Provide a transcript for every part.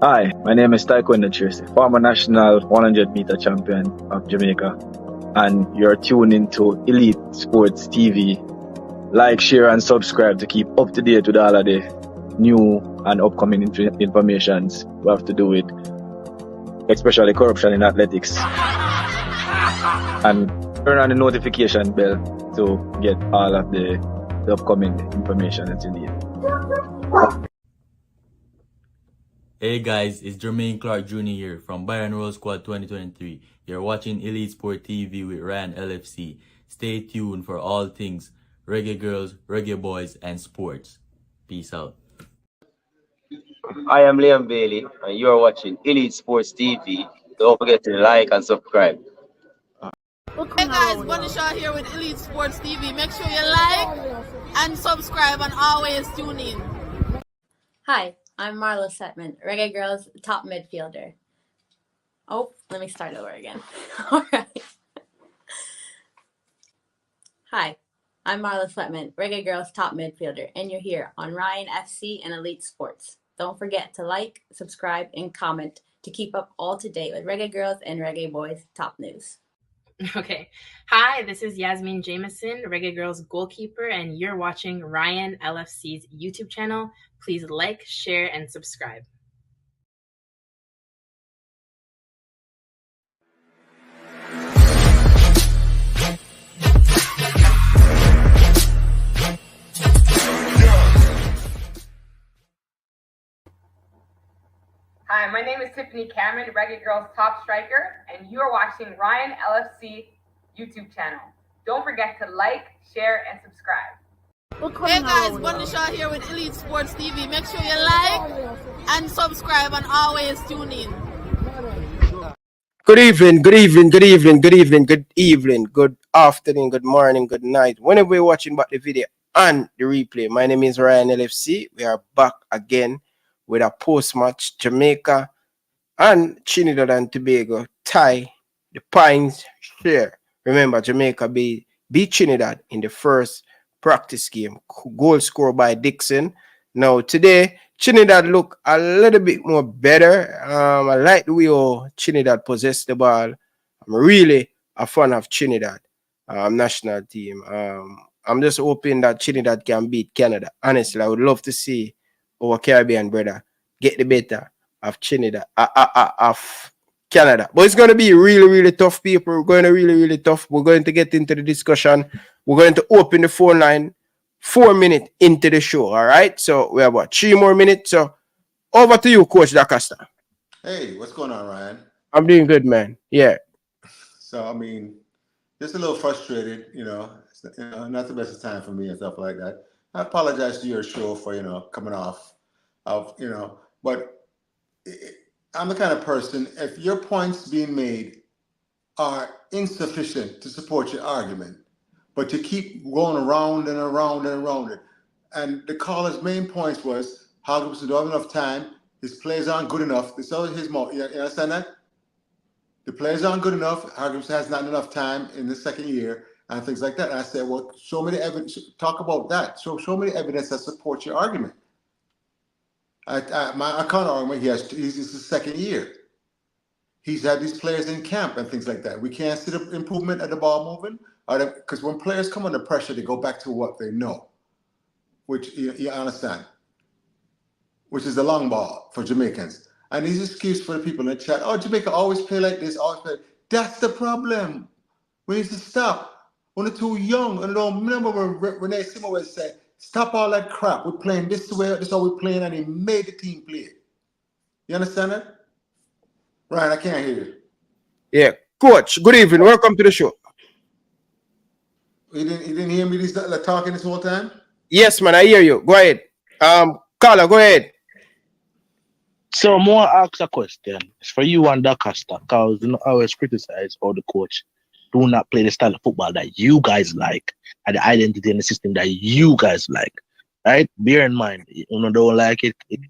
Hi, my name is Taekwondo Tracy, former national 100-meter champion of Jamaica, and you're tuned into Elite Sports TV. Like, share, and subscribe to keep up to date with all of the new and upcoming informations we have to do with, especially corruption in athletics. And turn on the notification bell to get all of the upcoming information that you need. Hey guys, it's Jermaine Clark Jr. here from Byron Roll Squad 2023. You're watching Elite Sport TV with Ryan LFC. Stay tuned for all things Reggae Girls, Reggae Boys, and sports. Peace out. I am Liam Bailey, and you are watching Elite Sports TV. Don't forget to like and subscribe. Hey guys, Bunny Shaw here with Elite Sports TV. Make sure you like and subscribe and always tune in. Hi, I'm Marla Setman, Reggae Girls top midfielder. Oh, let me start over again. All right. Hi, I'm Marla Setman, Reggae Girls top midfielder, and you're here on Ryan FC and Elite Sports. Don't forget to like, subscribe, and comment to keep up all to date with Reggae Girls and Reggae Boys top news. Okay. Hi, this is Yasmin Jameson, Reggae Girls goalkeeper, and you're watching Ryan LFC's YouTube channel. Please like, share, and subscribe. Hi, my name is Tiffany Cameron, Reggae Girls top striker, and you are watching Ryan LFC YouTube channel. Don't forget to like, share, and subscribe. Hey guys, Bunny Shaw here with Elite Sports TV. Make sure you like and subscribe and always tune in. Good evening, good evening, good evening, good evening, good evening, good afternoon, good morning, good night. Whenever you're watching back the video and the replay, my name is Ryan LFC. We are back again with a post-match. Jamaica and Trinidad and Tobago tie the Pines share. Remember, Jamaica beat Trinidad in the first practice game. Goal scored by Dixon. Now today, Trinidad look a little bit more better. I like the way Trinidad possessed the ball. I'm really a fan of Trinidad national team. I'm just hoping that Trinidad can beat Canada. Honestly, I would love to see our Caribbean brother get the better of Trinidad, of Canada. But it's going to be really, really tough, people. We're going to really tough. We're going to get into the discussion. We're going to open the phone line 4 minutes into the show, all right? So we have about 3 more minutes. So over to you, Coach DaCosta. Hey, what's going on, Ryan? I'm doing good, man. Yeah. So, I mean, just a little frustrated, not the best of time for me and stuff like that. I apologize to your show for, coming off of, but I'm the kind of person, if your points being made are insufficient to support your argument, but you keep going around and around and around it. And the caller's main points was, Hallgrimsson don't have enough time, his players aren't good enough. This is his mouth. You understand that? The players aren't good enough, Hallgrimsson has not enough time in the second year, and things like that. And I said, well, show me the evidence, talk about that. Show me the evidence that supports your argument. I can't argue he's his second year. He's had these players in camp and things like that. We can't see the improvement at the ball moving, because when players come under pressure, they go back to what they know, which you understand, which is the long ball for Jamaicans. And these excuses for the people in the chat, oh, Jamaica always play like this, always play. That's the problem. We need to stop. When they're too young, and don't remember when Renee Simowitz said, stop all that crap. We're playing this way, this is how we're playing, and he made the team play it. You understand that? Ryan, I can't hear you. Yeah. Coach, good evening. Welcome to the show. You didn't hear me talking this whole time? Yes, man, I hear you. Go ahead. Carla, go ahead. So more ask a question. It's for you and DaCosta, because you know I always criticize all the coach do not play the style of football that you guys like and the identity and the system that you guys like. Right? Bear in mind, don't like it. It's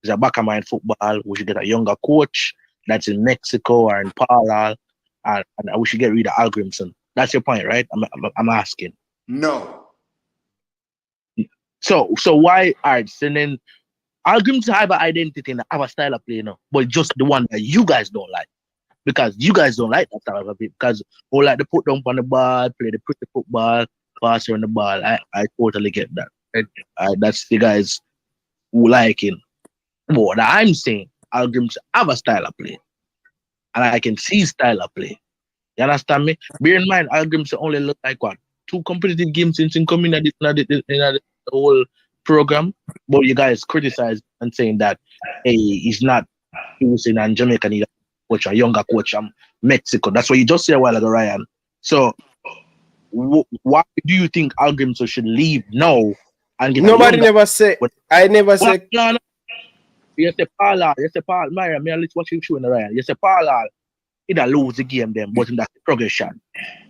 a back of mind football. We should get a younger coach that's in Mexico or in Parla, and we should get rid of Hallgrimsson. That's your point, right? I'm asking. No. So why? All right. So then Hallgrimsson have an identity and have a style of play, but just the one that you guys don't like. Because you guys don't like that style of play. Because who like to put down on the ball, play the pretty football, pass around the ball. I totally get that. That's the guys who like him. But I'm saying Hallgrimsson have a style of play. And I can see style of play. You understand me? Bear in mind, Hallgrimsson only look like what? 2 competitive games since he come in the whole program. But you guys criticize and saying that, hey, he's not using and Jamaica need a coach, a younger coach from Mexico. That's what you just said a while ago, Ryan. So, why do you think Hallgrimsson should leave now? And get Nobody never said. I never said. No. You say Paul, Myra, me let's watch you showing Ryan. You say Paul, he don't lose the game then, but that's the progression.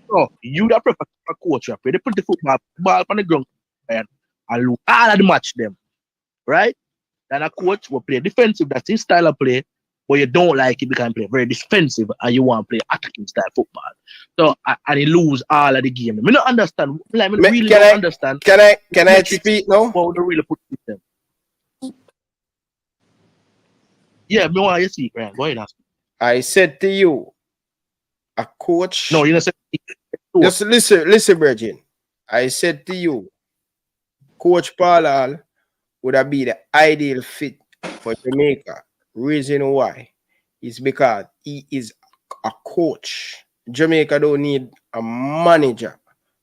So, you that prefer a coach, you play the pretty football, ball on the ground, and lose all of the match them, right? Then a coach will play defensive, that's his style of play, but you don't like it because he play very defensive and you want to play attacking style football. So, and he lose all of the game. I don't understand. Like, don't understand. Can I speak now? What would really put them? Yeah, me want you speak, Ryan. Go ahead and speak. I said to you, a coach. No, you know, just listen, Virgin. I said to you, Coach Paul Hall would have been the ideal fit for Jamaica. Reason why is because he is a coach. Jamaica don't need a manager.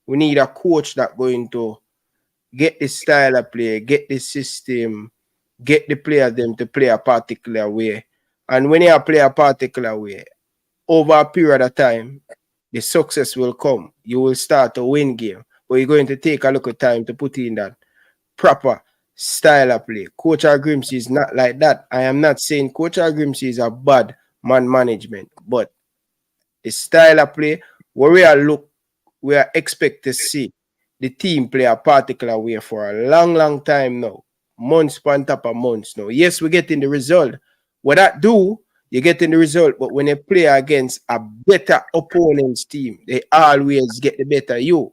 We need a coach that's going to get the style of play, get the system, get the players them to play a particular way. And when you play a particular way, over a period of time, the success will come. You will start to win game. But you're going to take a little time to put in that proper style of play. Coach Hallgrimsson is not like that. I am not saying Coach Hallgrimsson is a bad man management, but the style of play, where we are expect to see the team play a particular way for a long time now. Months on top of months now. Yes, we're getting the result. What that do, you're getting the result, but when you play against a better opponent's team, they always get the better you.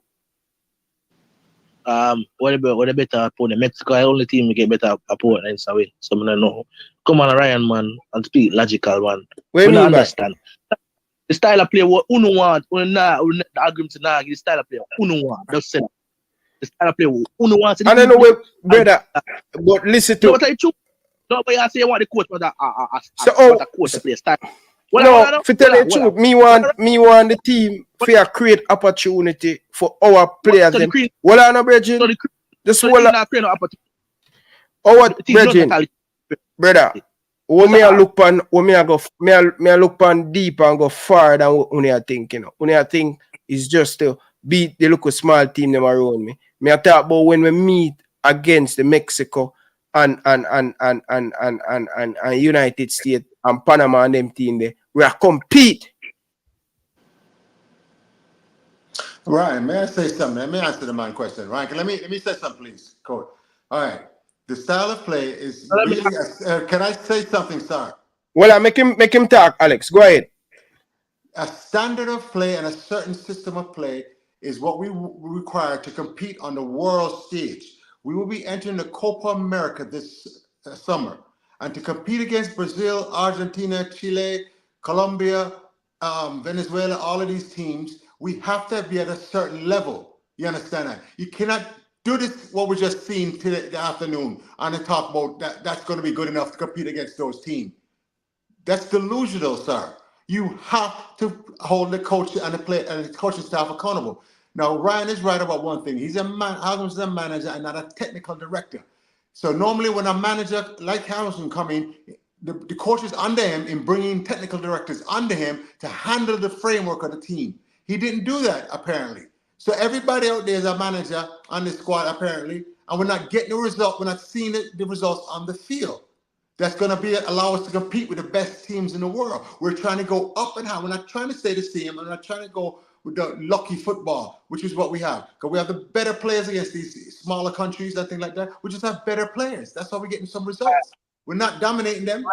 What a better opponent? Mexico, the only team we get better opponents away. So I don't know. Come on, Ryan, man, and speak logical, man. We don't understand. The style of play, what uno want, the Hallgrimsson now, the style of play, uno want. Just say the style of play, uno wants. I don't know where, brother, but listen to. No, but you say you want the coach for that. So, coach to play style. No, to tell you the truth, me want the team for create opportunity for our players. Well, I know, Bridget. This will our Bridget, brother. When me look on deep and go far than what I think, you know. When I think is just to beat the local small team them around me. Me I talk about when we meet against the Mexico and United States and Panama and them team there. We are compete. Ryan, may I say something? Let me answer the man question. Ryan, let me say something, please, Coach. All right. The style of play is really. Can I say something, sir? Well, I make him talk, Alex. Go ahead. A standard of play and a certain system of play is what we require to compete on the world stage. We will be entering the Copa America this summer, and to compete against Brazil, Argentina, Chile, Colombia, Venezuela, all of these teams, we have to be at a certain level. You understand that? You cannot do this, what we just seen today, the afternoon, and talk about that's going to be good enough to compete against those teams. That's delusional, sir. You have to hold the coach and the coaching staff accountable. Now, Ryan is right about one thing. He's a manager and not a technical director. So normally when a manager like Hallgrimsson come in, the coach is under him in bringing technical directors under him to handle the framework of the team. He didn't do that, apparently. So everybody out there is a manager on the squad, apparently, and we're not getting the result. We're not seeing the results on the field. That's going to allow us to compete with the best teams in the world. We're trying to go up and high. We're not trying to stay the same. We're not trying to go with the lucky football, which is what we have. Because we have the better players against these smaller countries and things like that. We just have better players. That's why we're getting some results. We're not dominating them.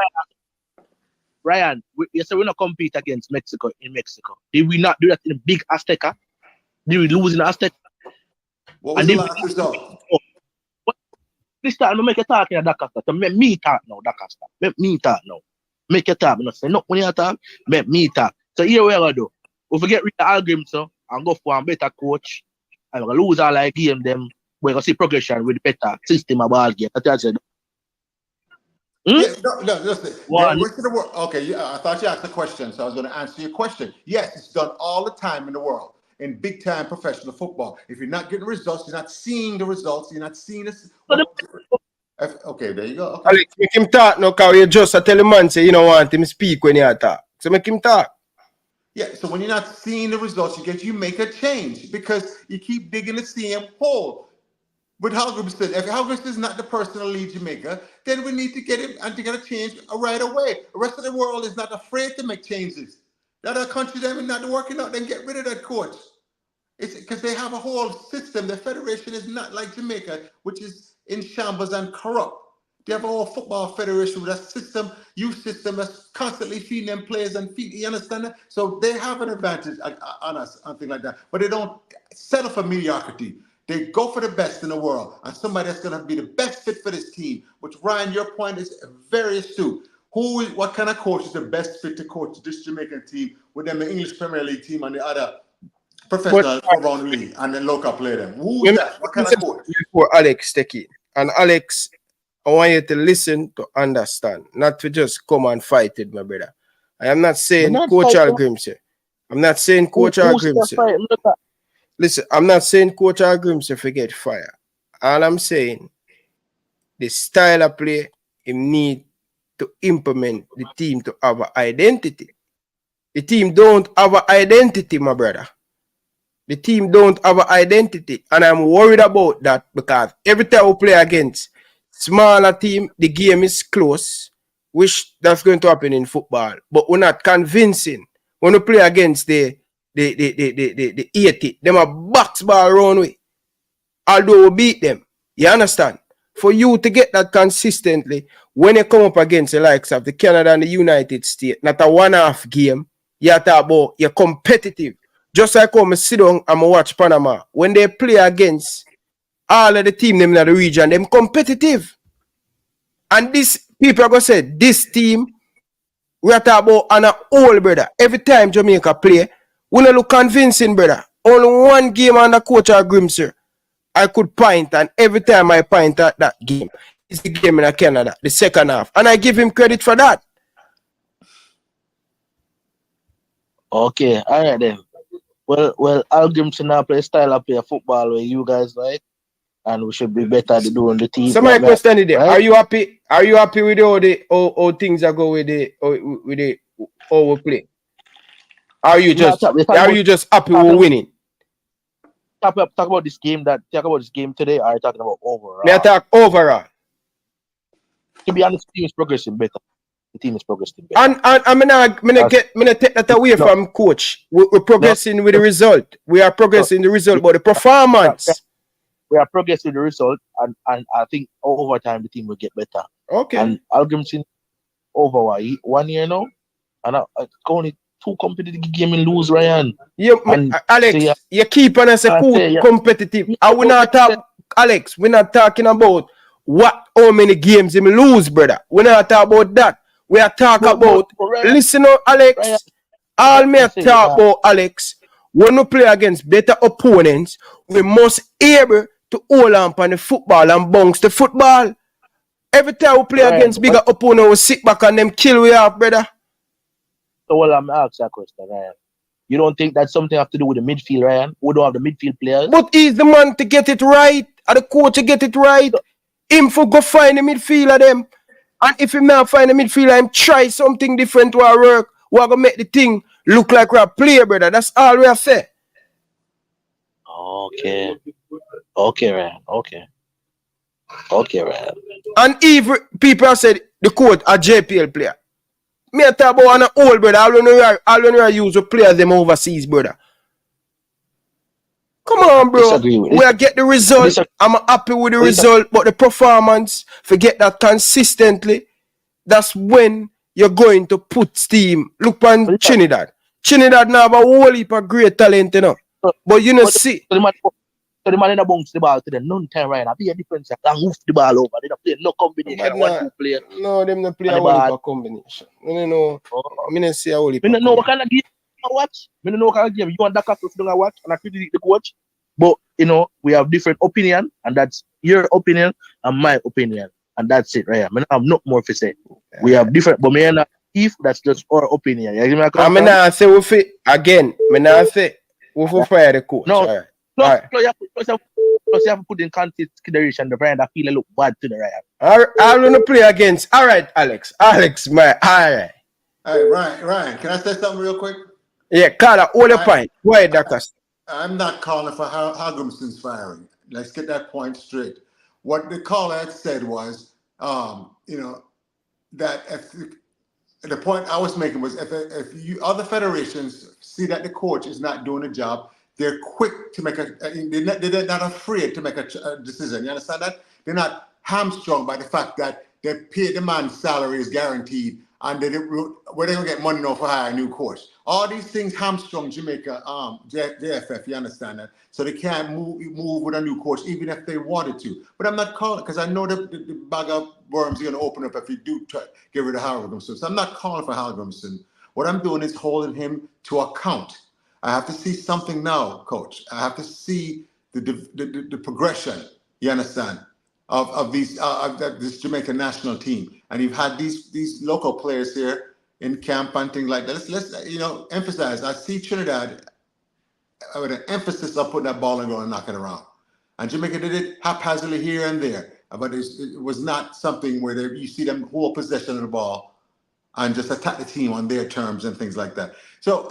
Ryan, you said we're not compete against Mexico in Mexico. Did we not do that in a big Azteca? Did we lose in Azteca? What was the last result? Listen, I'm make you talk in Dakasta. So make me talk now, Dakasta. Make me talk now. Make you talk. No say no when you talk. Make me talk. So here we go do. We forget rid of Hallgrimsson and go for a better coach. And we're gonna lose all our game them. We're gonna see progression with better system of ball game. That's what I said. Yeah, no, listen. One. Okay, yeah, I thought you asked a question, so I was going to answer your question. Yes, it's done all the time in the world, in big-time professional football. If you're not getting results, you're not seeing the results, you're not seeing this. Okay, there you go. Okay. Alex, make him talk now, because you just tell the man, say you don't want him to speak when you talk. So make him talk. Yeah, so when you're not seeing the results you make a change because you keep digging the same hole. With Hallgrimsson, if Hallgrimsson is not the person to lead Jamaica, then we need to get him and to get a change right away. The rest of the world is not afraid to make changes. The other countries that are not working out, then get rid of that coach. It's because they have a whole system. The federation is not like Jamaica, which is in shambles and corrupt. They have a whole football federation with a system, youth system that's constantly feeding them players and feeding. You understand that? So they have an advantage on us, something like that. But they don't settle for mediocrity. They go for the best in the world and somebody that's going to be the best fit for this team, which, Ryan, your point is very astute. What kind of coach is the best fit to coach this Jamaican team with them, the English Premier League team and the other professionals around the league and the local play them? Who's that? What kind of coach? Before Alex take it. And Alex, I want you to listen to understand, not to just come and fight it, my brother. I am not saying Coach Hallgrimsson. I'm not saying Coach Hallgrimsson. Listen, I'm not saying Coach Hallgrimsson forget fire. All I'm saying, the style of play, he need to implement the team to have an identity. The team don't have an identity, my brother. The team don't have an identity. And I'm worried about that because every time we play against smaller team, the game is close, which that's going to happen in football. But we're not convincing. When we play against the 80, them a box ball round way. Although we beat them. You understand? For you to get that consistently, when you come up against the likes of the Canada and the United States, not a one-half game, you talk about you're competitive. Just like when I sit down and I watch Panama, when they play against all of the team them in the region, them competitive. And this, people are going to say, this team, we are talking about on a whole, brother. Every time Jamaica play, we don't look convincing, brother. Only one game under Coach Hallgrimsson, I could point, and every time I point at that game, it's the game in Canada, the second half. And I give him credit for that. Okay, all right then. Well, Hallgrimsson now play style of play football where you guys like, and we should be better at doing the team. So my question is there, right? Are you happy? Are you happy with all the all things that go with the how we play? Are you just happy with winning? Talk about this game today, or are you talking about overall? Me talk overall. To be honest, the team is progressing better. The team is progressing better. And I'm gonna take that away from coach. We're progressing with the result. We are progressing the result, but the performance. We are progressing the result, and I think over time the team will get better. Okay. And Hallgrimsson over 1 year now, and only 2 competitive games and lose, Ryan. Yeah, Alex, so you keep on as a cool competitive. I will not talk, Alex. We're not talking about how many games him lose, brother. We're not talking about that. We are talking about. Listen, Alex. Ryan, all me talk about, Alex. When we play against better opponents, we must able to hold on the football and bounce the football. Every time we play against bigger opponents, we sit back and them kill we up, brother. So well, I'm asking that question, Ryan. You don't think that's something have to do with the midfield, Ryan? We don't have the midfield players. But he's the man to get it right, or the coach to get it right. Him for go find the midfield of them. And if he not find the midfield, him try something different to our work. We're gonna make the thing look like we're a player, brother. That's all we have say. Okay. Okay, Ryan. Okay, Ryan. And even people have said the coach a JPL player. Me talk about an old brother. All when we use the players them overseas, brother. Come on, bro. We are get the result. I'm happy with the result, but the performance, forget that consistently. That's when you're going to put steam. Look on Trinidad. Trinidad now have a whole heap of great talent, you know. But you know, see. The So the man in the bounce the ball to them. None time right now. Be a defense and move the ball over. They don't play no combination. One, two player. No, them not play a whole heap of combination. I know. I don't see a whole heap. I don't know what kind of game you watch. I don't know what kind of game. You want that to watch and I critique the coach. But, you know, we have different opinion, and that's your opinion and my opinion. And that's it, right? I have no more to say. We have different, but if that's just our opinion. I mean, I say we fit again. I mean, I say we will fire the coach. No, you have to put in consideration the brand that feel a look bad to the right. All right, I'm going to play against. All right, Alex, man. All right. All right, Ryan, can I say something real quick? Yeah, Carla, hold the point. Go ahead, Doctor. I'm not calling for Hallgrimsson's firing. Let's get that point straight. What the caller had said was, you know, that if the point I was making was if you other federations see that the coach is not doing the job, they're quick to make they're not afraid to make a decision. You understand that? They're not hamstrung by the fact that they pay the man's salary is guaranteed and where they're gonna get money now for hire a new coach. All these things hamstrung Jamaica, JFF, you understand that? So they can't move with a new coach even if they wanted to. But I'm not calling because I know the bag of worms are gonna open up if you do try to get rid of Hallgrimsson. So I'm not calling for Hallgrimsson. What I'm doing is holding him to account. I have to see something now, coach. I have to see the progression, you understand, of this Jamaican national team. And you've had these local players here in camp and things like that. Let's you know, emphasize. I see Trinidad with an emphasis on putting that ball and going and knocking it around. And Jamaica did it haphazardly here and there. But it was not something where you see them hold possession of the ball and just attack the team on their terms and things like that. So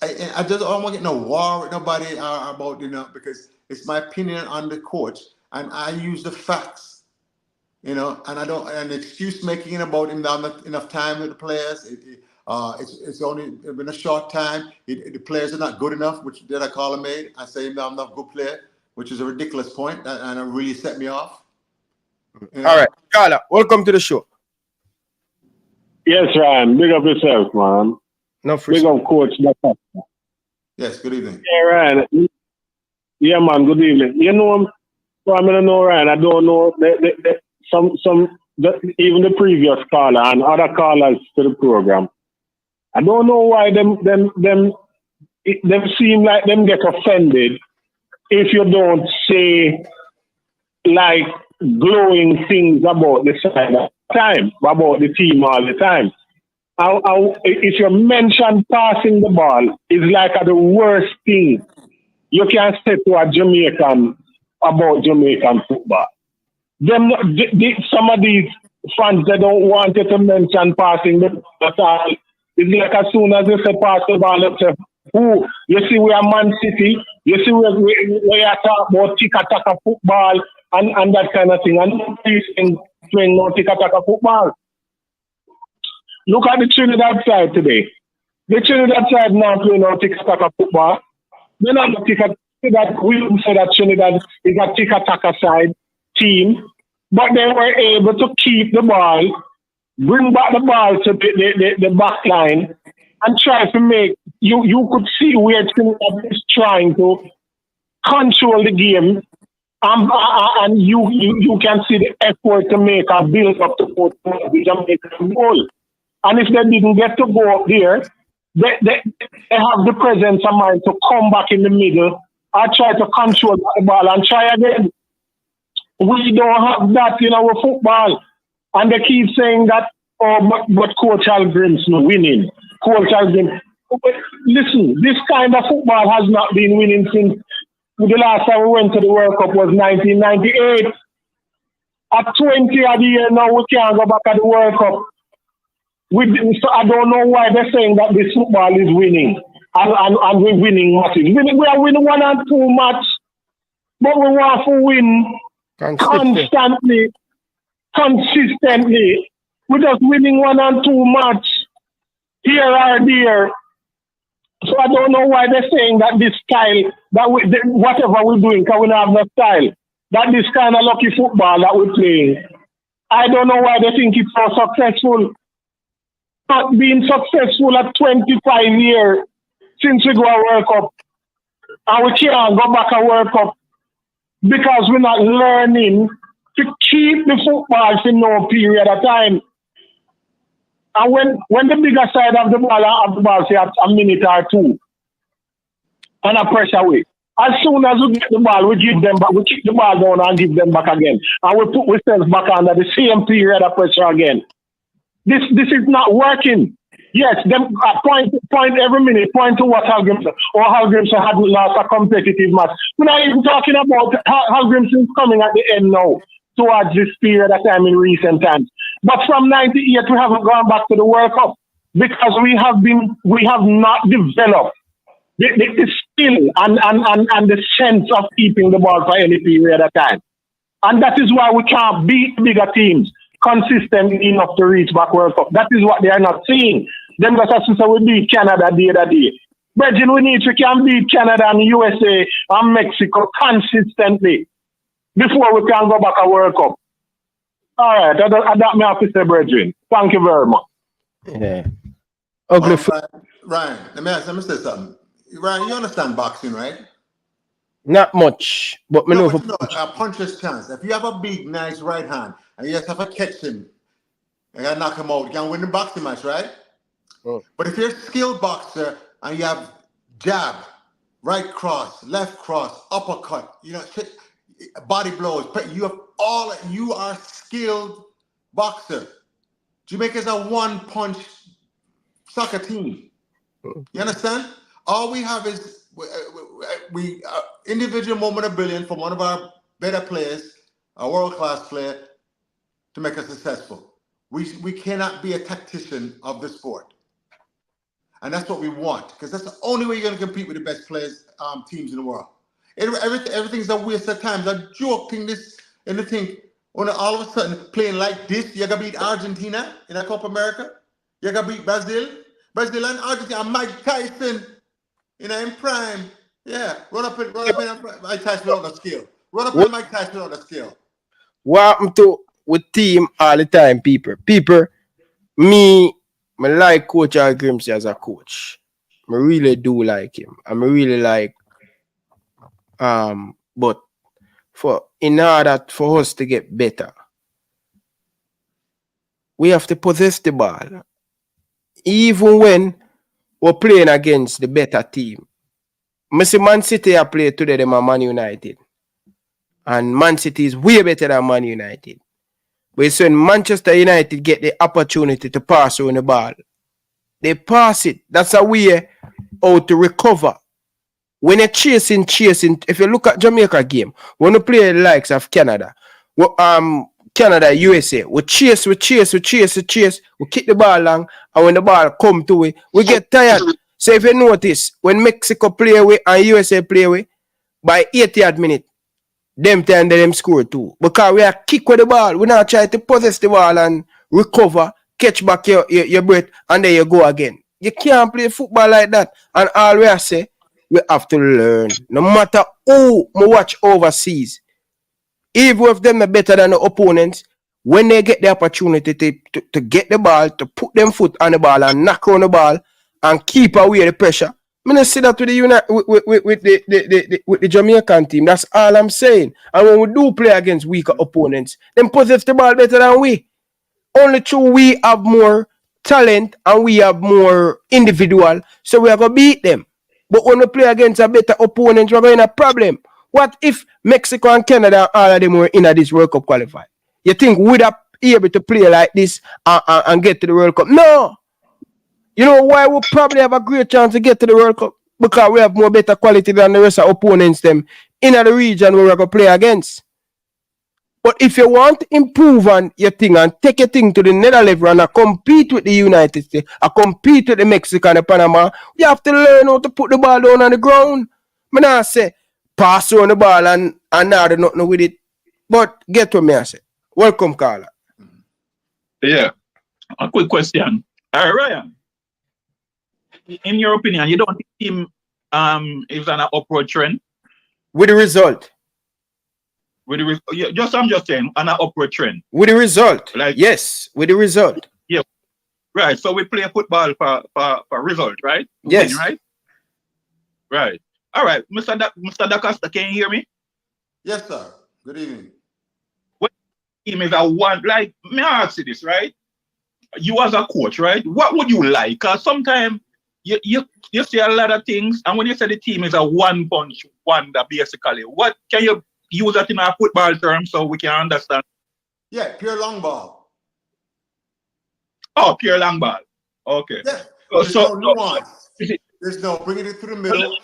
I just don't want to get no war with nobody about, you know, because it's my opinion on the coach and I use the facts, you know, and I don't, and excuse making about him not enough time with the players. It's only been a short time. The players are not good enough, which that I call him made. I say I'm not a good player, which is a ridiculous point, and it really set me off. You know? All right, Carla, welcome to the show. Yes, Ryan, big up yourself, man. No, big up, Coach. Yes, good evening. Yeah, Ryan. Yeah, man, good evening. You know, so I don't know, Ryan. I don't know even the previous caller and other callers to the program. I don't know why them seem like them get offended if you don't say like glowing things about the side of time, about the team all the time. If you mention passing the ball, it's like the worst thing you can say to a Jamaican about Jamaican football. Some of these fans, they don't want you to mention passing the ball. It's like as soon as they say pass the ball, they say, "Who? You see, we are Man City. You see, we are talking about tic-tac football and that kind of thing. And nobody's playing no tic-tac football. Look at the Trinidad side today. The Trinidad side now playing no tic-tac football. They're not the tic-tac. We wouldn't say that Trinidad is a tic-tac side team, but they were able to keep the ball, bring back the ball to the back line, and try to make you could see where Trinidad is trying to control the game, and you can see the effort to make a build up to the Jamaican goal. And if they didn't get to go up there, they have the presence of mind to come back in the middle and try to control the ball and try again. We don't have that in our football. And they keep saying that, but Coach Hallgrimsson winning. Coach Hallgrimsson. Listen, this kind of football has not been winning since the last time we went to the World Cup was 1998. At 20 of the year now, we can't go back at the World Cup. So I don't know why they're saying that this football is winning and we're winning matches. We are winning 1 and 2 matches, but we want to win constantly, consistently. We're just winning 1 and 2 matches here or there. So I don't know why they're saying that this style, whatever we're doing, because we don't have no style, that this kind of lucky football that we're playing. I don't know why they think it's so successful. Not being successful at 25 years since we go to World Cup. and we can't go back and World Cup because we're not learning to keep the football for no period of time. And when the bigger side of the ball say a minute or two, on a pressure way, as soon as we get the ball, we give them back, we kick the ball down and give them back again. And we put ourselves back under the same period of pressure again. This is not working. Yes, them point every minute, point to what Hallgrimsson hadn't lost a competitive match. We're not even talking about Hallgrimsson's coming at the end now, towards this period of time in recent times. But from 98, we haven't gone back to the World Cup because we have not developed the skill and the sense of keeping the ball for any period of time. And that is why we can't beat bigger teams consistently enough to reach back World Cup. That is what they are not seeing. Them guys are saying we beat Canada day to day. But we can beat Canada and USA and Mexico consistently before we can go back a World Cup. All right, that may have to say, brethren. Thank you very much. Yeah. Ugly Ryan, let me say something. Ryan, you understand boxing, right? Not much, but me know a puncher's chance. If you have a big, nice right hand and you just have to catch him and you knock him out, you can win the boxing match, right? Oh. But if you're a skilled boxer and you have jab, right cross, left cross, uppercut, body blows, you are skilled boxer. Jamaica's a one-punch soccer team. You understand? All we have is we individual moment of brilliance from one of our better players, a world-class player, to make us successful. We cannot be a tactician of the sport. And that's what we want, because that's the only way you're going to compete with the best players, teams in the world. Everything's a waste of time. It's a joke thing, this and the thing. When all of a sudden playing like this, you're going to beat Argentina in a Copa America. You're going to beat Brazil and Argentina, and Mike Tyson, in prime. Yeah, run up in Mike Tyson without the skill. Run up in Mike Tyson without the skill. What happened to with team all the time, people? Me like Coach Hallgrimsson as a coach. I really do like him. I really like but in order for us to get better, we have to possess the ball. Even when we're playing against the better team. I see Man City are playing today, them are Man United. And Man City is way better than Man United. But it's when Manchester United get the opportunity to pass on the ball, they pass it. That's a way how to recover. When you're chasing, if you look at Jamaica game, when you play the likes of Canada, Canada, USA, we chase, we kick the ball long, and when the ball come to it, we get tired. So if you notice, when Mexico play away and USA play away, by 80th minute, them score too. Because we are kick with the ball. We not try to possess the ball and recover, catch back your breath, and then you go again. You can't play football like that. And all we say, we have to learn. No matter who we watch overseas, even if them are better than the opponents, when they get the opportunity to get the ball, to put them foot on the ball and knock on the ball and keep away the pressure. I'm not say that with the Jamaican team. That's all I'm saying. And when we do play against weaker opponents, them possess the ball better than we. Only true we have more talent and we have more individual, so we are going to beat them. But when we play against a better opponent, we're going to have a problem. What if Mexico and Canada, all of them were in this World Cup qualified? You think we'd have able to play like this and get to the World Cup? No. You know why we'll probably have a great chance to get to the World Cup? Because we have more better quality than the rest of opponents them in the region where we're going to play against. But if you want to improve on your thing and take your thing to the next level and compete with the United States, compete with the Mexico and the Panama, you have to learn how to put the ball down on the ground. I not say pass on the ball and now do nothing with it. But get what me I say. Welcome, Carla. Yeah. A quick question. Ryan, in your opinion, you don't think him is on an upward trend? With the result. I'm just saying, on an upward trend. With the result. Yes, with the result. Yeah. Right. So we play football for result, right? Yes. Win, right? Right. All right, Mr. DaCosta, can you hear me? Yes, sir. Good evening. What team is a one? Like, may I ask you this, right? You as a coach, right? What would you like? Because sometimes you see a lot of things, and when you say the team is a one-punch wonder, basically, what can you use that in our football terms so we can understand? Yeah, pure long ball. Oh, pure long ball. Okay. Yeah. There's no nuance. There's no bringing it through the middle,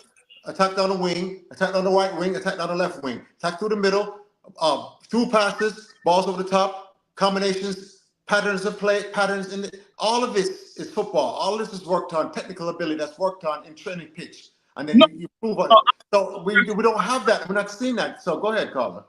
attack down the wing, attack down the right wing, attack down the left wing, attack through the middle, through passes, balls over the top, combinations, patterns of play, patterns in the, all of this is football. All of this is worked on, technical ability that's worked on in training pitch. And then you prove on it. So we don't have that. We're not seeing that. So go ahead, Carla.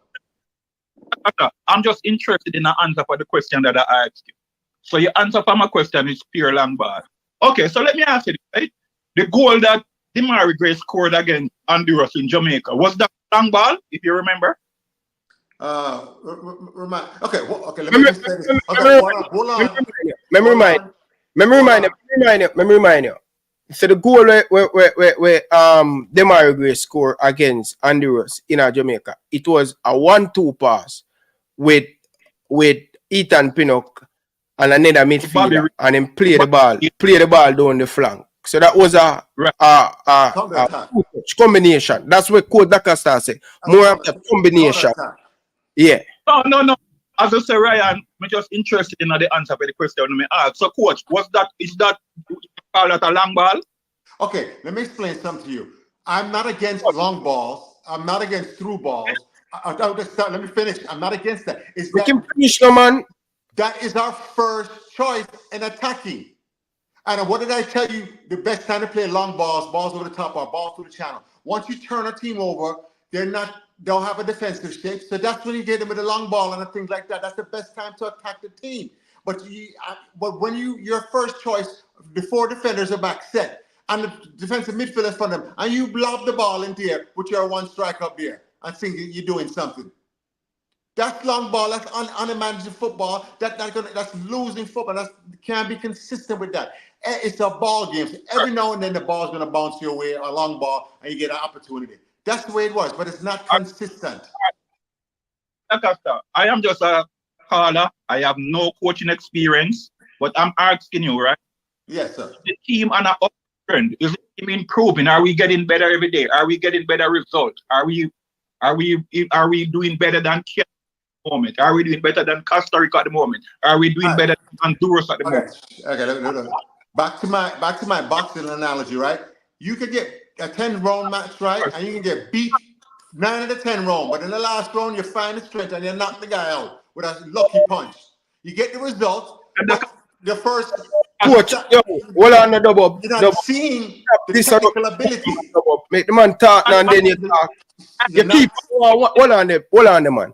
I'm just interested in the answer for the question that I asked you. So your answer for my question is pure long ball. Okay, so let me ask you, right? The goal that Demari Gray scored against Honduras in Jamaica, was that long ball, if you remember? Okay, let me just say this. Okay, hold on. Let me remind you. So the goal where Demari Gray scored against Honduras in Jamaica, it was a 1-2 pass with Ethan Pinnock and another midfielder, and then play the ball down the flank. So that was a combination. That's what Coach DaCosta said. More of a combination. Yeah. No. As I say, Ryan, I'm just interested in the answer for the question I asked. So, Coach, is that call that a long ball? Okay, let me explain something to you. I'm not against long balls. I'm not against through balls. Let me finish. I'm not against that. We can finish, no man. That is our first choice in attacking. And what did I tell you? The best time to play long balls over the top, or balls through the channel. Once you turn a team over, don't have a defensive shape. So that's when you get them with a long ball and things like that. That's the best time to attack the team. But when your first choice, the 4 defenders are back set, and the defensive midfielders for them, and you lob the ball in there with your one strike up there, and think you're doing something. That's long ball. That's unmanaged football. That's losing football. That can't be consistent with that. It's a ball game. So every now and then the ball's going to bounce your way, a long ball, and you get an opportunity. That's the way it was, but it's not consistent. I am just a caller. I have no coaching experience, but I'm asking you, right? Yes, sir. The team on an uptrend. Is the team improving? Are we getting better every day? Are we getting better results? Are we doing better than Kenya at the moment? Are we doing better than Costa Rica at the moment? Are we doing better than Honduras at the moment? Okay. Back to my boxing analogy, right? You could get a 10-round match, right? And you can get beat 9 out of 10 round, but in the last round you find the strength and you knock the guy out with a lucky punch. You get the result. The first coach, hold on the double. You're not seeing the technical ability. Make the man talk now and then you talk. You keep hold on the man.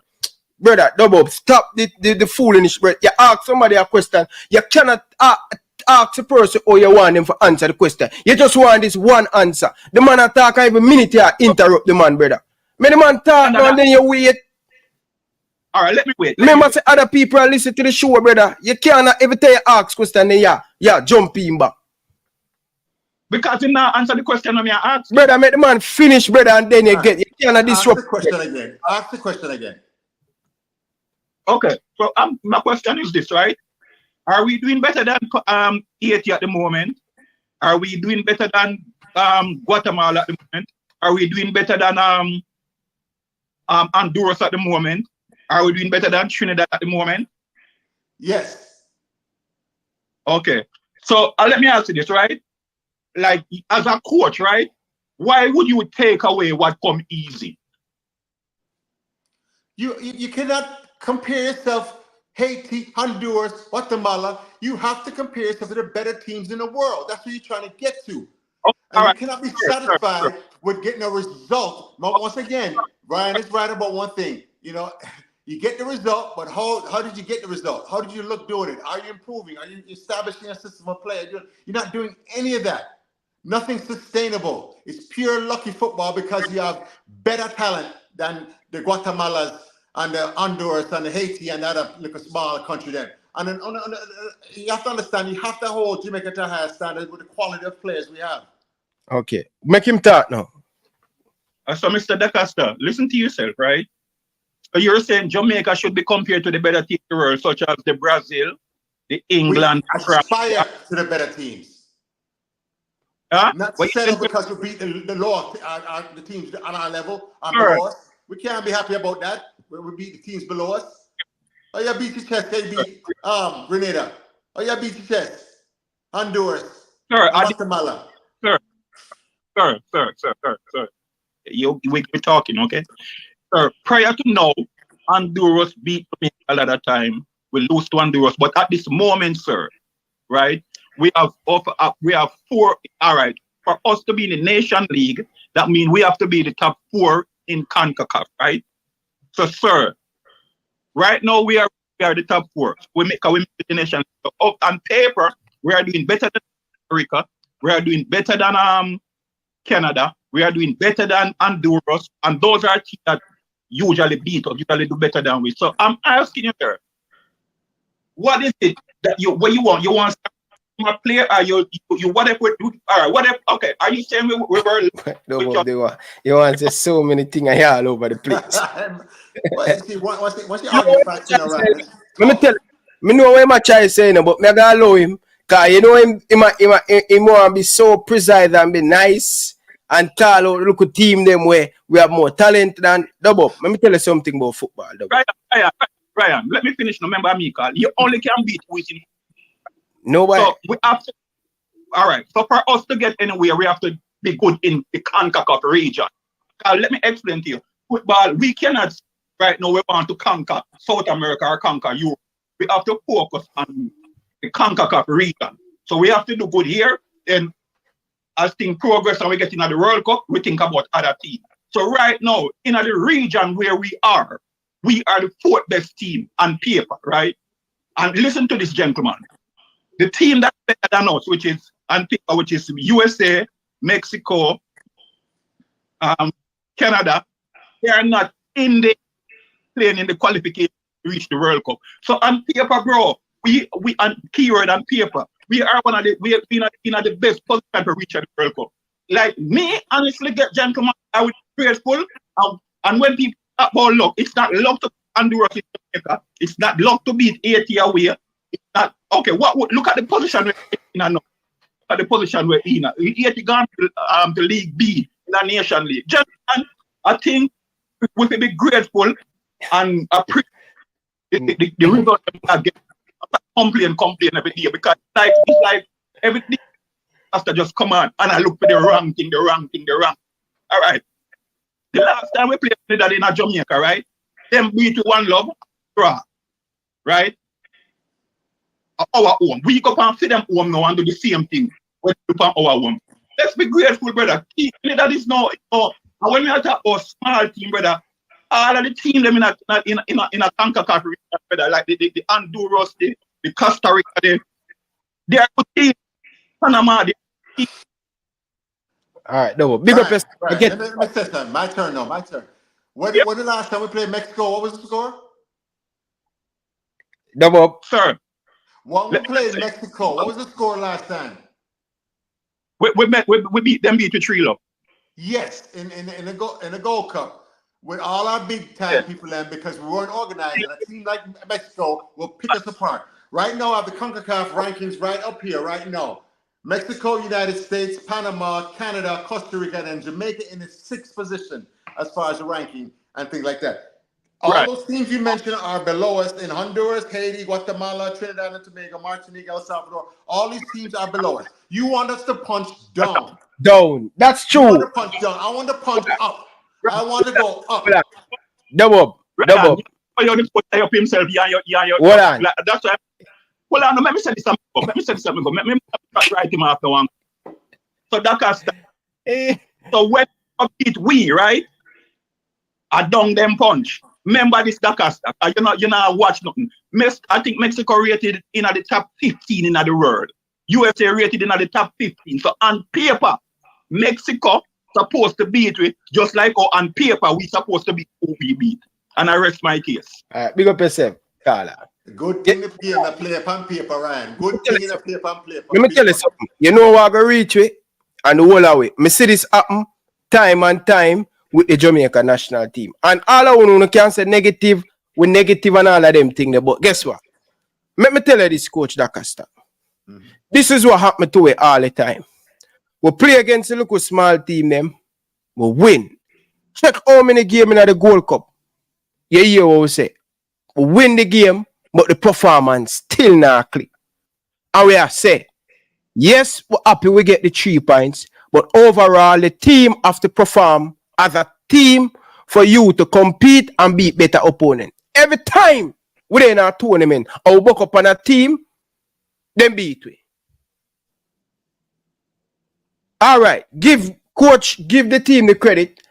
Brother, double, stop the foolishness, bro. You ask somebody a question, you cannot ask the person or you want them to answer the question. You just want this one answer. The man attack every minute you interrupt the man, brother. Make the man talk now and then you wait. All right, let me wait. Remember, say other people listen to the show, brother. You cannot every time you ask question, then jump in back. Because you now answer the question I'm ask. Brother, make the man finish, brother, and then you cannot disrupt. Ask the question again. Okay, so my question is this, right? Are we doing better than Haiti at the moment? Are we doing better than Guatemala at the moment? Are we doing better than Honduras at the moment? Are we doing better than Trinidad at the moment? Yes. Okay. So let me ask you this, right? Like, as a coach, right? Why would you take away what come easy? You cannot compare yourself, Haiti, Honduras, Guatemala. You have to compare yourself to the better teams in the world. That's what you're trying to get to. And you cannot be satisfied with getting a result. But once again, Ryan is right about one thing. You know, you get the result, but how did you get the result? How did you look doing it? Are you improving? Are you establishing a system of play? You're not doing any of that. Nothing sustainable. It's pure lucky football because you have better talent than the Guatemalas and the Honduras and the Haiti and the other little small country there. And then you have to understand, you have to hold Jamaica to higher standards with the quality of players we have. Okay. Make him talk now. So, Mr. DaCosta, listen to yourself, right? So you're saying Jamaica should be compared to the better teams in the world, such as the Brazil, the England, we aspire to the better teams. Huh? Not settle because we beat the lower the teams on our level and below us. We can't be happy about that. We beat the teams below us. Oh, yeah, beat your chest. They beat Grenada. Oh, yeah, beat your chest. Honduras. Guatemala. Sir. We're talking, okay? Sir, prior to now, Honduras beat me a lot of time. We lose to Honduras, but at this moment, sir, right? We have four. All right, for us to be in the Nation League, that means we have to be the top 4 in Concacaf, right? So, sir, right now we are the top 4. We make the Nation League. So, on paper, we are doing better than America. We are doing better than Canada. We are doing better than Honduras, and those are teams that usually beat us, usually do better than we. So I'm asking you, sir, what is it that you want? You want a player? Are you whatever? All right, whatever. Okay, are you saying we were? No, you want to say so many things all over the place. What's the argument factor around? Let me tell you, I know what my child is saying, but I gotta allow him, cause you know him want to be so precise and be nice and call out look at team them where we have more talent than Double. Let me tell you something about football. Ryan, let me finish. Remember me, Carl. You only can beat within. Nobody. So we have to. All right. So for us to get anywhere, we have to be good in the Concacaf region. Carl, let me explain to you. Football, we cannot right now. We want to conquer South America or conquer Europe. We have to focus on the Concacaf region. So we have to do good here. Then, as things progress and we get into the World Cup, we think about other teams. So right now, in the region where we are the 4th best team on paper, right? And listen to this, gentleman. The team that's better than us, which is on paper, which is USA, Mexico, Canada, they are not playing in the qualification to reach the World Cup. So on paper, bro, we on keyword on paper, we are we have been in the best position to reach the World Cup. Like me, honestly, gentlemen, I would be grateful. And when people talk about luck, it's not luck to Honduras in Jamaica. It's not luck to beat 80 away. It's not okay. Look at the position we're in. Look at the position we're in. 80 gone to League B in the Nation League. Gentlemen, I think we should be grateful and appreciate the result that get. Complain every day because it's like everything has to just come on and I look for the wrong thing. All right. The last time we played Trinidad in Jamaica, right? Them beat 1-0, draw, right? Our own. We go and see them home now and do the same thing. We do our own. Let's be grateful, brother. Trinidad is now. And when we talk about small team, brother, all of the team them in a Concacaf region, brother, like the Honduras, the Costa Rica, they are good teams. Panama, all right, no, big up. Let me say something. My turn now. When the last time we played Mexico, what was the score? Double. Sir. When we played Mexico, what was the score last time? We beat them 3-0. Yes, in the Gold Cup. With all our big time people in because we weren't organized. And a team like Mexico will pick us apart. Right now, I have the CONCACAF rankings right up here, right now. Mexico, United States, Panama, Canada, Costa Rica, and Jamaica in the 6th position as far as the ranking and things like that. All those teams you mentioned are below us in Honduras, Haiti, Guatemala, Trinidad and Tobago, Martinique, El Salvador. All these teams are below us. You want us to punch down. Down. That's true. You want to punch down. I want to punch up. I want to go up. Double. You put up himself. Hold on. That's why. Hold on. Let me say this something. Let me write him after one. So DaCosta. So when we right, I done them punch. Remember this DaCosta. You not watch nothing. I think Mexico rated in the top 15 in the world. USA rated in the top 15. So on paper, Mexico supposed to beat with just like on paper we supposed to be who we beat. And I rest my case. Big up yourself, Carla. Good thing to play upon paper, Ryan. Good thing to play upon paper. Let me tell you something. You know what I go reach with and the whole away. Me see this happen time and time with the Jamaica national team. And all of you can say negative, with negative and all of them things. But guess what? Let me tell you this, Coach D'Acosta. This is what happened to it all the time. We play against a local small team, them. We win. Check how many games in the Gold Cup. You hear what we say. We win the game, but the performance still not click. And we are say, yes, we're happy we get the 3 points, but overall, the team have to perform as a team for you to compete and beat better opponent. Every time we're in our tournament, or we work up on a team, then beat we. All right, give the team the credit.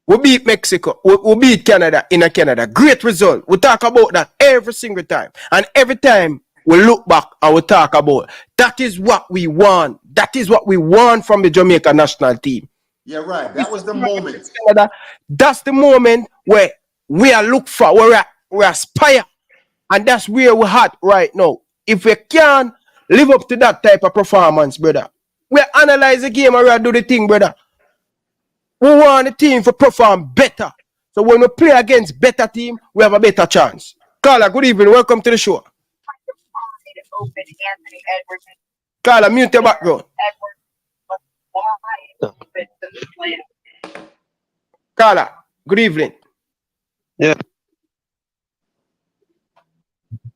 We beat Mexico. We beat Canada in Canada. Great result. We talk about that every single time. And every time we look back and we talk about that is what we want. That is what we want from the Jamaica national team. Yeah, right. That was the moment. That's the moment where we are look for, where we aspire. And that's where we're at right now. If we can't live up to that type of performance, brother, we analyze the game and we do the thing, brother. We want the team to perform better. So when we play against better team, we have a better chance. Carla, good evening. Welcome to the show. Carla, mute your background. Carla, good evening. Yeah.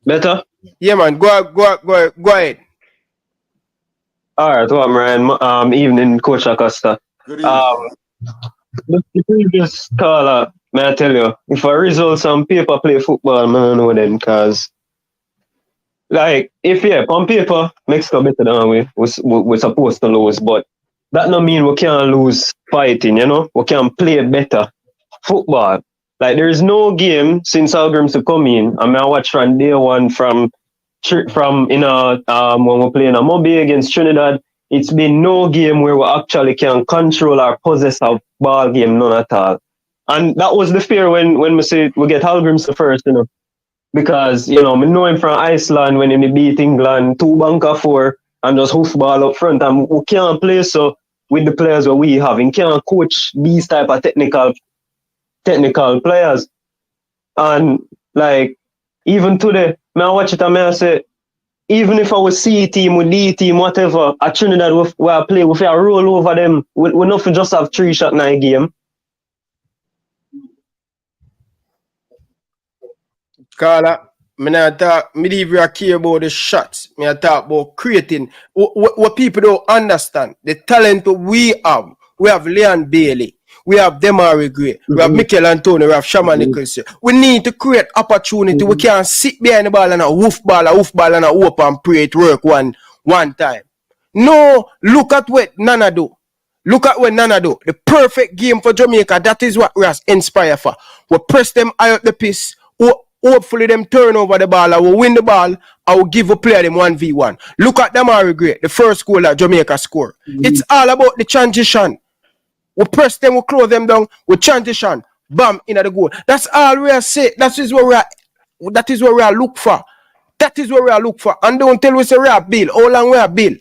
Better? Yeah, man. Go ahead. All right, well, Ryan. Evening, Coach Acosta. Good evening. The previous caller, may I tell you, if I result some paper play football, I don't know then, because, like, if on paper, Mexico better than we're supposed to lose, but that don't mean we can't lose fighting, you know? We can play better football. Like, there is no game since Hallgrimsson come in. I mean, I watch from day one from when we're playing a Moby against Trinidad. It's been no game where we actually can control or possess a ball game, none at all. And that was the fear when we say we get Hallgrimsson first, you know. Because, you know, I know him from Iceland when he beat England 2-4 and just hoof ball up front. And we can't play so with the players that we have. And can't coach these type of technical players. And like, even today, I watch it and I say, even if I was C team with D team, whatever, at Trinidad where I play, if I roll over them, we're not for just have 3 shots in a game. Carla, I leave you care about the shots. I talk about creating what people don't understand. The talent we have. We have Leon Bailey. We have Demari Gray. We have Mikel Antonio. We have Shaman Nicholson. We need to create opportunity. We can't sit behind the ball and a woof ball and a hope and pray it work one time. No, look at what Nana do. Look at what Nana do. The perfect game for Jamaica. That is what we are inspired for. We press them high up the piece. Hopefully them turn over the ball. I will win the ball. I will give a player them 1v1. Look at Demari Gray, the first goal that Jamaica scored. It's all about the transition. We press them, we close them down, we transition, bam, into the goal. That's all we are saying. That is where we are look for. That is where we are look for. And don't tell we say we are Bill. How long we are Bill?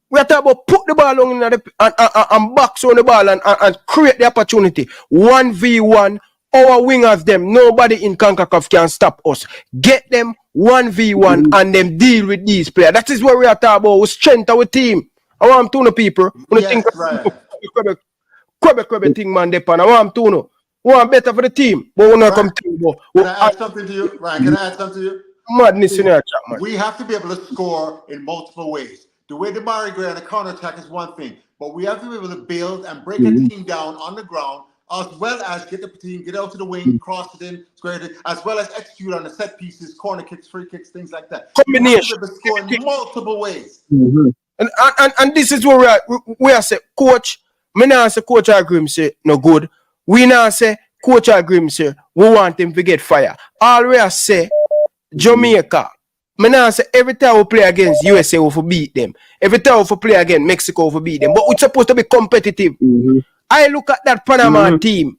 We are talking about put the ball on and box on the ball and create the opportunity. 1v1, our wingers them. Nobody in Concacaf can stop us. Get them 1v1 and them deal with these players. That is where we are talking about. We strength our team. I want to know people. Yes, right. Quebec thing, man, I want to know. We want better for the team, but we not come to you. Can I add something to you? Ryan, can I add something to you? Madness in your chat, man. We have to be able to score in multiple ways. The way the Demari Gray and the counter attack is one thing, but we have to be able to build and break a team down on the ground, as well as get the team, get out to the wing, cross it in, square it, as well as execute on the set pieces, corner kicks, free kicks, things like that. Combination. We have to score in multiple ways. And this is where we are say, Coach, me not say Coach Hallgrimsson no good. We not say Coach Hallgrimsson we want him to get fire. All we are say Jamaica. Me not say every time we play against USA we will beat them. Every time we play against Mexico we will beat them. But we're supposed to be competitive. I look at that Panama team.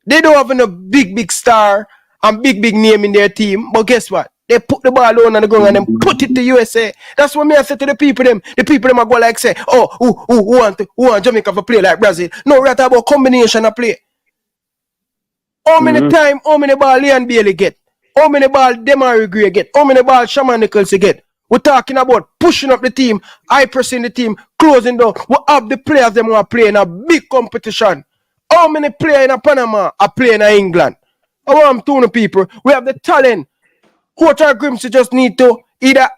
They don't have no big star and big name in their team. But guess what? They put the ball down on the ground and then put it to USA. That's what me I say to the people them. The people them are go like say, oh, who want Jamaica to play like Brazil? No, we're talking about combination of play. How many time, how many ball Leon Bailey get? How many ball Demary Gray get? How many ball Shaman Nichols get? We're talking about pushing up the team, high pressing the team, closing down. We have the players them who are playing a big competition. How many players in Panama are playing in England? I want to people. We have the talent. Coach Hallgrimsson just need to either,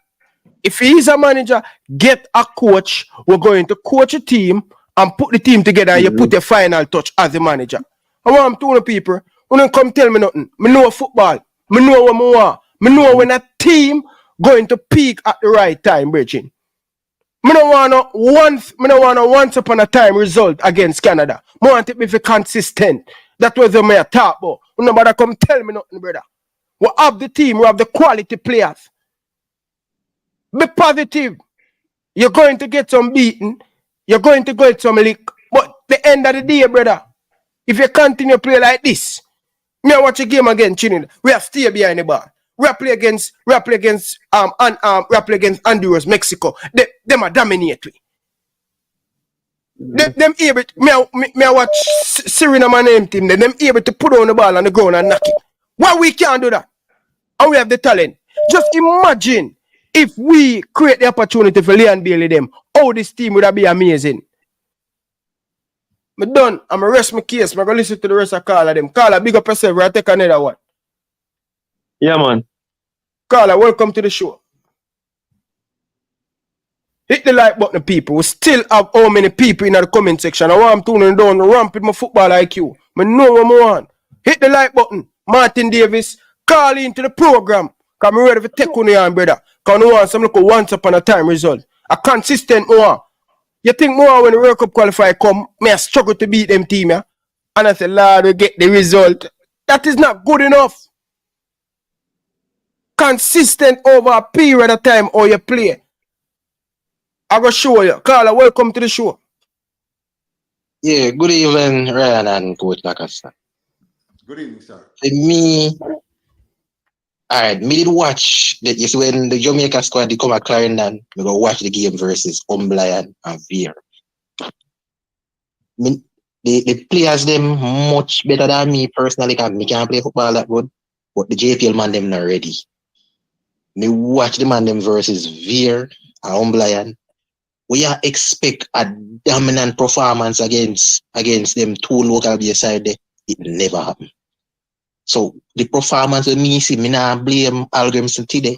if he is a manager, get a coach. We're going to coach a team and put the team together and you put your final touch as a manager. I want to people. You don't come tell me nothing. I know football. I know what I want. I know when a team going to peak at the right time, Bridging. I don't want a once upon a time result against Canada. I want it to be consistent. That was the me talk about. Nobody come tell me nothing, brother. We have the team, we have the quality players. Be positive. You're going to get some beaten. You're going to get some lick. But the end of the day, brother, if you continue to play like this, me watch a game again, Trinidad. We have stay behind the ball. We play against Honduras, Mexico. Them are dominate. Them able to, me watch Serena my name team. Them able to put on the ball on the ground and knock it. Why we can't do that? And we have the talent. Just imagine if we create the opportunity for Leon Bailey them, how this team would be amazing. I'm done. I'm going to rest my case. I'm going to listen to the rest of Carla them. Carla, big up yourself. I'll take another one. Yeah, man. Carla, welcome to the show. Hit the like button, people. We still have how many people in the comment section. I want them tuning down, ramp with my football IQ. I know what I want. Hit the like button. Martin Davis, call into the program. Because I'm ready to take on your brother. Because I want some look once upon a time result. A consistent one. You think more when the World Cup qualifier come, may I struggle to beat them team, yeah? And I say, Lord, we get the result. That is not good enough. Consistent over a period of time or you play. I go show you. Carla, welcome to the show. Yeah, good evening, Ryan and Coach Nakasta. Good evening, sir. Me, alright, me did watch that. You see when the Jamaica squad they come at Clarendon, we go watch the game versus Umblian and Veer. The players them much better than me personally. Cause me can't play football that good, but the JPL man them not ready. Me watch the man them versus Veer and Umblian. We are expect a dominant performance against them two local base side there. It never happened. So the performance of me see, me not blame Hallgrimsson today.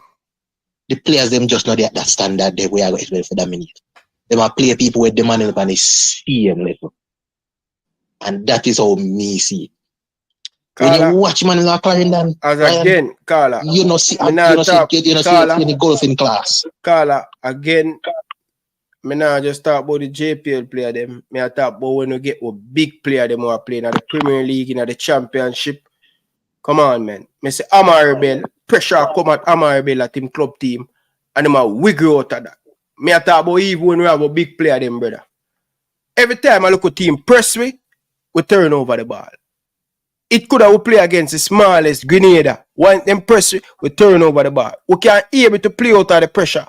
The players them just not at that standard there we are going to expect for dominate. They might play people with the man up on the same level. And that is how me see. Carla, when you watch man like Clarendon, as again, Carla, you know see the golfing class. Carla, again, me not just talk about the JPL player them. Me I talk about when you get a big player them who are playing at the Premier League, in the Championship. Come on, man. Me say Heimir Hallgrímsson, pressure come at Heimir Hallgrímsson at him club team, and them a wiggle out of that. Me I talk about even when we have a big player them, brother. Every time I look at team press we turn over the ball. It could have play against the smallest Grenada. When them press we turn over the ball. We can't able to play out of the pressure.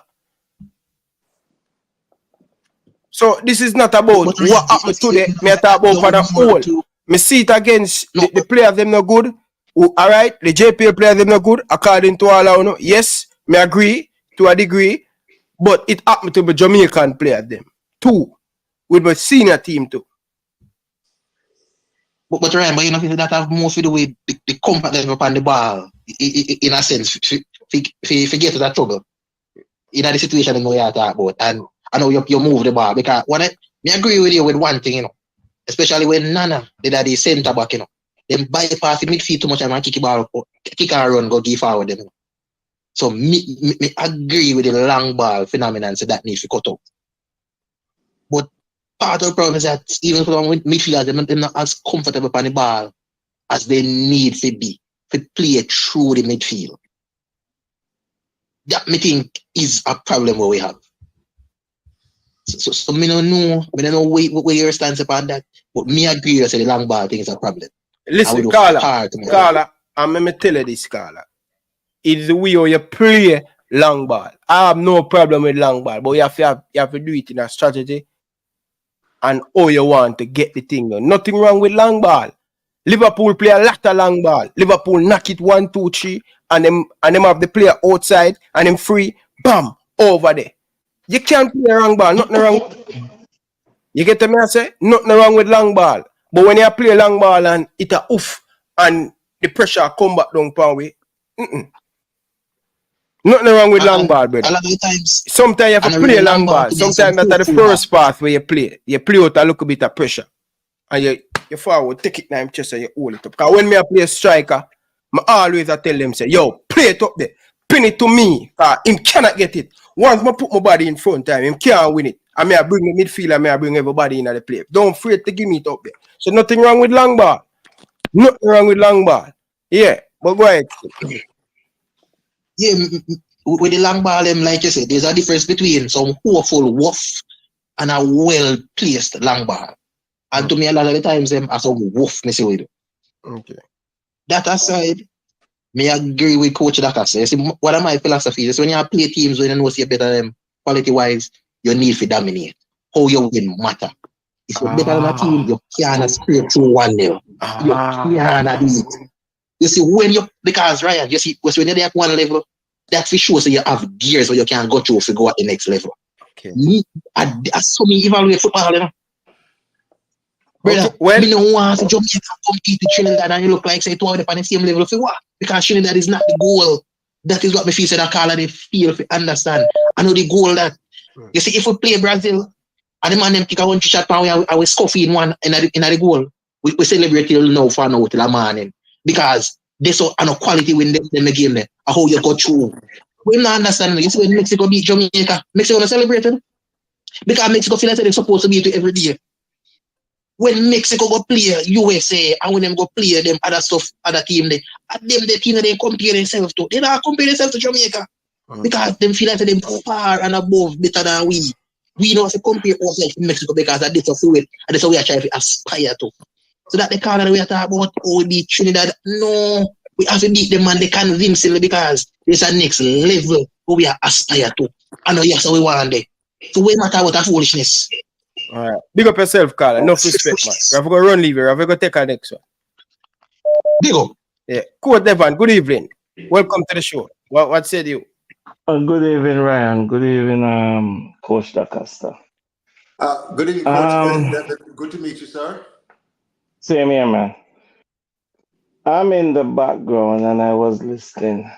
So this is not about what happened today. Me talk about for the whole. Me see it against the players them not good. Alright, the JPL players them not good. According to all I know. Yes, me agree to a degree. But it happened to be Jamaican players them. Too. With my senior team too. But Ryan, but you know that have more to do with the comfort level upon the ball. In a sense, forget that trouble. In the situation we are talking about. And I know you move the ball because me agree with you with one thing, you know, especially when Nana did the centre back, you know, them bypass the midfield too much and kick the ball up, kick and run, go give forward them. You know. So me agree with the long ball phenomenon, so that needs to cut out. But part of the problem is that even for midfielders, they're not as comfortable on the ball as they need to be to play through the midfield. That me think is a problem where we have. So me don't know where your stance upon that. But me agree that the long ball thing is a problem. Listen, Carla, I'm going to tell you this, Carla. It's the way how you play long ball. I have no problem with long ball, but you have to do it in a strategy and how you want to get the thing done. Nothing wrong with long ball. Liverpool play a lot of long ball. Liverpool knock it 1, 2, 3, and them have the player outside and them free, bam, over there. You can't play long ball. Nothing wrong. You get me? I say nothing wrong with long ball. But when you play long ball and it a oof and the pressure come back down pound way, nothing wrong with long ball, brother. A lot of times, sometimes you have to play long ball. Sometimes that's the first path where you play. You play out a little bit of pressure. And you forward, take it now in chest and you hold it up. Because when me play striker, I always tell them, say, yo, play it up there. Pin it to me. Because him cannot get it. Once I put my body in front of him can't win it. I bring the midfield, I bring everybody in the play. Don't afraid to give me it up there. So nothing wrong with long ball. Nothing wrong with long ball. Yeah, but go ahead. Yeah, with the long ball, like you said, there's a difference between some hopeful woof and a well-placed long ball. And to me, a lot of the times, them are some woof, me say with it. Okay. That aside, me agree with Coach Daka. See, one of my philosophies is when you play teams when you know you're better than quality-wise, you need to dominate. How you win matter. If you're better than a team, you can't scrape through 1-0. You can't do it. You see, because Ryan, you see, when you're there at one level, that for sure so you have gears where you can go through if you go at the next level. Okay. I saw me evaluate football, you know. Brother, okay, well, me no want to Jamaica compete with Trinidad and you look like say two of them on the same level for what? Because Trinidad is not the goal. That is what me feel said I call and they feel to understand. I know the goal that you see if we play Brazil and the man them kick a 1 shot and we scuff in one in the goal, we celebrate till now for now till the morning. Because they saw an quality win them the game there. How you go through. We not understand. You see when Mexico beat Jamaica, Mexico not celebrating. Because Mexico feel like they're supposed to beat it every day. When Mexico go play USA and when them go play them other stuff, other team they the team that they compare themselves to. They don't compare themselves to Jamaica. Because them feel like they're far and above better than we. We don't have to compare ourselves to Mexico because that's a fluid and that's what we are trying to aspire to. So that the corner we are talking about, we beat Trinidad. No, we have to beat them and they convince them because there's a next level where we are aspire to. I know yes, we want there. So we matter about that foolishness. All right. Big up yourself, Carl. Enough respect, man. We have to go run leave here. We have to go take our next one. Big up. Yeah. Coach Devon, good evening. Welcome to the show. What said you? Good evening, Ryan. Good evening, Coach DaCosta. Good evening, Coach. Good to meet you, sir. Same here, man. I'm in the background and I was listening.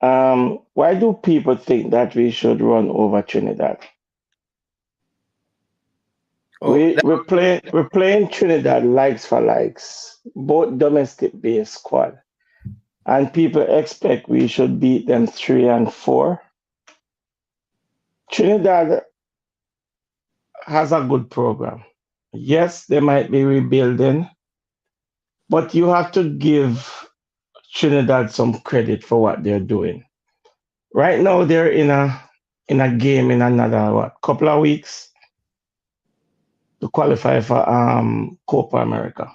Why do people think that we should run over Trinidad? We're playing Trinidad likes for likes, both domestic based squad. And people expect we should beat them 3-4. Trinidad has a good program. Yes, they might be rebuilding, but you have to give Trinidad some credit for what they're doing. Right now, they're in a game in another couple of weeks to qualify for Copa America.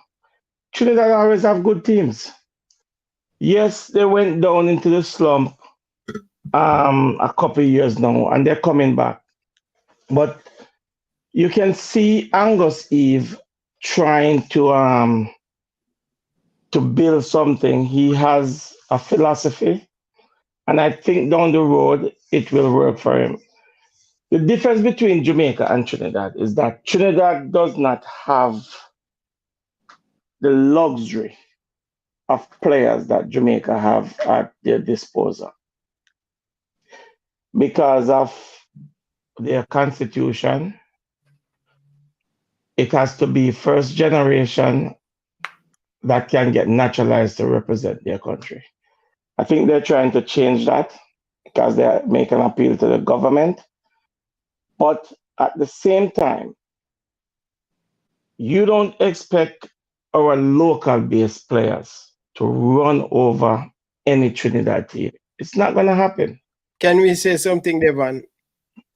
Trinidad always have good teams. Yes, they went down into the slump a couple of years now, and they're coming back. But you can see Angus Eve trying to build something. He has a philosophy, and I think down the road it will work for him. The difference between Jamaica and Trinidad is that Trinidad does not have the luxury of players that Jamaica have at their disposal. Because of their constitution, it has to be first generation that can get naturalized to represent their country. I think they're trying to change that because they're making an appeal to the government. But at the same time, you don't expect our local based players to run over any Trinidad team. It's not going to happen. Can we say something, Devon?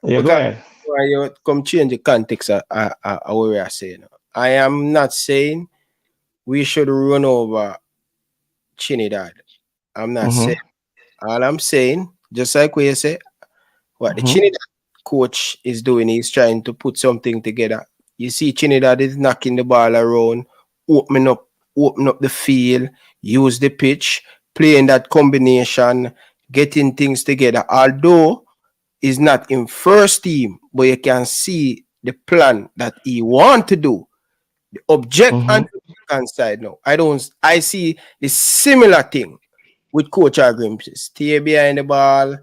Yeah, go ahead. Why you come change the context of what we are saying. I am not saying we should run over Trinidad. I'm not saying All I'm saying, just like we say, what the Trinidad coach is doing, he's trying to put something together. You see, Trinidad is knocking the ball around, open up the field, use the pitch, playing that combination, getting things together. Although he's not in first team, but you can see the plan that he want to do. The object and the Jamaican side now. I see the similar thing with Coach Hallgrimsson. Stay behind the ball,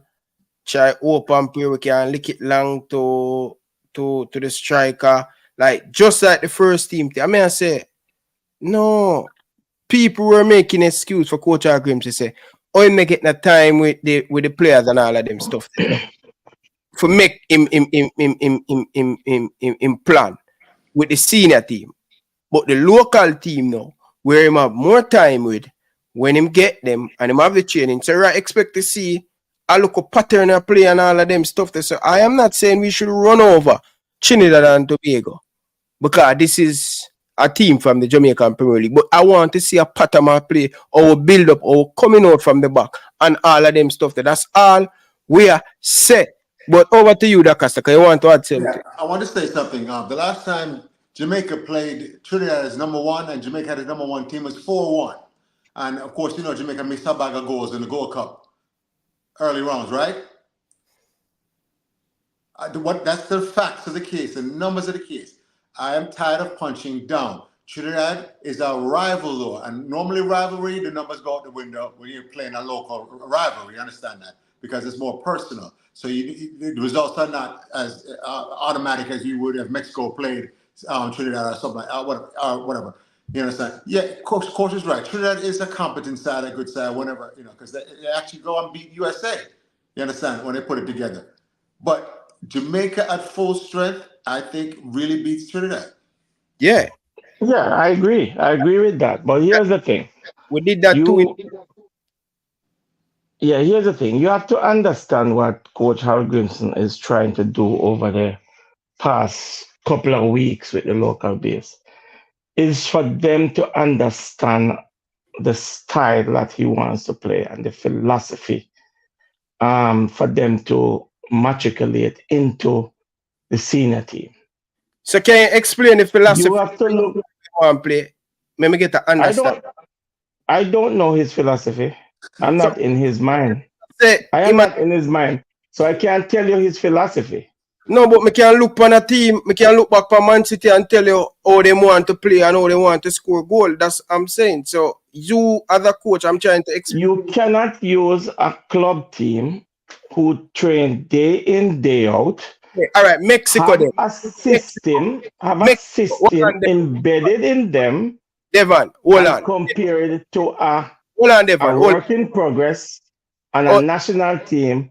try open play, we can lick it long to the striker. Like just like the first team. I mean, I say, no. People were making excuse for Coach Hallgrimsson say, oh, he make it the time with the players and all of them stuff. For make him plan with the senior team. But the local team now, where him have more time with, when him get them and him have the training, so I expect to see a look of pattern of play and all of them stuff. So I am not saying we should run over Trinidad and Tobago because this is a team from the Jamaican Premier League. But I want to see a pattern of play or build up or coming out from the back and all of them stuff. That's all we are set. But over to you, Dakasta, because you want to add something. Yeah, I want to say something. The last time Jamaica played Trinidad as number one and Jamaica had a number one team was 4-1. And of course, you know, Jamaica missed a bag of goals in the Gold Cup early rounds, right? That's the facts of the case, the numbers of the case. I am tired of punching down. Trinidad is our rival, though, and normally rivalry, the numbers go out the window when you're playing a local rivalry. You understand that? Because it's more personal. So the results are not as automatic as you would if Mexico played Trinidad or something like whatever. You understand? Yeah, coach is right. Trinidad is a competent side, a good side, whatever, you know, because they actually go and beat USA. You understand? When they put it together. But Jamaica at full strength, I think, really beats Trinidad. Yeah. Yeah, I agree. I agree with that. But here's the thing. We did that too. Yeah, here's the thing. You have to understand what Coach Hallgrimsson is trying to do over the past couple of weeks with the local base. Is for them to understand the style that he wants to play and the philosophy for them to matriculate into the senior team. So can you explain the philosophy? You have to look. Play. Let me get to understand. I don't know his philosophy. I'm not in his mind. I am not in his mind. So I can't tell you his philosophy. No, but me can look on a team, me can look back on Man City and tell you how they want to play and how they want to score goal. That's what I'm saying. So you as a coach, I'm trying to explain. You cannot use a club team who train day in, day out. Okay, all right, Mexico have then. A system embedded in them. Devon, hold on. Compare it to a Devon, work in progress and a national team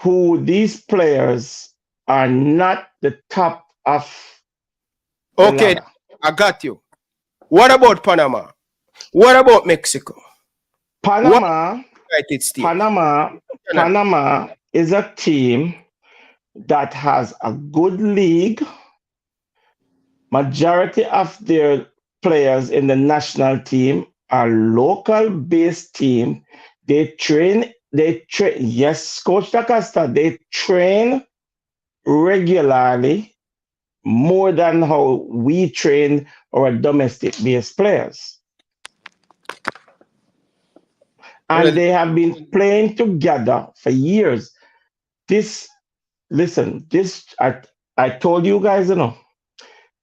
who these players are not the top of. Okay, I got you. What about Panama? What about Mexico? Panama is a team that has a good league. Majority of their players in the national team are local-based team. They train. Yes, Coach Takasta, they train regularly more than how we train our domestic-based players. And they have been playing together for years. I told you guys,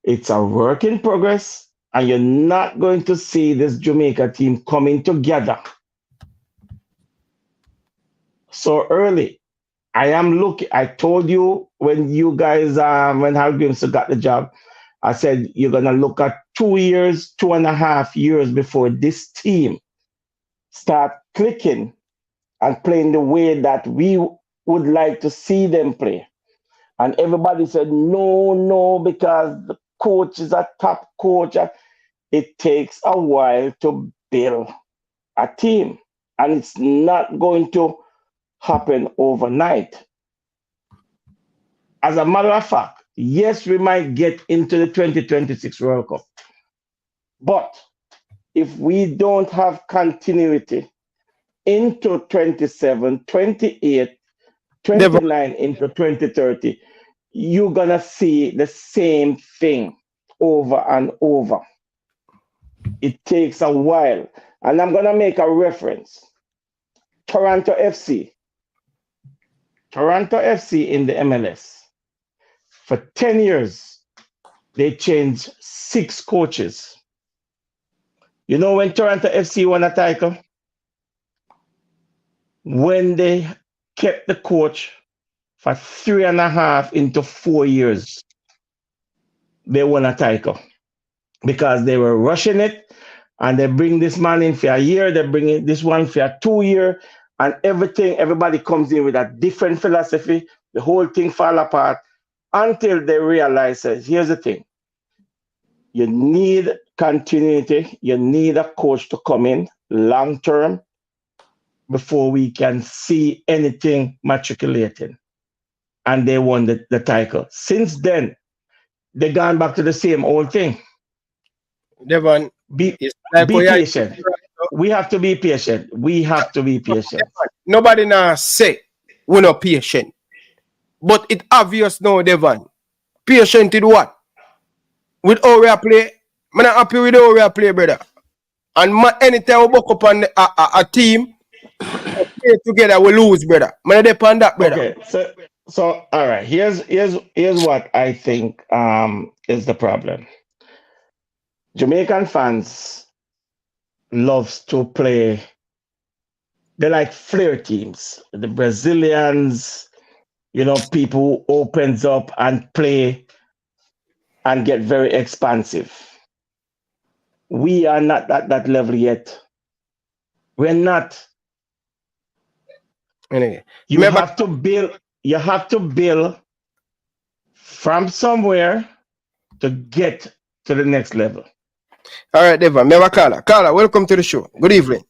it's a work in progress, and you're not going to see this Jamaica team coming together so early. I told you when you guys, when Hallgrimsson got the job, I said, you're going to look at 2.5 years before this team start clicking and playing the way that we would like to see them play. And everybody said, no, because the coach is a top coach. It takes a while to build a team, and it's not going to happen overnight. As a matter of fact, yes, we might get into the 2026 World Cup. But if we don't have continuity into 27, 28, 29 into 2030, you're going to see the same thing over and over. It takes a while. And I'm going to make a reference. Toronto FC in the MLS, for 10 years, they changed 6 coaches. You know when Toronto FC won a title? When they kept the coach for 3.5 into 4 years, they won a title because they were rushing it, and they bring this man in for a year, they bring this one for a 2 year, and everybody comes in with a different philosophy. The whole thing fall apart until they realize that here's the thing. You need continuity. You need a coach to come in long term before we can see anything matriculating. And they won the title. Since then, they've gone back to the same old thing. Devon, be patient. We have to be patient. Nobody now say we're not patient. But it's obvious now, Devon. Patient in what? With how we play. I'm not happy with how we play, brother. And anytime we buck up on a team, play together, we lose, brother. I'm not depend that, brother. Okay, so all right. Here's what I think is the problem. Jamaican fans loves to play. They like flair teams. The Brazilians, people who opens up and play and get very expansive. We are not at that level yet. We're not. Anyway, you have to build from somewhere to get to the next level. All right, Devon. Me have a caller. Caller, welcome to the show. Good evening.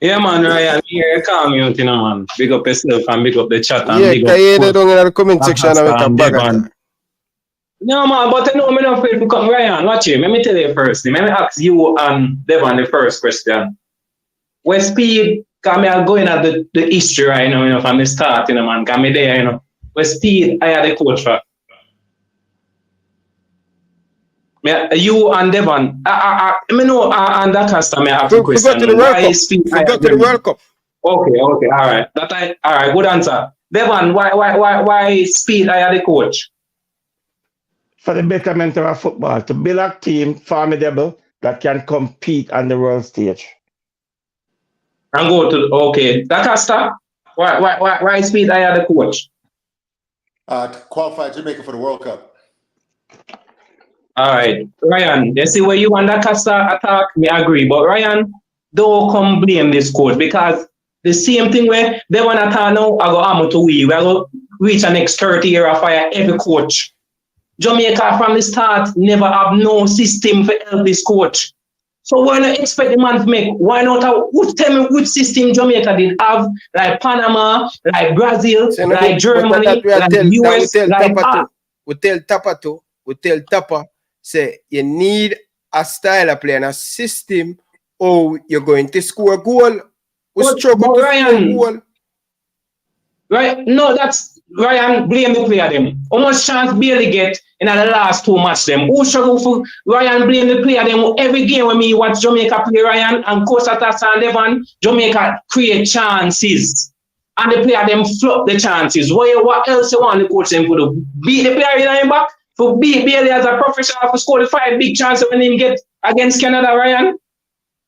Yeah, man, Ryan, here, call me out, man. Big up yourself and big up the chat. And big up down in the comment section and make a bag. No, man, but I'm not afraid to come. Ryan, watch it. Let me tell you first. Let me ask you and Devon the first question. Where Speid, because I'm going at the history right now, from the start, man. Because I'm there, Where Speid, I had the coach for. You and Devon, I know, and that customer have to question. Forgot to the World Cup. Okay, all right. All right, good answer. Devon, why Speid I the coach? For the betterment of our football, to build a team formidable that can compete on the world stage. And go to Lancaster. Why Speid I the coach? To qualify Jamaica for the World Cup. All right, Ryan, you see where you want that Costa attack, me agree. But Ryan, don't come blame this coach because the same thing where they want to attack now, I go armor to we going to reach the next 30 year of fire every coach. Jamaica from the start never have no system for help this coach. So why not expect the man to make? Why not? Tell me which system Jamaica did have, like Panama, like Brazil, like Germany, like US, like we tell Tapa, say you need a style of play and a system or you're going to score a goal. We struggle to score a goal. Right? No, that's Ryan, blame the player them. How much chance barely get in the last 2 matches them? Who struggle for Ryan, blame the player them. Every game when me watch Jamaica play Ryan and Costa and Devon, Jamaica create chances. And the player them flop the chances. What else you want the coach them to do? Beat the player in back? For Bailey as a professional for score the 5 big chances when he get against Canada, Ryan.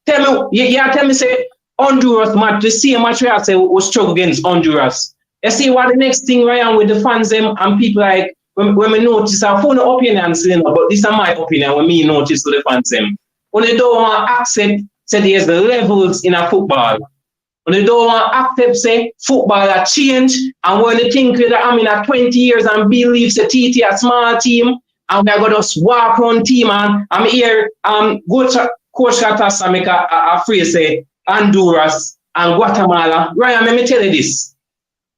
Tell me, say Honduras match, the same match we have say we struggle against Honduras. You see what the next thing, Ryan, with the fans them and people like when we notice our phone opinions, but this is my opinion when me notice to the fans them. When they don't want to accept say there's the levels in a football. When they don't want to accept say football has changed, and when they think that I'm in a 20 years and believe the TT a small team and we're gonna just walk around team and I'm here go to Coach Katasa make a phrase say Honduras and Guatemala. Ryan, let me tell you this.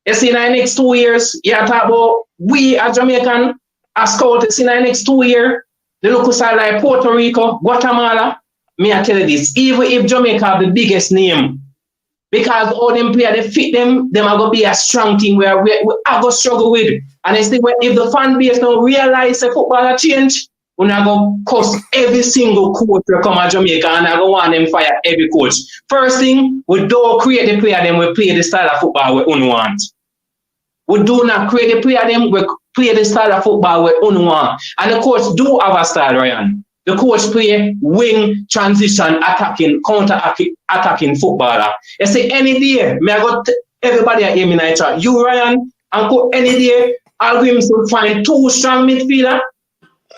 You see in the next 2 years, you talk about we as Jamaican as scouts in the next 2 years, they look aside like Puerto Rico, Guatemala. Me I tell you this, even if Jamaica have the biggest name Because all them players, they fit them are going to be a strong team where we are going to struggle with. And I think if the fan base don't realize the football has changed, we're not going to cost every single coach to come to Jamaica and I go want them fire every coach. First thing, we don't create the player, then we play the style of football we want. We do not create the player, then we play the style of football we want. And the coach do have a style, Ryan. The coach play wing, transition, attacking, counter-attacking footballer. You say any day, I got everybody at aim in the chat. You, Ryan, and any day, Hallgrimsson find two strong midfielder.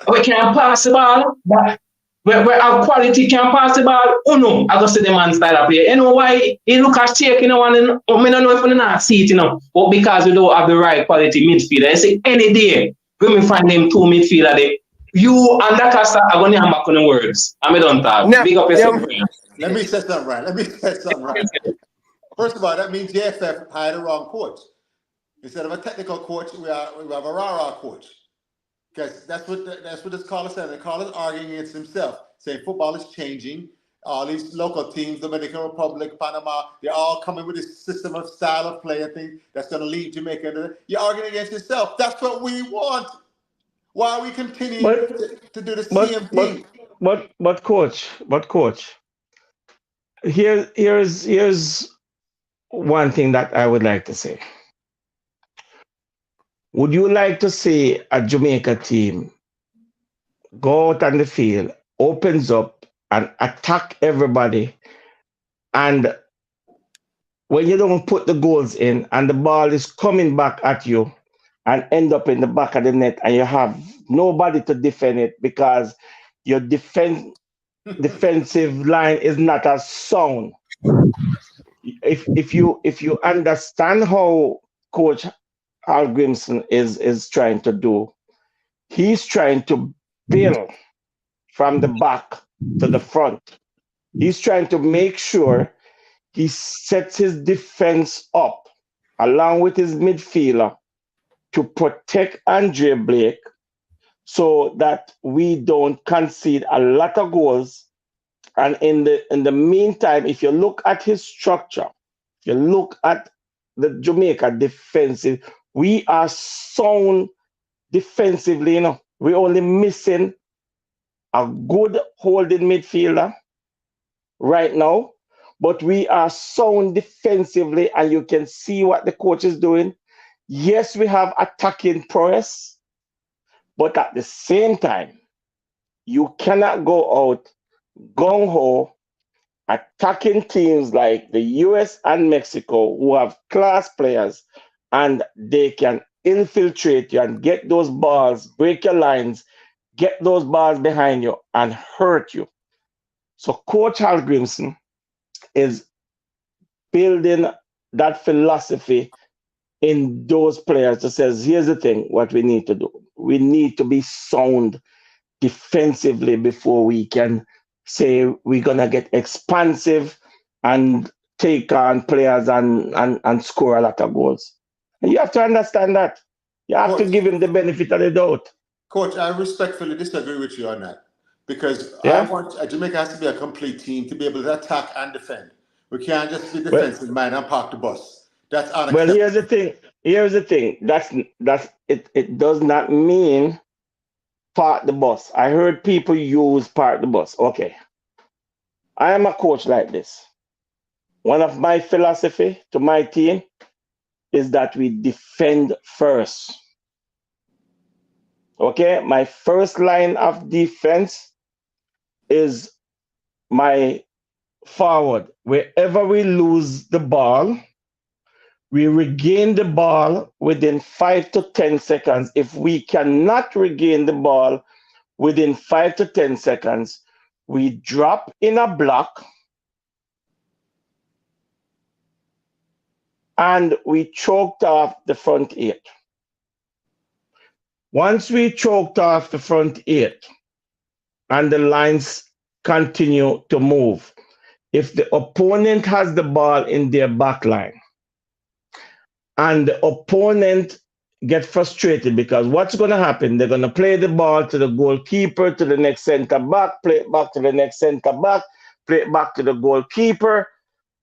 We can pass the ball, but we have quality can pass the ball. Oh no, I go see the man style of play. You know why he look at shake, you know, and I don't know if we not see it, you know, but because we don't have the right quality midfielder. I say any day, when we find them two midfielder there. You and Dakasta are going to have back on the words. I'm don't talk. Big up yourself. Let me say something right. First of all, that means JFF hired the wrong coach. Instead of a technical coach, we have a rah-rah coach. Because that's what this caller said. The caller's arguing against himself, saying football is changing. All these local teams, Dominican Republic, Panama, they're all coming with this system of style of play, I think, that's going to lead Jamaica. You're arguing against yourself. That's what we want. Why are we continuing to do the same thing? But coach, here's one thing that I would like to say. Would you like to see a Jamaica team go out on the field, opens up and attack everybody, and when you don't put the goals in and the ball is coming back at you and end up in the back of the net and you have nobody to defend it because your defensive line is not as sound. If you understand how Coach Hallgrimsson is trying to do, he's trying to build from the back to the front. He's trying to make sure he sets his defense up along with his midfielder to protect Andre Blake so that we don't concede a lot of goals. And in the meantime, if you look at his structure, if you look at the Jamaica defensive, we are sound defensively, you know. We're only missing a good holding midfielder right now, but we are sound defensively, and you can see what the coach is doing. Yes, we have attacking prowess, but at the same time, you cannot go out gung-ho attacking teams like the US and Mexico who have class players, and they can infiltrate you and get those balls, break your lines, get those balls behind you and hurt you. So Coach Hallgrimsson is building that philosophy in those players that says, here's the thing, what we need to do. We need to be sound defensively before we can say we're going to get expansive and take on players and score a lot of goals. And you have to understand that. You have to give him the benefit of the doubt. Coach, I respectfully disagree with you on that. Because I want Jamaica has to be a complete team to be able to attack and defend. We can't just be defensive mind and park the bus. That's unacceptable. Well, here's the thing. That's it does not mean park the bus. I heard people use park the bus. Okay. I am a coach like this. One of my philosophy to my team is that we defend first. Okay, my first line of defense is my forward. Wherever we lose the ball, we regain the ball within 5 to 10 seconds. If we cannot regain the ball within 5 to 10 seconds, we drop in a block and we choked off the front 8. Once we choked off the front 8 and the lines continue to move, if the opponent has the ball in their back line and the opponent get frustrated, because what's going to happen, they're going to play the ball to the goalkeeper, to the next center back, play it back to the next center back, play it back to the goalkeeper,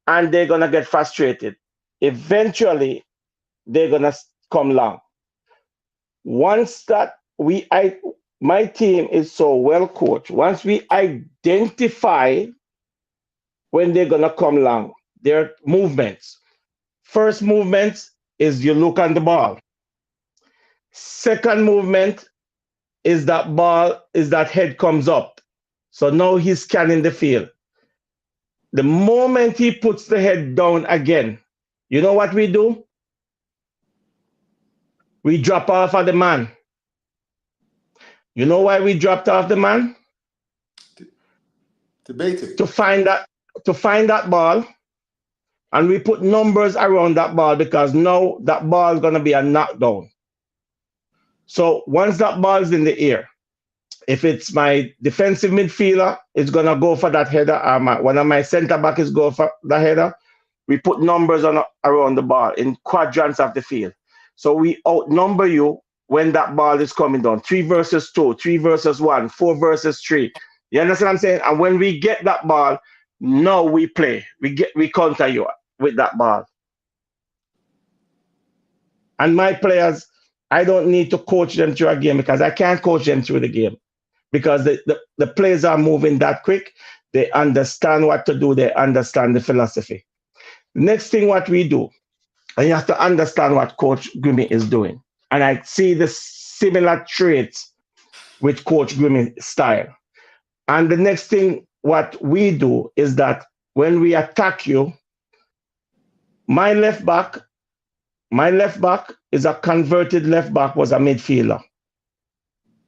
and they're gonna get frustrated. Eventually, they're gonna come long. Once that my team is so well coached, once we identify when they're gonna come long, their movements. First movement is you look on the ball. Second movement is that head comes up. So now he's scanning the field. The moment he puts the head down again, you know what we do? We drop off of the man. You know why we dropped off the man? To find that ball, and we put numbers around that ball because now that ball is going to be a knockdown. So once that ball is in the air, if it's my defensive midfielder, it's going to go for that header. One of my center back is go for the header. We put numbers around the ball in quadrants of the field. So we outnumber you when that ball is coming down. 3 versus 2, 3 versus 1, 4 versus 3. You understand what I'm saying? And when we get that ball, now we play. We counter you with that ball. And my players, I don't need to coach them through a game because I can't coach them through the game. Because the players are moving that quick. They understand what to do. They understand the philosophy. Next thing what we do, and you have to understand what Coach Grimmy is doing. And I see the similar traits with Coach Grimmy's style. And the next thing what we do is that when we attack you, my left back is a converted left back, was a midfielder.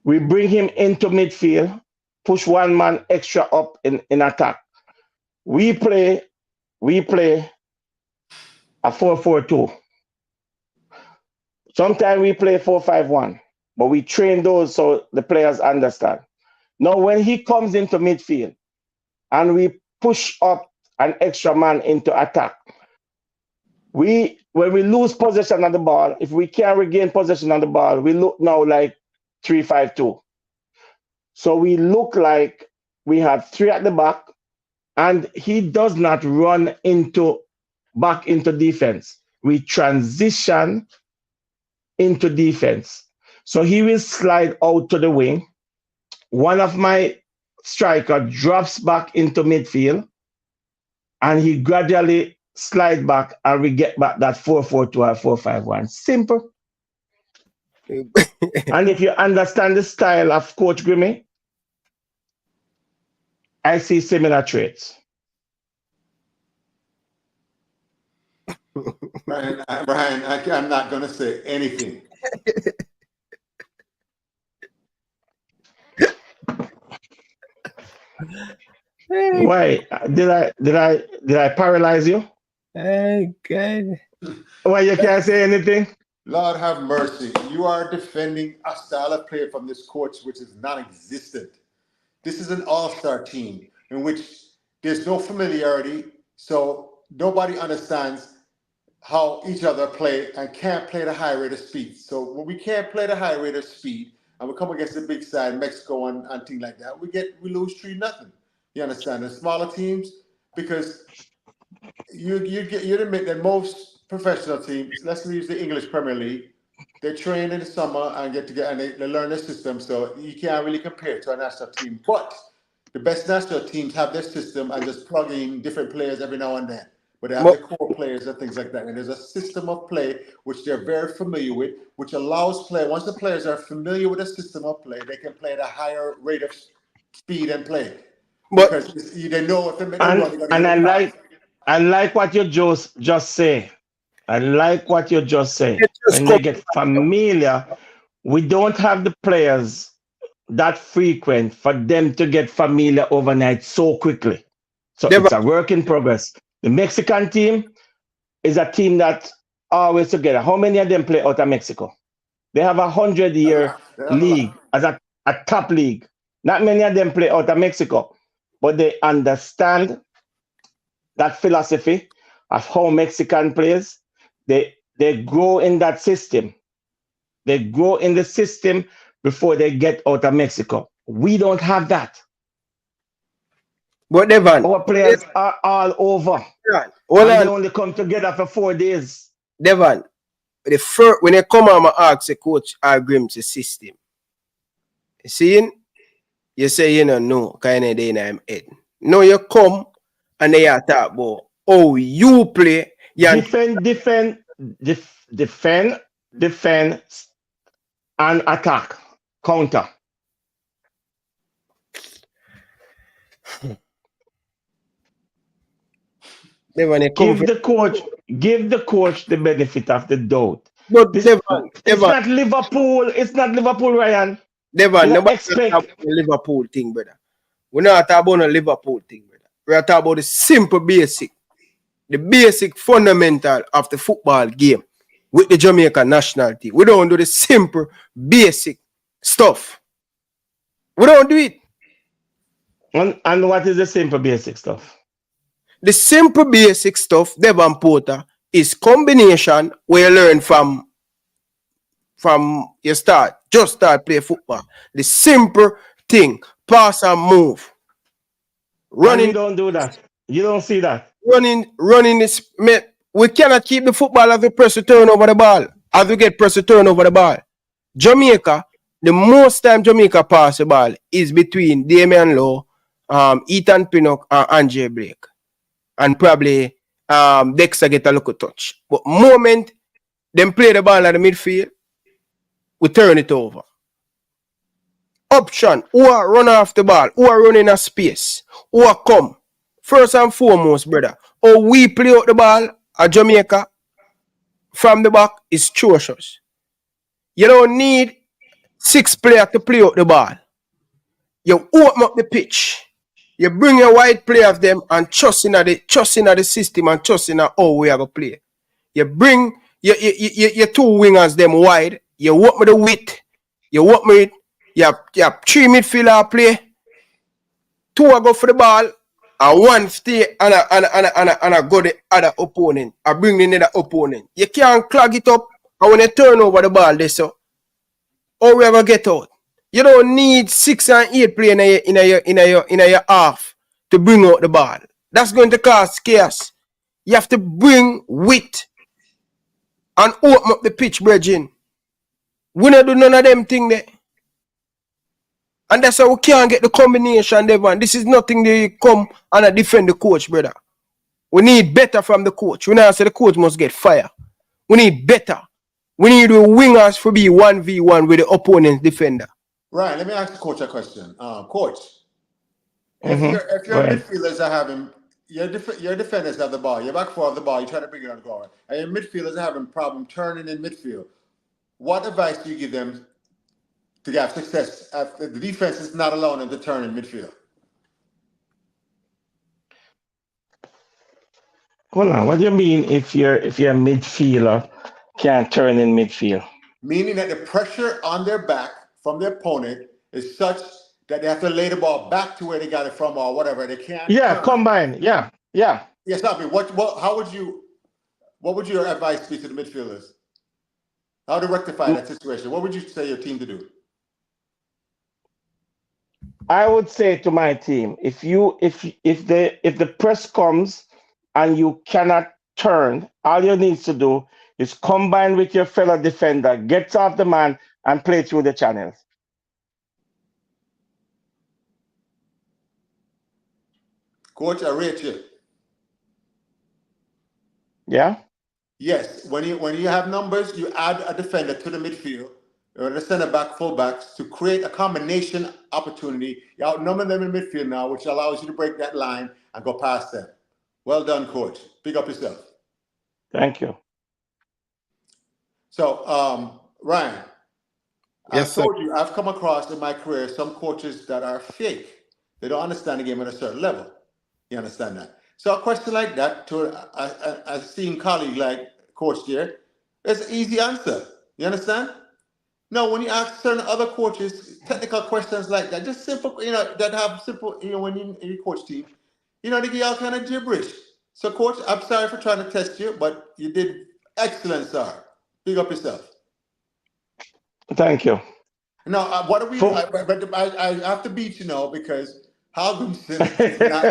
We bring him into midfield, push one man extra up in attack. We play a 4-4-2. Sometimes we play 4-5-1, but we train those so the players understand. Now, when he comes into midfield and we push up an extra man into attack, when we lose possession of the ball, if we can't regain possession of the ball, we look now like 3-5-2. So we look like we have 3 at the back, and he does not run back into defense. We transition into defense. So he will slide out to the wing. One of my striker drops back into midfield, and he gradually slide back, and we get back that 4-4-2 or 4-5-1. Simple. And if you understand the style of Coach Grimmy, I see similar traits. Brian, I'm not going to say anything. Why did I paralyze you? Okay. Why you can't say anything? Lord have mercy. You are defending a style of play from this coach which is non-existent. This is an all-star team in which there's no familiarity, so nobody understands how each other play and can't play the high rate of speed. So when we can't play the high rate of speed and we come against the big side, Mexico and things like that, we lose 3-0. You understand? The smaller teams, because you'd admit that most professional teams, let's use the English Premier League, they train in the summer and get together and they learn the system, so you can't really compare to a national team. But the best national teams have their system and just plug in different players every now and then. But they have their core players and things like that. And there's a system of play which they're very familiar with, which allows once the players are familiar with a system of play, they can play at a higher rate of speed and play. Because they know if they make a run, and I like what you just say. I like what you just say. When they get familiar, we don't have the players that frequent for them to get familiar overnight so quickly. So it's a work in progress. The Mexican team is a team that always together. How many of them play out of Mexico? They have 100-year league as a top league. Not many of them play out of Mexico, but they understand that philosophy of how Mexican plays. They grow in that system. They grow in the system before they get out of Mexico. We don't have that. But Devon, our players are all over. Hold and on. they only come together for 4 days. Devon, when they come on, I ask the coach Hallgrimsson system. See, you say you don't know, kind of day in my head. No, you come and they are talk about oh you play. Defend, and attack, counter. Give the coach the benefit of the doubt. But it's not Liverpool. It's not Liverpool, Ryan. Devon, nobody talk about the Liverpool thing, brother. We're not talking about a Liverpool thing, brother. We're talking about the simple basic, the basic fundamental of the football game with the Jamaican national team. We don't do the simple basic stuff. We don't do it. And what is the simple basic stuff? The simple basic stuff, Devon Porter, is combination where you learn from you start play football. The simple thing, pass and move. Running. You don't do that. You don't see that. Running is, we cannot keep the football as we press to turn over the ball. As we get press to turn over the ball. Jamaica, the most time Jamaica pass the ball is between Damian Lowe, Ethan Pinnock, and Andre Blake. And probably Dexter get a look touch. But moment them play the ball at the midfield, we turn it over. Option, who are run off the ball, who are running a space, who are come. First and foremost, brother, how we play out the ball at Jamaica from the back is atrocious. You don't need 6 players to play out the ball. You open up the pitch. You bring your wide play of them and trust in the system and trust in how we are going to play. You bring your 2 wingers them wide. You work with the width. You work with you have 3 midfielder play. 2 are go for the ball and 1 stay and I go the other opponent. I bring the other opponent. You can't clog it up and when you turn over the ball they so how we ever get out. You don't need 6 and 8 play in your half to bring out the ball. That's going to cause chaos. You have to bring width and open up the pitch, brethren. We don't do none of them things there. And that's how we can't get the combination, Devon. This is nothing they come and defend the coach, brother. We need better from the coach. We not say the coach must get fired. We need better. We need the wingers to be 1v1 with the opponent's defender. Right, let me ask the coach a question. Coach, if your midfielders are having, your defenders have the ball, your back four have the ball, you try to bring it on goal, and your midfielders are having problem turning in midfield, what advice do you give them to have success if the defense is not allowing them to turn in midfield? Hold on, what do you mean if your midfielder can't turn in midfield? Meaning that the pressure on their back from their opponent is such that they have to lay the ball back to where they got it from or whatever. They can't. Yeah, combine. Yeah. Yes, I mean, what would your advice be to the midfielders? How to rectify that situation? What would you say your team to do? I would say to my team, if the press comes and you cannot turn, all you need to do is combine with your fellow defender, get off the man, and play through the channels. Coach, I rate you. Yeah? Yes. When you have numbers, you add a defender to the midfield or the center back, full backs to create a combination opportunity. You outnumber them in midfield now, which allows you to break that line and go past them. Well done, coach. Big up yourself. Thank you. So, Ryan, yes, I've told you, I've come across in my career some coaches that are fake. They don't understand the game at a certain level. You understand that? So a question like that to a esteemed colleague like Coach there, it's an easy answer. You understand? No, when you ask certain other coaches technical questions like that, just simple, that have simple, when you in your coach team, they give you all kind of gibberish. So, Coach, I'm sorry for trying to test you, but you did excellent, sir. Big up yourself. Thank you. Now, what are we? I have to beat you now because Hallgrimsson is not.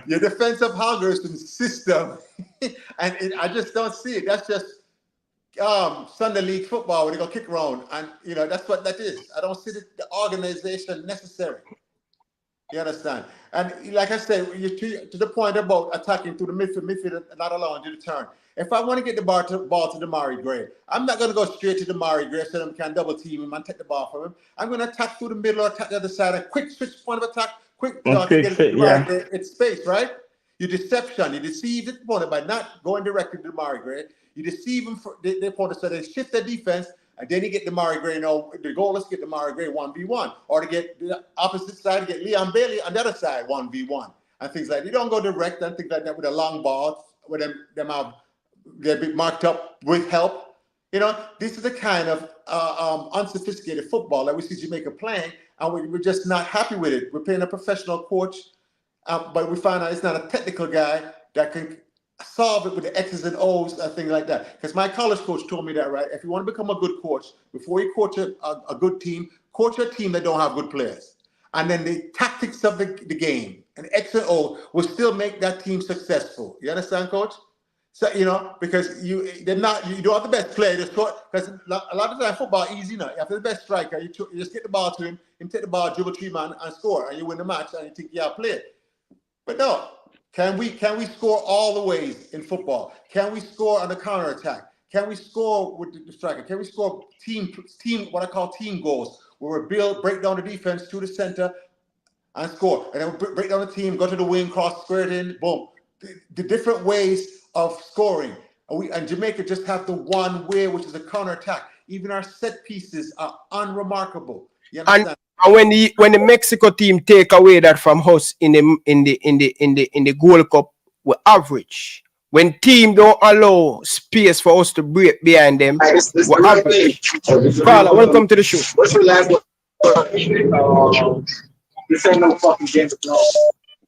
Your defense of Hallgrimsson's system, and I just don't see it. That's just Sunday league football where they go kick around, and that's what that is. I don't see the organization necessary. You understand? And like I said, to the point about attacking through the midfield not allowing you to turn. If I want to get the ball to Damari Gray, I'm not going to go straight to Damari Gray so they can double team him and take the ball from him. I'm going to attack through the middle or attack the other side. A quick switch point of attack, quick to get it right. It's space, right? You deceive the opponent by not going directly to Damari Gray. You deceive them for the opponent so they shift their defense. And then you get Damari Gray. The goal is to get Damari Gray 1v1, or to get the opposite side, to get Leon Bailey on the other side 1v1, and things like that. You don't go direct and things like that with a long ball, with they're be marked up with help. This is the kind of unsophisticated football that we see Jamaica playing, and we're just not happy with it. We're paying a professional coach, but we find out it's not a technical guy that can solve it with the X's and O's and things like that. Because my college coach told me that, right? If you want to become a good coach, before you coach a good team, coach a team that don't have good players. And then the tactics of the game and X and O will still make that team successful. You understand, coach? So, because you don't have the best player. Because a lot of the time football is easy now. You have the best striker. You just get the ball to him take the ball, dribble 3 man and score, and you win the match, and you think you have played. But no. Can we score all the ways in football? Can we score on the counter attack? Can we score with the striker? Can we score team what I call team goals, where we break down the defense to the center and score, and then we break down the team, go to the wing, cross, square it in, boom. The different ways of scoring, and Jamaica just have the one way, which is a counter attack. Even our set pieces are unremarkable. You understand? And when the Mexico team take away that from us in the Gold Cup, we're average. When team don't allow space for us to break behind them, we're average. Carla, welcome to the show.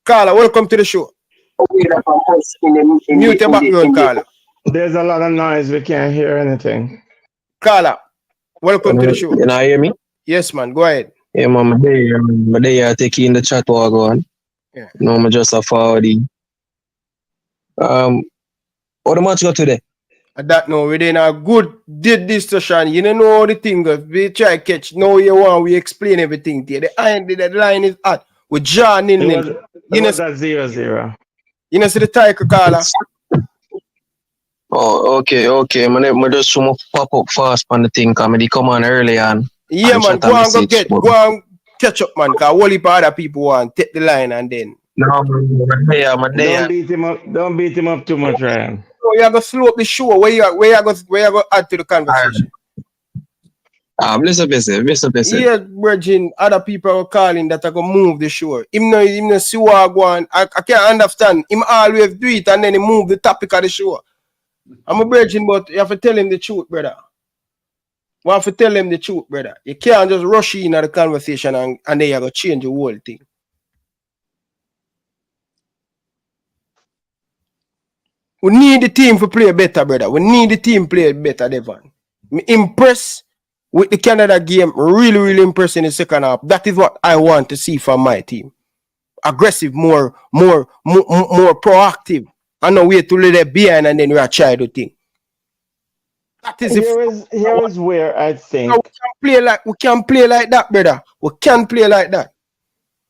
Carla, welcome to the show. Mute your background, Carla. There's a lot of noise. We can't hear anything. Carla, welcome to the show. You not hear me? Yes, man. Go ahead. Yeah, man, my day I take in the chat while I go on. Yeah. I'm just a forward. What the match got today? I don't know. We did a good discussion. You don't know the thing. We try to catch. Now we explain everything to you. The line is hot. We're John in it. It was at 0-0. You know, see the title, Carla? Oh, okay. I just pop up fast on the thing. They come on early on. Yeah, man, go and catch up, man, because all the other people want take the line and then. No, man, Don't beat him up too much, Ryan. So you are going to slow up the show. Where you going to add to the conversation? Listen. Yeah, Virgin, other people are calling that are going to move the show. Him no see what go on. I can't understand. Him always do it and then he move the topic of the show. I'm a Virgin, but you have to tell him the truth, brother. You have to tell them the truth, brother. You can't just rush in at the conversation and then you're going to change the whole thing. We need the team to play better, brother. We need the team to play better, Devon. I'm impressed with the Canada game. Really impressed in the second half. That is what I want to see from my team. Aggressive, more proactive. I know we to let it behind and then we are try to think. That is here is where I think we can play like that, brother. We can play like that.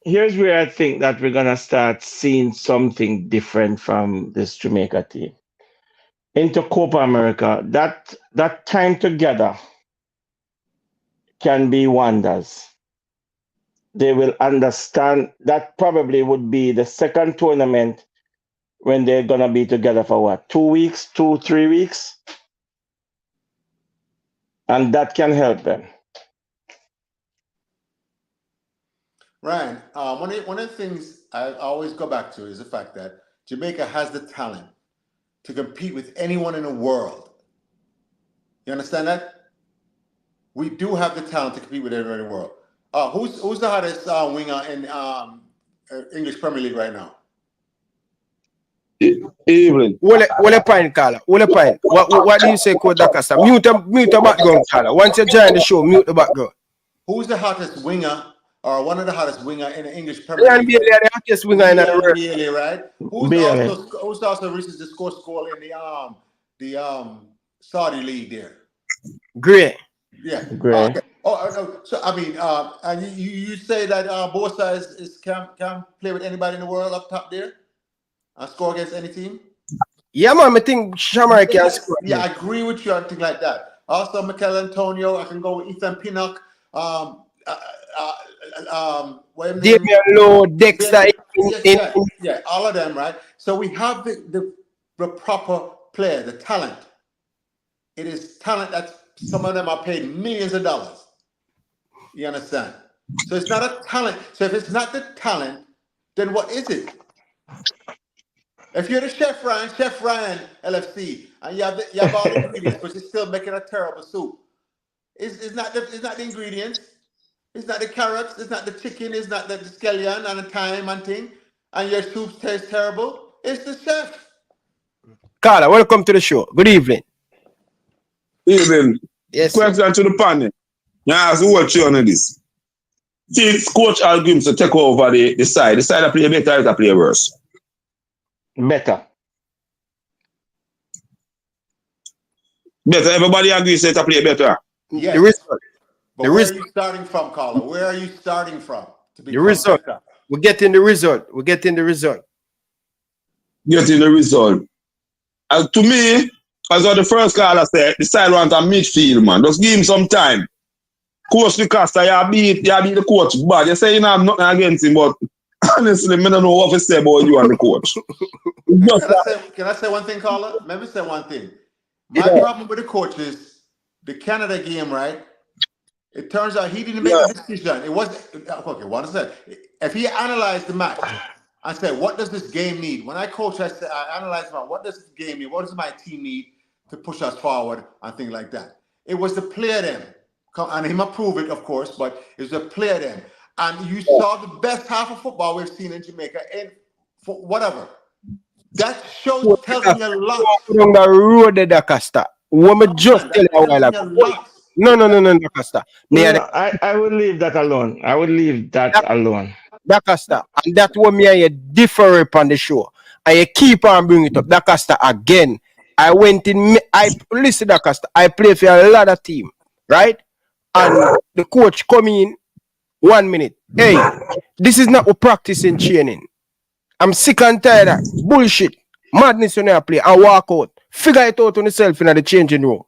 Here's where I think that we're gonna start seeing something different from this Jamaica team. Into Copa America, that time together can be wonders. They will understand that probably would be the second tournament when they're gonna be together for what? 2 weeks, 2-3 weeks? And that can help them. Ryan, one of the things I always go back to is the fact that Jamaica has the talent to compete with anyone in the world. You understand that? We do have the talent to compete with everyone in the world. Who's the hottest winger in English Premier League right now? Evelyn. What a point, Carla? What do you say, Coach Dakasta? Mute the background, Carla. Once you join the show, mute the background. who's the hottest winger or one of the hottest winger in the English Premier Leon League? Bailey, the hottest winger in the world. Bailey, right? Bailey. Who's also reaches the score in the Saudi league there? Gray. Yeah. Gray. Okay. So I mean, and you say that Bosa can play with anybody in the world up top there and score against any team? Yeah, man, I think Shamar can score. Yeah, I agree with you on things like that. Also, Mikel Antonio, I can go with Ethan Pinnock. Damian Lowe, Dexter. Yeah, all of them, right? So we have the proper player, the talent. It is talent that some of them are paid millions of dollars. You understand? So it's not a talent. So if it's not the talent, then what is it? If you're the Chef Ryan LFC, and you have all the ingredients, but you're still making a terrible soup. It's not the ingredients. It's not the carrots. It's not the chicken. It's not the scallion and the thyme and thing. And your soup tastes terrible. It's the chef. Carla, welcome to the show. Good evening. Evening. Yes. Question to the panel. Now, ask what you on this. See, Coach Hallgrimsson take over the side. The side that play better, that play worse. Better. Better. Everybody agrees that play better. Yes. The result. But where are you starting from, Carla? Where are you starting from? The result. We're getting the result. Getting the result. To me, as what the first caller said, the side wants a midfield, man. Just give him some time. Coach Ricketts, you beat the coach bad. You say you have nothing against him, but honestly, I don't know what to say about you and the coach. Can I say one thing, Carla? Let me say one thing. My problem with the coach is the Canada game, right? It turns out he didn't make a decision. It wasn't okay. What is that? If he analyzed the match and said, "What does this game need?" When I coach, I analyze about what does this game need, what does my team need to push us forward and things like that. It was the player then, and him approve it, of course, but it was the player then. And you saw the best half of football we've seen in Jamaica, and for whatever. That tells me a lot. On the road, the Costa. Woman just tell you a while ago. No, Costa. I would leave that alone. Da Costa. And that what me and you differ on the show. And you keep on bringing it up. Da Costa again. Listen, Da Costa. I play for a lot of team, right? And the coach come in 1 minute. Hey, this is not what practice in training. I'm sick and tired of bullshit. Madness when I play and walk out. Figure it out on yourself in the changing room.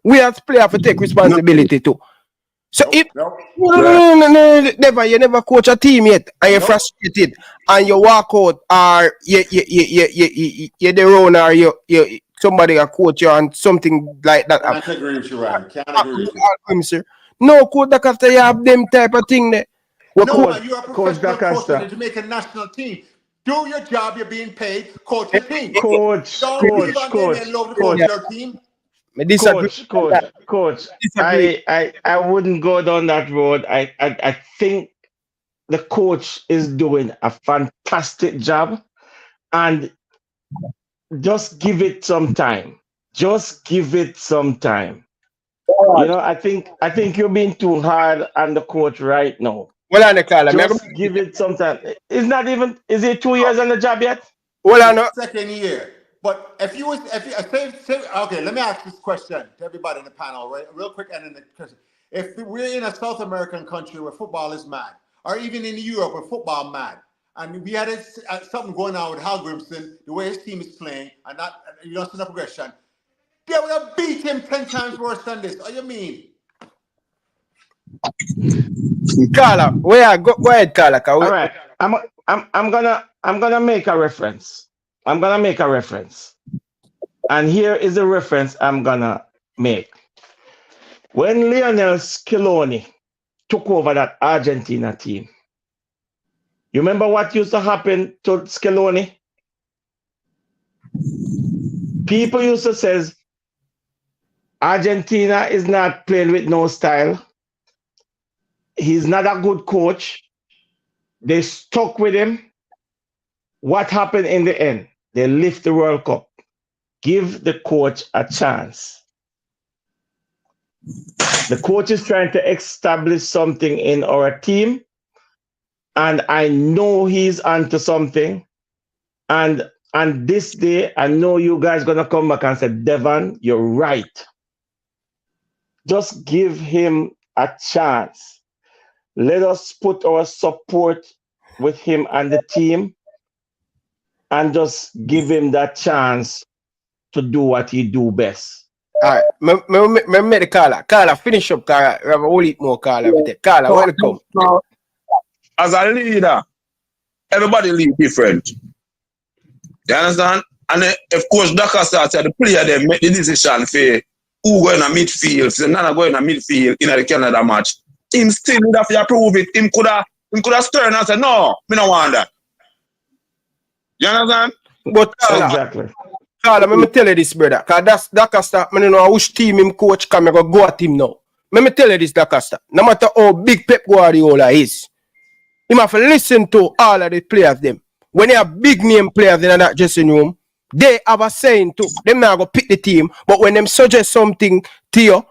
We as players have to take responsibility too. So never, you never coach a team yet, and you're frustrated, and you walk out, or you're the runner, or you somebody a coach you and something like that. Can't agree with you, Ryan. Can't agree with you. No, coach, that after you have them type of thing there. No, you're a professional coach in the Jamaican national team. Do your job. You're being paid. Coach your team. Coach. I wouldn't go down that road. I think the coach is doing a fantastic job, and just give it some time. You know, I think you're being too hard on the coach right now. Well, just give it some time. Is it 2 years on the job yet? Well, I know. Second year. But if you okay, let me ask this question to everybody in the panel, right? Real quick, and in the question. If we're in a South American country where football is mad, or even in Europe where football mad, and we had something going on with Hallgrimsson, the way his team is playing, and not you don't see the progression, they would have beat him 10 times worse than this. What do you mean? Carla, go ahead, Carla. All right, I'm gonna make a reference. And here is the reference I'm gonna make. When Lionel Scaloni took over that Argentina team, you remember what used to happen to Scaloni? People used to say, Argentina is not playing with no style. He's not a good coach. They stuck with him. What happened in the end? They lift the World Cup. Give the coach a chance. The coach is trying to establish something in our team, and I know he's onto something. And on this day, I know you guys gonna come back and say, Devon, you're right. Just give him a chance. Let us put our support with him and the team and just give him that chance to do what he do best. All right, me make the caller. Caller, finish up, caller. We have a whole heap more caller. Caller, welcome. As a leader, everybody lead different. You understand? And of course, Dakar started the player them make the decision for who going to midfield. So none going to midfield in the Canada match. Him still would have to approve it. Him could have stirred and said, no, me no want that. You understand? But exactly. Carla, let me tell you this, brother. Because Dakasta, I don't know which team him coach can go at him now. Let me tell you this, Dakasta. No matter how big Pep Guardiola is, you have to listen to all of the players them. When they have big name players in that dressing room, they have a saying to them now go pick the team. But when them suggest something to you,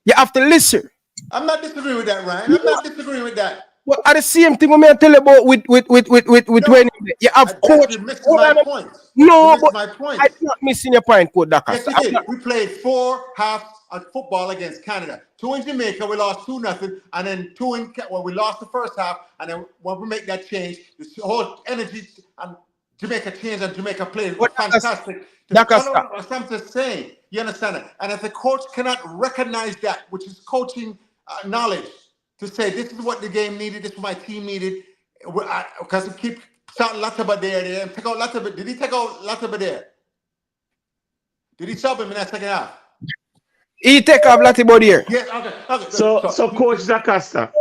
you have to listen. I'm not disagreeing with that, Ryan. I'm not disagreeing with that. Well, at the same thing, when I tell you about with when you have coach. You're missing my point. No, but my point. I'm not missing your point, Coach Dakar. Yes, you did. We played 4 halves of football against Canada. 2 in Jamaica, we lost 2-0, and then 2 in we lost the first half, and then when we make that change, the whole energy and Jamaica changed and Jamaica played. What fantastic. That's what I'm just saying. You understand it? And if the coach cannot recognize that, which is coaching knowledge, to say this is what the game needed, this is what my team needed, because we keep shouting Lataba there, and take out Lataba. Did he take out Lataba there? Did he sub him in that second half? He take off Lataba there. Yeah, okay. So Coach Dakasta.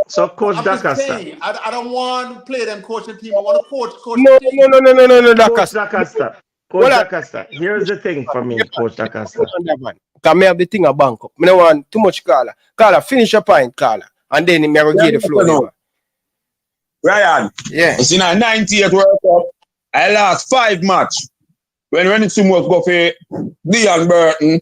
I don't want to play them coaching team. I want to coach. No, Dakasta. Coach Dakasta. Here's the thing for me, Coach Dakasta. Because I have the thing a bank up. I don't want too much Carla. Carla, finish your point, Carla. And then I'm going to give the floor. Ryan, yeah. It's in a 90th World Cup. I lost 5 matches. When it was go for Dion Burton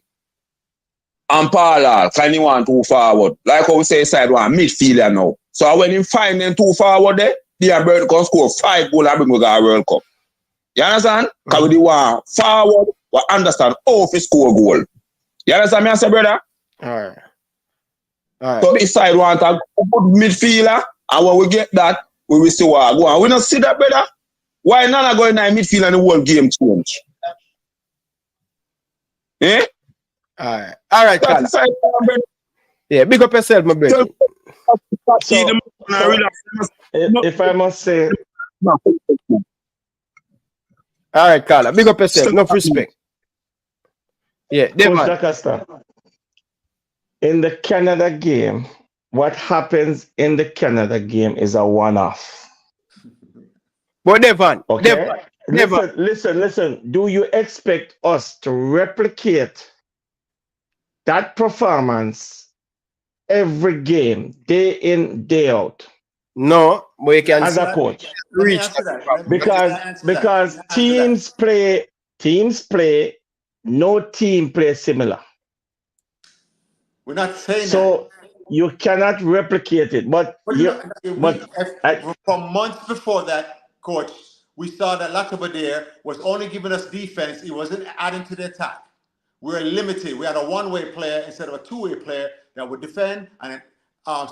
and Paul, can you want too forward? Like how we say side one, midfielder now. So when you find them too forward there, Dion Burton can score 5 goals and bring us a World Cup. You understand? Because we want forward, we understand how to score goal. You understand me, I say, brother? All right. So this side want a good midfielder, and when we get that, we will see what go on. We don't see that, brother. Why not going in midfield and the whole game change? Eh? All right, Carla. Yeah, big up yourself, my brother. So, if I must say, all right, Carla, big up yourself. Enough respect. Yeah, Coach in the Canada game, what happens in the Canada game is a one-off. But Devon, okay? Listen. Do you expect us to replicate that performance every game, day in, day out? No, but you can as a coach reach because teams play, no team plays similar. We're not saying so that. You cannot replicate it. But for months before that, coach, we saw that Lataba there was only giving us defense. He wasn't adding to the attack. We were limited. We had a one-way player instead of a two-way player that would defend and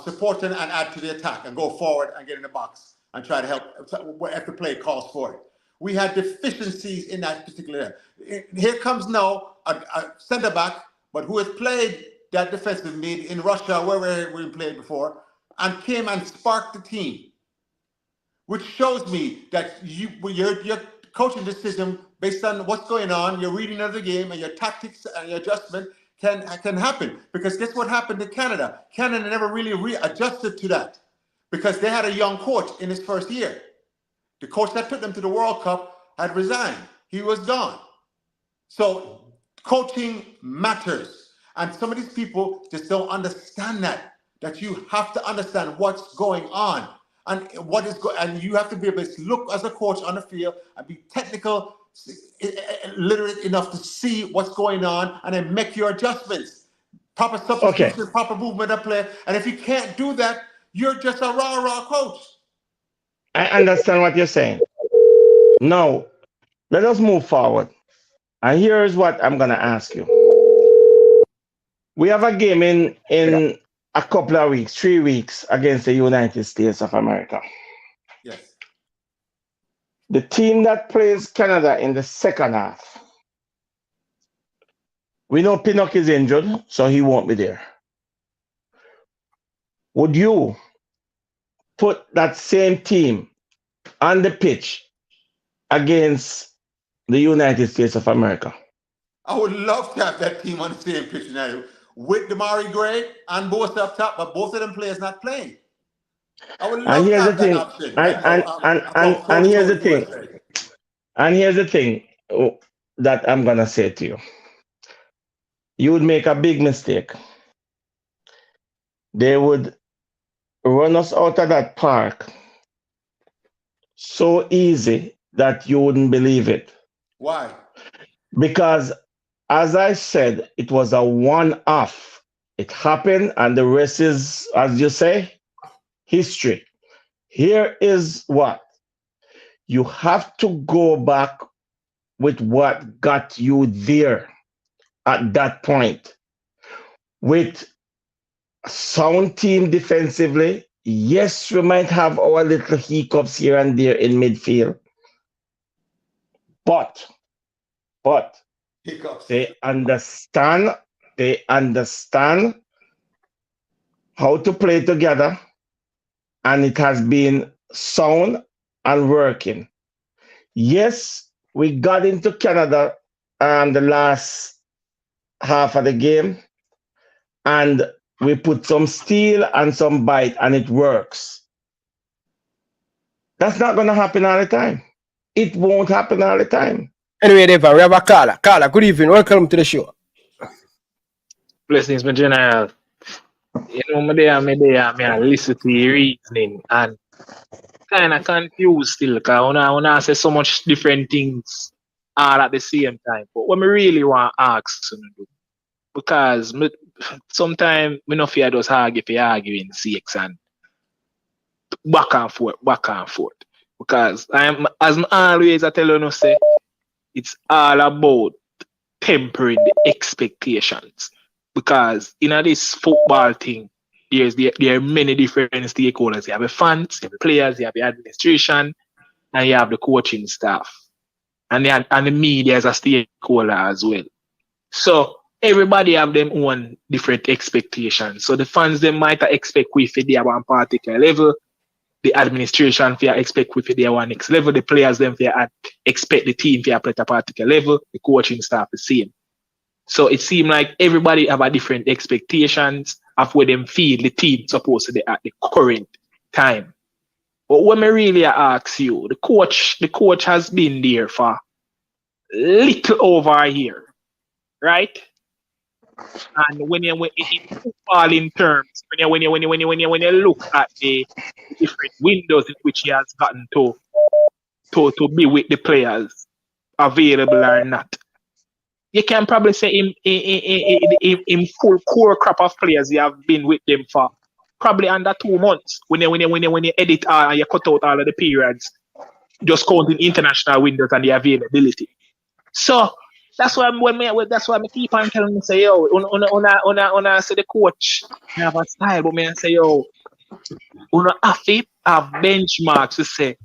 support and add to the attack and go forward and get in the box and try to help if the play calls for it. We had deficiencies in that particular area. Here comes now a center back, but who has played that defensive mid in Russia, where we played before, and came and sparked the team, which shows me that your coaching decision based on what's going on, your reading of the game, and your tactics and your adjustment can happen. Because guess what happened to Canada? Canada never really readjusted to that because they had a young coach in his first year. The coach that took them to the World Cup had resigned. He was gone. So coaching matters. And some of these people just don't understand that you have to understand what's going on and and you have to be able to look as a coach on the field and be technical, literate enough to see what's going on and then make your adjustments. proper substitution, proper movement of play. And if you can't do that, you're just a raw coach. I understand what you're saying. Now, let us move forward. And here's what I'm going to ask you. We have a game in a couple of weeks, 3 weeks, against the United States of America. Yes. The team that plays Canada in the second half, we know Pinnock is injured, so he won't be there. Would you put that same team on the pitch against the United States of America? I would love to have that team on the same pitch now with Damari Gray and Bosa up top, but both of them players not playing. I would love to have that option. And here's the thing. And here's the thing that I'm going to say to you. You would make a big mistake. They would run us out of that park so easy that you wouldn't believe it. Why? Because, as I said, it was a one-off. It happened, and the rest is, as you say, history. Here is what. You have to go back with what got you there at that point. With a sound team defensively, yes, we might have our little hiccups here and there in midfield. But they understand how to play together, and it has been sound and working. Yes, we got into Canada the last half of the game, and we put some steel and some bite, and it works. That's not going to happen all the time. It won't happen all the time. Anyway, Deva, we have a caller. Caller, good evening. Welcome to the show. Blessings, my general. You know, I listen to your reasoning and kind of confused still, because when I say so much different things all at the same time. But what I really want to ask you, because sometimes we don't fear those argue for arguing sakes and back and forth. Because as I always tell you, say, it's all about tempering the expectations. Because in this football thing, there are many different stakeholders. You have the fans, you have the players, you have the administration, and you have the coaching staff. And the media is a stakeholder as well. So everybody have their own different expectations. So the fans, they might expect we for their one particular level. The administration for expect we for their one next level. The players them for expect the team for play at a particular level. The coaching staff the same. So it seems like everybody have a different expectations of where them feel the team supposed to be at the current time. But when I really ask you, the coach has been there for little over a year, right? And when you in football in terms, when you look at the different windows in which he has gotten to be with the players, available or not, you can probably say in full core crop of players you have been with them for probably under 2 months. When you edit and you cut out all of the periods, just counting international windows and the availability. So that's why I keep on telling me, say, yo, on say the coach have a style, but me say, yo, on have benchmarks to say,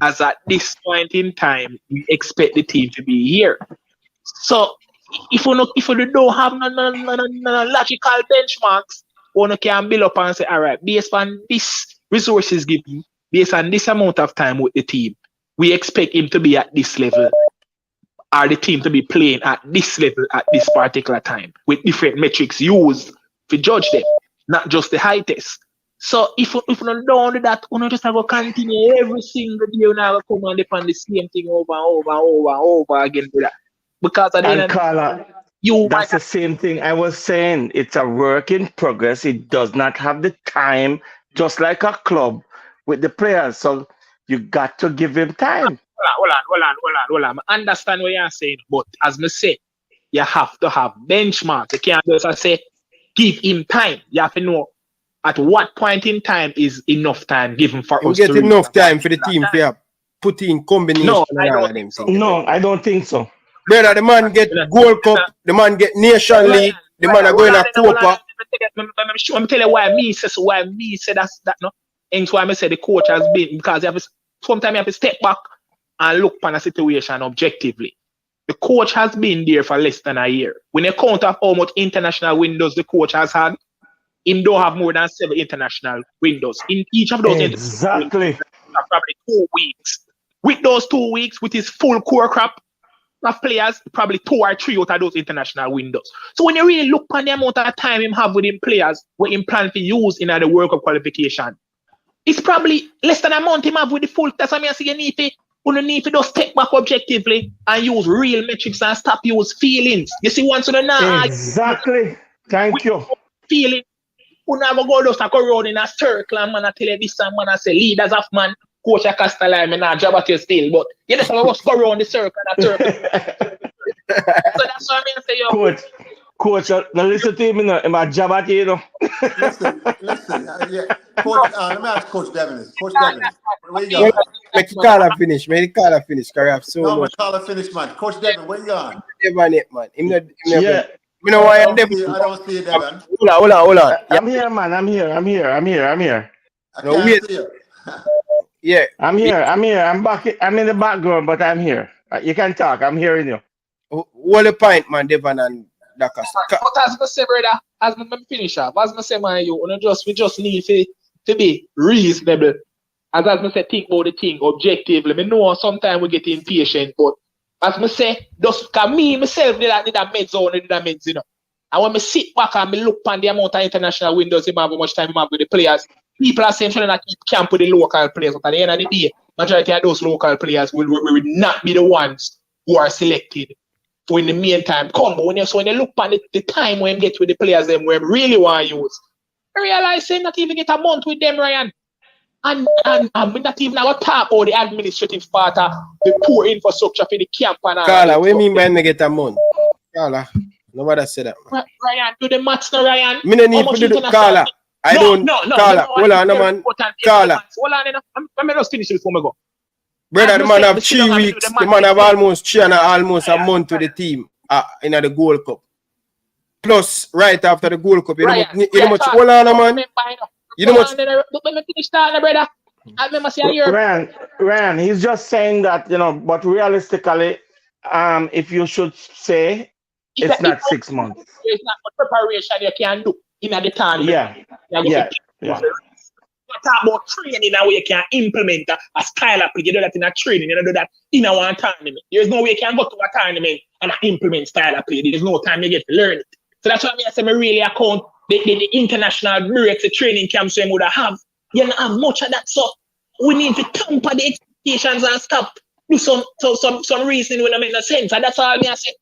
as at this point in time, we expect the team to be here. So if you don't have no logical benchmarks, one can build up and say, all right, based on this resources given, based on this amount of time with the team, we expect him to be at this level, or the team to be playing at this level at this particular time, with different metrics used to judge them, not just the high test. So if you don't do that, you just have to continue every single day, you have to come and depend the same thing over again with that. Because at the end, Carla, that's the same thing I was saying. It's a work in progress. It does not have the time, just like a club with the players. So you got to give him time. Hold on. I understand what you're saying, but as I say, you have to have benchmarks. You can't just say, give him time. You have to know at what point in time is enough time given for You us get to enough time for the team to put in combination. No, and all of them things. No, I don't think so. Brother, the man get Gold Cup, the man get Nation League, the man are going to Copa. I'm tell you why me say that no. And why I say the coach has been, because sometimes you have to step back and look upon a situation objectively. The coach has been there for less than a year. When you count up how much international windows the coach has had, he don't have more than 7 international windows. In each of those exactly probably 2 weeks. With those 2 weeks, with his full core crop of players, probably 2 or 3 out of those international windows. So when you really look on the amount of time him have with him players, what him plan to use in the World Cup qualification, it's probably less than a month him have with the full. That's why I say you need to just step back objectively and use real metrics and stop use feelings. You see, once you know exactly. Thank you. Feeling. You never go just go around in a circle and man I tell you this and man I say leaders of man, coach a Castellan, me not job at you still, but you just go around the circle and a circle. So that's what I say, yo. Coach, now listen to him, you know, I'm a job at you, know. Listen, yeah. Coach, let me ask Coach Devin. Coach Devin, where you going? Make the caller finish, because I have so no, much. caller finish, man. Coach Devin, where you going? Devin, man. Yeah. You know why I'm Devin? I don't see you, Devin. Hold on. I'm here, man. I'm here. I can't see you. Yeah. I'm here. I'm back. I'm in the background, but I'm here. You can talk. I'm hearing you. What a point, man, Devin and Daka. But as I say, brother, as I finish up, as I say, man, we just need to be reasonable. As I say, think about the thing objectively. I know sometimes we get impatient, but as I say, just because me, myself, did a meds, you know. And when I sit back and I look on the amount of international windows, how much time I have with the players, people are saying that keep camp with the local players. But at the end of the day, majority of those local players will not be the ones who are selected. So in the meantime, but when you look on the time when you get with the players them where really want to use, I realize they not even get a month with them, Ryan. And we not even have a talk about the administrative part of the poor infrastructure for the camp and all. Carla, what do you mean by me get a month? Carla, nobody said that. Man. Ryan, do the maths now, Ryan. Me no need to do the Carla. I don't. Carla, hold on, no man. Carla. Hold on, let me just finish it before I go. Brother, the man have 3 weeks. The man have almost a month to the team in the Gold Cup. Plus, right after the Gold Cup, you know much. Hold on, man. You know much. Let me finish that, brother. I remember saying here. Ryan, he's just saying that, you know, but realistically, if you should say, it's not 6 months. It's not a preparation you can do in the time. Yeah. Talk about training now where you can implement a style up. You do that in a training, you don't do that in a one tournament. There's no way you can go to a tournament and implement style up. There's no time you get to learn it. So that's why I say I really account the international breaks, the training camps we would have. You don't have much of that. So we need to temper the expectations and stop. Do some reasoning when I make no sense. And that's all I say.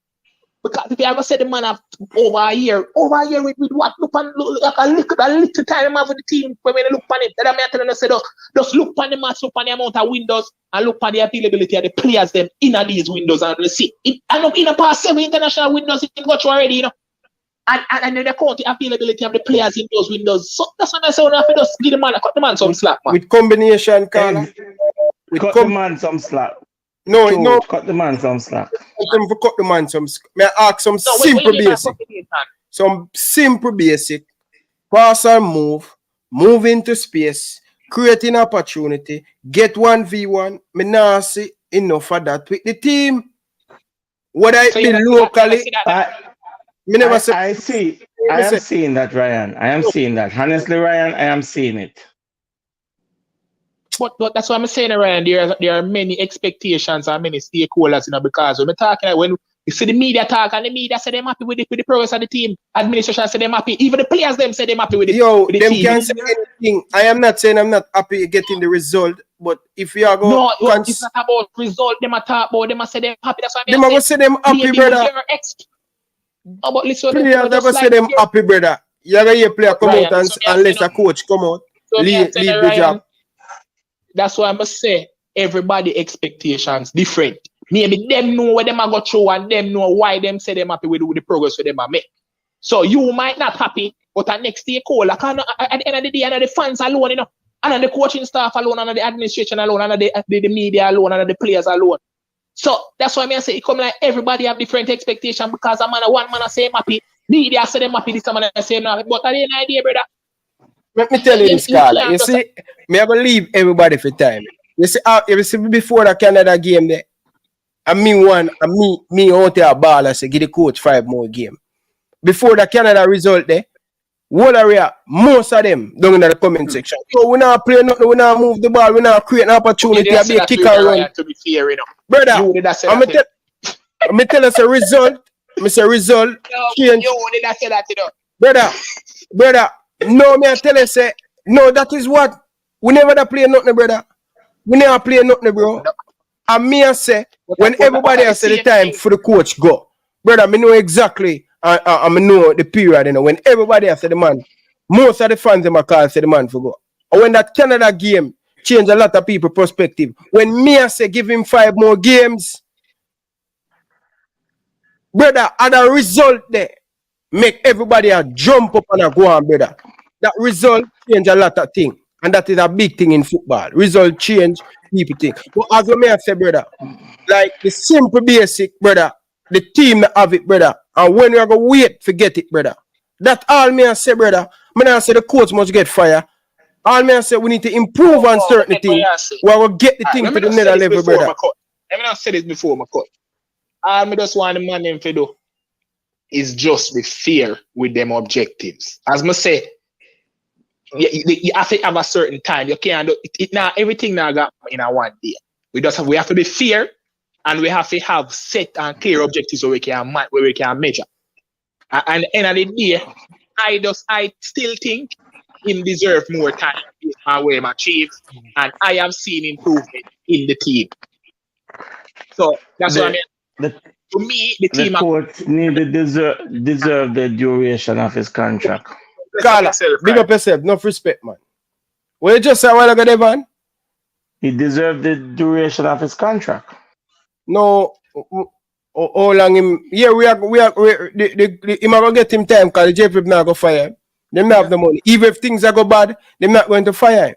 Because if you ever said the man have over a year with what? Look like a little time have with the team when they look on it. That I tell you, say just look on the match, look on the amount of windows, and look on the availability of the players them in these windows, and we see. And in the past 7 international windows, it got you already, you know. And then they count the availability of the players in those windows. So that's what I say. We have to just give cut the man some slack, man. With combination, Carla. Cut the man some slack. No. Cut the man some slack. Cut the man some. May I ask some simple basic? Some simple basic. Pass and move into space, creating opportunity, get 1v1. Me not see enough of that with the team. What I been locally. I am seeing that, Ryan. I am seeing that. Honestly, Ryan, I am seeing it. But that's what I'm saying, Ryan. There are many expectations and many stakeholders, you know, because when we're talking, when you see the media talk and the media say they're happy with the progress of the team, administration say they're happy, even the players them say they're happy with it. Them can't say anything. I am not saying I'm not happy getting the result, but if you are going, no, it's not about result. Them a talk about them. Say they're happy. That's what I'm saying. Them going to say them happy, brother. But listen, players never say them happy, brother. You're gonna hear player come out unless a coach come out, lead the job. That's why I must say everybody expectations different. Maybe them know what them are go through and them know why them say them happy with the progress with them are make. So you might not happy But the next day, cool. Like, at the end of the day, and the fans alone, you know, and the coaching staff alone, and the administration alone, and the media alone, and the players alone. So that's why I say it come like everybody have different expectations because one man say happy, media say them happy, this man say no. But at the end of the day, brother. Let me tell you this, Carla. You see, me have to leave everybody for time. You see, before the Canada game there, and me out there a ball and say give the coach 5 more games. Before the Canada result there, most of them down in the comment section. So we not play nothing, we not move the ball, we not create an opportunity to be a kick and run. To be fair, you know. Brother, I'm tell us a result. Mr. Result change. You did say that, you know. Brother, no, me I tell you say, no, that is what we never da play nothing, brother. We never play nothing, bro. And me I say, when everybody has the time for the coach go, brother, me know exactly. I know the period, you know, when everybody has the man, most of the fans in my car say the man for go. And when that Canada game change a lot of people perspective, when me I say give him 5 more games, brother, and the result there make everybody a jump up and a go on, brother. That result change a lot of things, and that is a big thing in football. Result change, people think. But as you may say, brother, like the simple basic, brother, the team that have it, brother. And when you're going to wait, forget it, brother. That's all me I say, brother. I say the coach must get fire. All me I say we need to improve on certain things. We will get the thing to the next level, brother. Let me not say this before, my coach. All me just want the man them to do is just be fair with them objectives. As I say, you have to have a certain time. You can't do it now. Everything now got in a one day. We have to be fair. And we have to have set and clear objectives where we can measure. And at the end of the day, I still think him deserve more time based on where him achieve. And I have seen improvement in the team. So that's what I mean. To me, the team coach need to deserve the duration of his contract. Carla, big up yourself, enough respect, man. What you just say a while ago, Devon? He deserved the duration of his contract. No, how long him? Yeah, we are him gonna get him time because the JP not go fire him. They not have the money. Even if things are go bad, they're not going to fire him.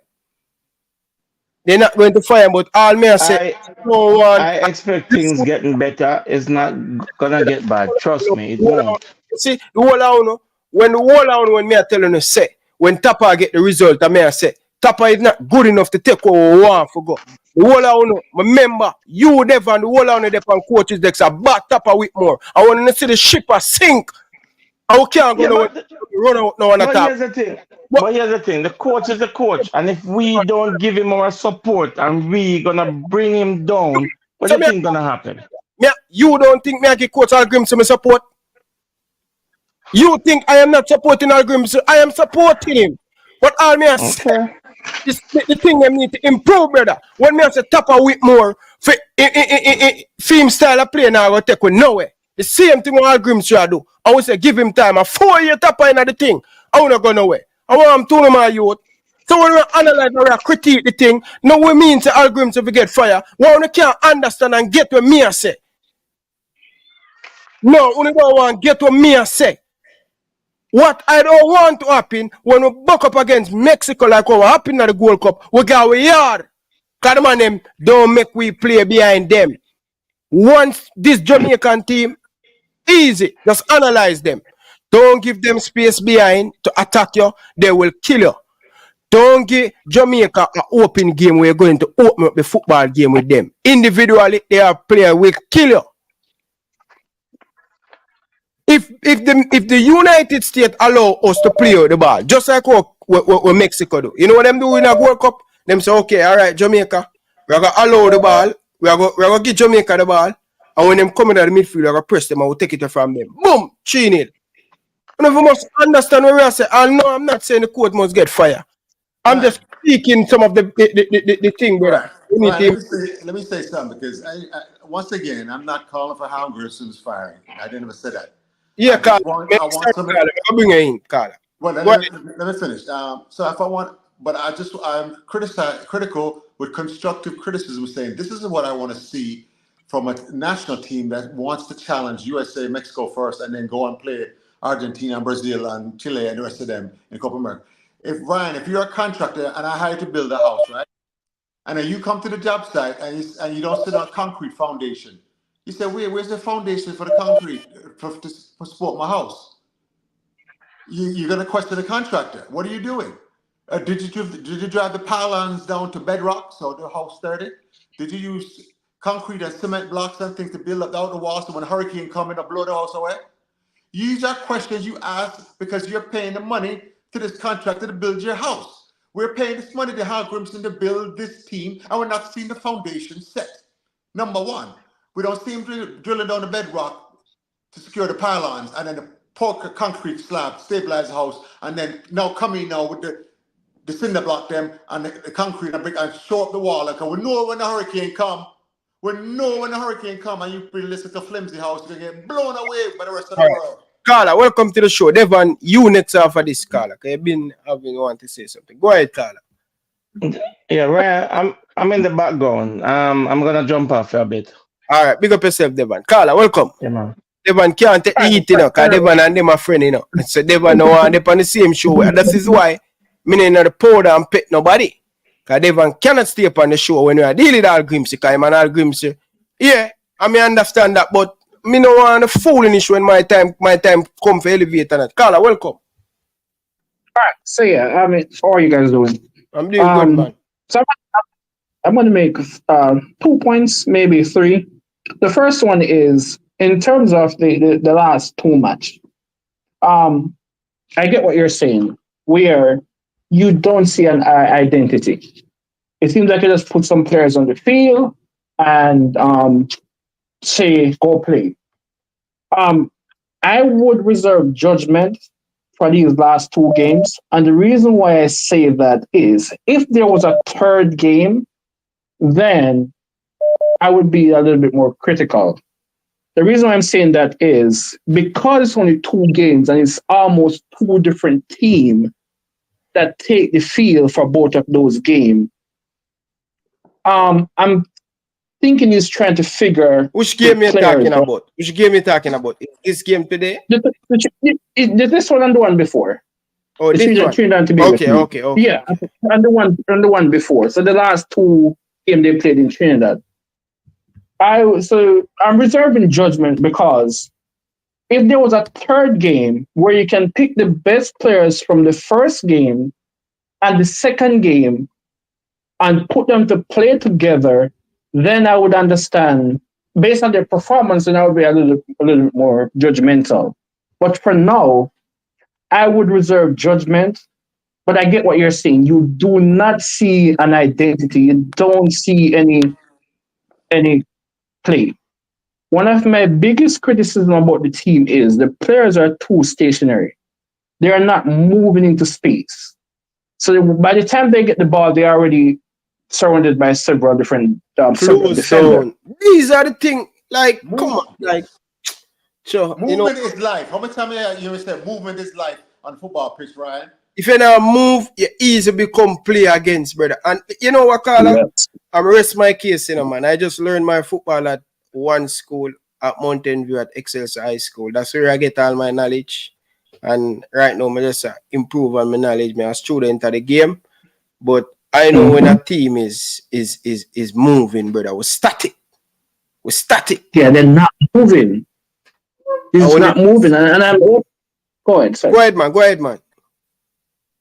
They're not going to fire him. But all me I say, I expect things getting better. It's not gonna get bad. Trust me, it won't. See, the whole on when me I tell you say when Tapa get the result, I may say Tapa is not good enough to take over one for go. The whole on, remember, you Devon, the whole on the Devon coaches decks are back Tapa with more. I want to see the ship sink. I can't go run out now on the top. But here's the thing, the coach is the coach, and if we don't give him our support and we gonna bring him down, what do you think gonna happen? You don't think me I give Coach Hallgrimsson support? You think I am not supporting Hallgrimsson? I am supporting him. But all me I say, the thing I need to improve, brother. When me I say Tapa with more, film style of play now I go take with nowhere. The same thing with Hallgrimsson do. I would say give him time. A 4-year Tapa in the thing. I wanna go nowhere. I want him to my youth. So when we analyze or we critique the thing, no we mean to Hallgrimsson to get fire. When we can't understand and get what me I say. No, we don't want to get what me I say. What I don't want to happen when we buck up against Mexico like what happened at the Gold Cup, we got we yard. Because them and them don't make we play behind them. Once this Jamaican team, easy, just analyze them. Don't give them space behind to attack you, they will kill you. Don't give Jamaica an open game where you're going to open up the football game with them. Individually, they are players will kill you. If the United States allow us to play the ball, just like what Mexico do, you know what them do in a World Cup? Them say, okay, all right, Jamaica, we're going to allow the ball, we're going to give Jamaica the ball, and when them come in at the midfield, we're going to press them and we'll take it from them. Boom, 3-0. And we must understand what we are saying. And no, I'm not saying the court must get fire. I'm just speaking some of the thing, brother. Let me say something, because I, once again, I'm not calling for Hallgrimsson's firing. I didn't ever say that. Yeah, Carl. I'll bring you in, Carl. Well, let me finish. So if I want, but I'm critical with constructive criticism, saying this is what I want to see from a national team that wants to challenge USA, Mexico first, and then go and play Argentina, and Brazil, and Chile, and the rest of them in Copa America. If you're a contractor and I hire you to build a house, right? And then you come to the job site and you don't sit on concrete foundation. You say, where's the foundation for the concrete to support my house? You're going to question the contractor. What are you doing? Did you drive the pylons down to bedrock so the house sturdy? Did you use concrete and cement blocks and things to build up the outer walls so when a hurricane comes and blow the house away? These are questions you ask because you're paying the money to this contractor to build your house. We're paying this money to Hallgrimsson to build this team, and we're not seeing the foundation set. Number one, we don't see him drilling down the bedrock to secure the pylons, and then the pour concrete slab, stabilize the house, and then now coming now with the cinder block them and the concrete and brick and show up the wall. Like we know when the hurricane come, and you listen to flimsy house, you're gonna get blown away by the rest of the world. Carla, welcome to the show. Devon, you next after this, Carla. You've been having want to say something. Go ahead, Carla. Yeah, Ryan, I'm in the background. I'm gonna jump off for a bit. All right, big up yourself, Devon. Carla, welcome. Yeah, man. Devon can't take the heat, you know, because Devon and them are friends, you know. So Devon no want them on the same show. And that is why me not the powder and pet nobody. Because Devon cannot stay up on the show when we are dealing with Hallgrimsson. Because I'm an Hallgrimsson. Yeah, I may understand that, but me no want to fool in this when my time come for elevate and that. Carla, welcome. All right, so yeah, I mean, how are you guys doing? I'm doing good, man. So I'm going to make 2 points, maybe 3. The first one is in terms of the last 2 match. I get what you're saying, where you don't see an identity. It seems like you just put some players on the field and say, go play. I would reserve judgment for these last 2 games. And the reason why I say that is if there was a third game, then I would be a little bit more critical. The reason why I'm saying that is because it's only 2 games and it's almost 2 different teams that take the field for both of those games. I'm thinking he's trying to figure which game you're talking about. Which game you're talking about? This game today? This one and the one before. Oh, this one. Trinidad Tobago. Okay. Yeah, and the one before. So the last 2 games they played in Trinidad. I'm reserving judgment because if there was a third game where you can pick the best players from the first game and the second game and put them to play together, then I would understand based on their performance, and I would be a little bit more judgmental. But for now, I would reserve judgment. But I get what you're saying. You do not see an identity. You don't see any play. One of my biggest criticism about the team is the players are too stationary. They are not moving into space. So by the time they get the ball, they're already surrounded by several different defenders. These are the things, like, come on, like, sure. Movement is life. How much time you said movement is life on football pitch, Ryan? If you don't move, you easily become play against, brother. And you know what, Carla? Yes. I'm rest my case, you know, man. I just learned my football at one school at Mountain View at Excelsior High School. That's where I get all my knowledge. And right now, I just improve on my knowledge. I'm a student of the game. But I know when a team is moving, brother. We're static. Yeah, they're not moving. It's not moving. And I'm go ahead, sorry. Go ahead, man.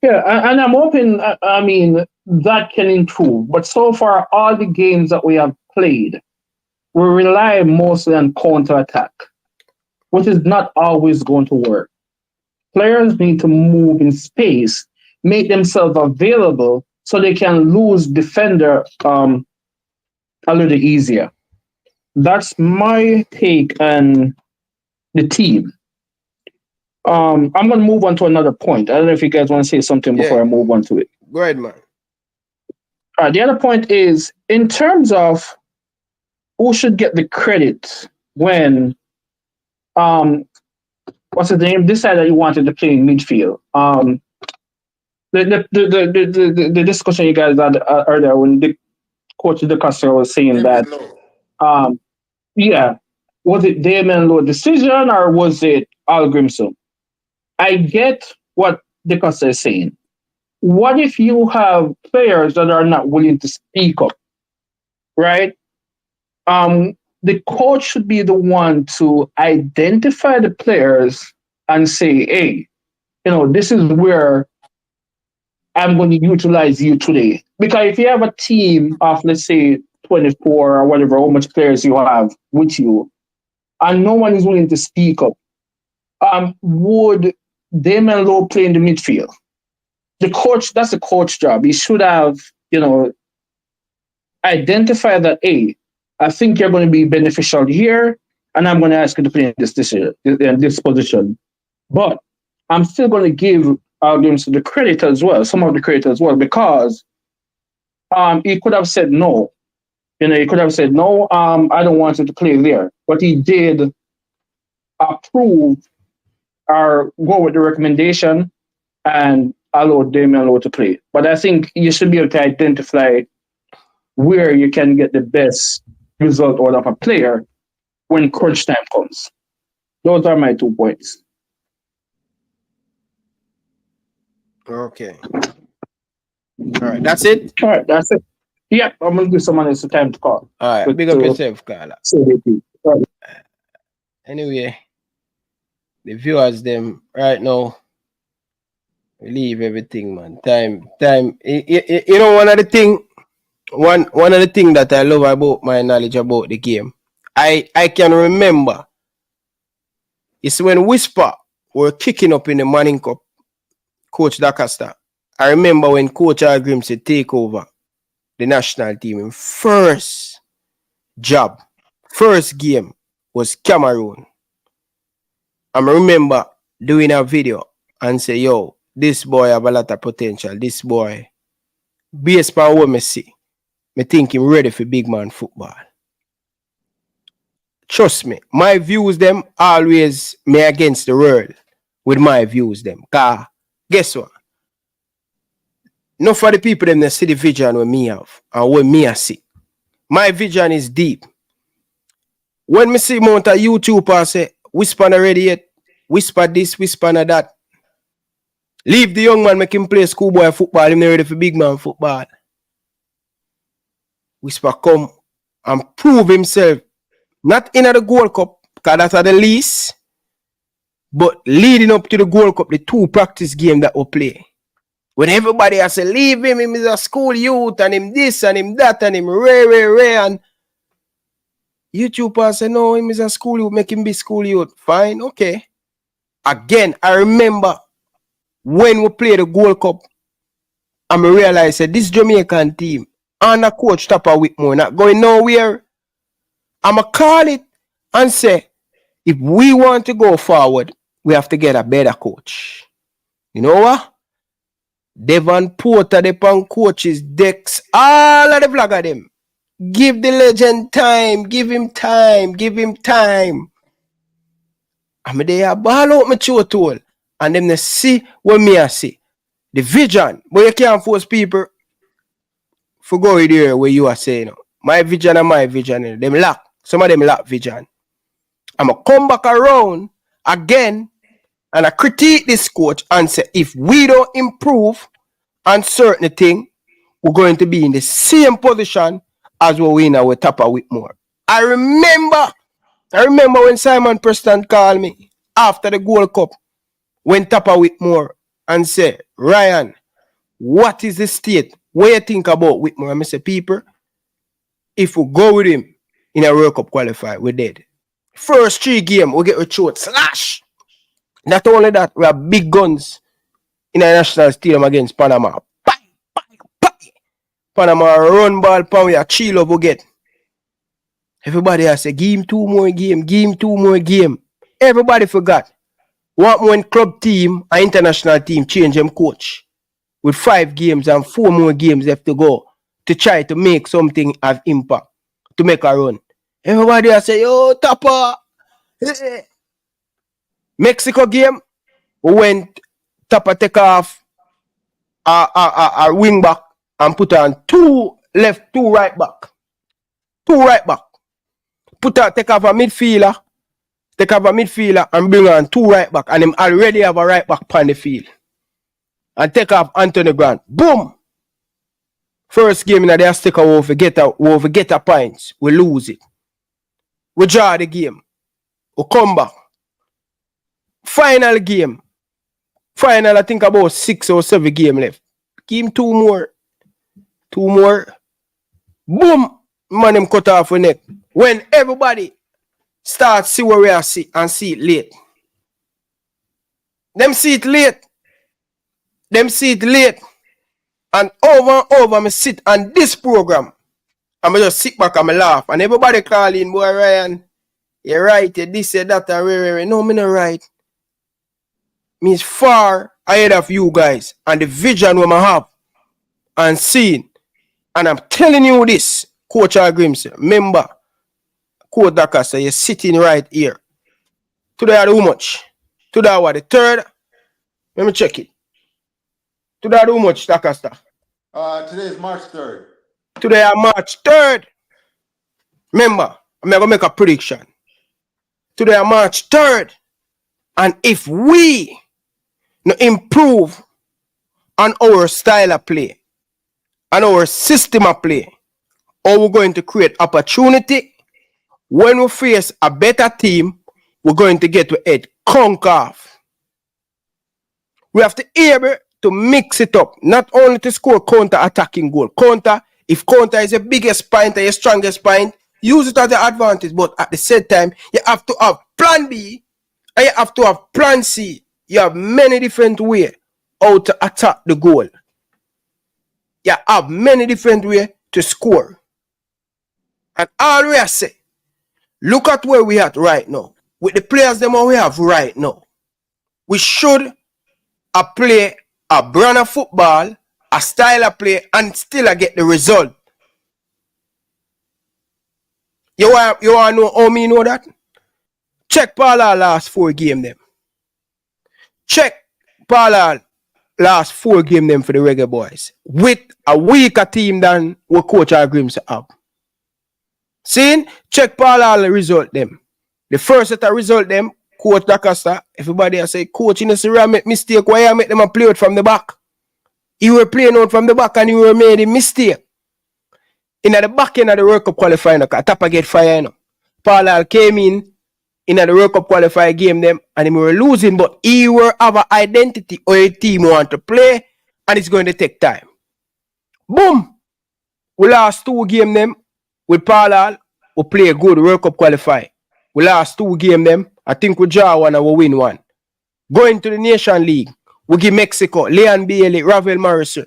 Yeah, and I'm hoping, I mean, that can improve. But so far, all the games that we have played, we rely mostly on counter-attack, which is not always going to work. Players need to move in space, make themselves available so they can lose defender a little easier. That's my take on the team. I'm going to move on to another point. I don't know if you guys want to say something before I move on to it. Go ahead, man. The other point is, in terms of who should get the credit when, what's his name, decided he wanted to play in midfield. The discussion you guys had earlier when the coach of the customer was saying that, was it Damon Lowe's decision or was it Hallgrimsson? I get what the customer is saying. What if you have players that are not willing to speak up, right? The coach should be the one to identify the players and say, hey, this is where I'm going to utilize you today. Because if you have a team of, let's say, 24 or whatever, how much players you have with you, and no one is willing to speak up, would Damien Lowe play in the midfield? The coach, that's the coach job. He should have, identified that, hey, I think you're going to be beneficial here, and I'm going to ask you to play in this position. But I'm still going to give Hallgrimsson the credit as well, some of the credit as well, because he could have said no. He could have said, no, I don't want him to play there. But he did approve or go with the recommendation and allow Damien Lowe to play. But I think you should be able to identify where you can get the best result out of a player when crunch time comes. Those are my 2 points. Okay. All right, that's it? All right, that's it. Yeah, I'm going to give someone else the time to call. All right, big up yourself, Carla. Anyway, the viewers, them, right now, we leave everything, man. Time. One of the thing that I love about my knowledge about the game, I can remember, it's when Whisper were kicking up in the Manning Cup, Coach DaCosta. I remember when Coach Hallgrimsson take over the national team in first game was Cameroon. I remember doing a video and say, yo, this boy have a lot of potential. This boy, based on what I see, I think him ready for big man football. Trust me, my views them always me against the world with my views them. Cause guess what? Not for the people them that see the vision what me have and what me I see. My vision is deep. When me see mount a YouTuber say, Whisper not ready yet, Whisper this, Whisper not that. Leave the young man make him play schoolboy football, him not ready for big man football. Whisper come and prove himself, not in the Gold Cup, because that's the least, but leading up to the Gold Cup, the 2 practice games that we play. When everybody has to leave him is a school youth, and him this, and him that, and him ray, and YouTubers say, no, him is a school youth, make him be school youth. Fine, okay. Again, I remember when we played the Gold Cup, and I realized that this Jamaican team, and a coach Tapa Whitmore, not going nowhere. I'ma call it and say, if we want to go forward, we have to get a better coach. You know what? Devon Porter, the pan coaches, Dex, all of the vlogger them. Give the legend time, give him time. I mean, they have ball out my tool, and them they see what me I see. The vision, but you can't force people for go there where you are saying, my vision and my vision, them lack. Some of them lack vision. I'ma come back around again and I critique this coach and say, if we don't improve on certain thing, we're going to be in the same position as we were in our Tapa Whitmore. I remember when Simon Preston called me after the Gold Cup, when Tapa Whitmore, and say, Ryan, what is the state? What you think about Whitmore? I say, people, if we go with him in a World Cup qualifier, we're dead. First 3 games, we get a throat slash. Not only that, we have big guns in a national stadium against Panama. Panama run ball, pan we a chill up we get. Everybody has said, give him 2 more game. Everybody forgot. What when club team, an international team, change them coach with 5 games and 4 more games left to go to try to make something of impact, to make a run. Everybody has said, yo, Tapa. Mexico game, we went Tapa take off our wing back and put on 2 left, 2 right back. 2 right back. Take off a midfielder, take off a midfielder and bring on 2 right back, and him already have a right back on the field. And take off Anthony Grant. Boom! First game in the sticker, we get a points. We lose it. We draw the game. We come back. Final game. Final, I think about 6 or 7 game left. Give him 2 more. 2 more. Boom! Man, him cut off the neck. When everybody starts see where we are and see it late. Them see it late. And over, me sit on this program. I'm just sit back and me laugh. And everybody calling, boy, Ryan, you're right, you this, you that, and no, me not right. Me is far ahead of you guys and the vision we have and seeing. And I'm telling you this, Coach Hallgrimsson, remember, Coach Dakasa, you're sitting right here. Today are how much? Today what, the 3rd? Let me check it. Today how much, Dakasta? Today is March 3rd. Today are March 3rd. Remember, I'm going to make a prediction. Today are March 3rd. And if we improve on our style of play, and our system of play, or we're going to create opportunity, when we face a better team, we're going to get to head Concacaf. We have to be able to mix it up, not only to score counter-attacking goal. If counter is your biggest point or your strongest point, use it as an advantage, but at the same time, you have to have plan B and you have to have plan C. You have many different ways how to attack the goal. You have many different ways to score. And all we say, look at where we at right now. With the players them we have right now, we should play a brand of football, a style of play, and still get the result. You want to know how me know that? Check Paula last 4 games them. Check Paula last 4 games them for the Reggae Boyz. With a weaker team than what Coach Hallgrimsson have. See? Check Paula result them. The first set of result them, Coach Dakasta, everybody has say, Coach, you know, see, make mistake. Why you make them play out from the back? You were playing out from the back and you were made a mistake. In the back end of the World Cup qualifying, Tapa get fire, you know. Paula came in the World Cup qualifier game them and they were losing, but he will have an identity or a team want to play and it's going to take time. Boom! We lost 2 games them with Paula. We play a good World Cup qualifier. We lost 2 games them. I think we draw 1 and we win 1. Going to the Nation League, we give Mexico, Leon Bailey, Ravel Morrison.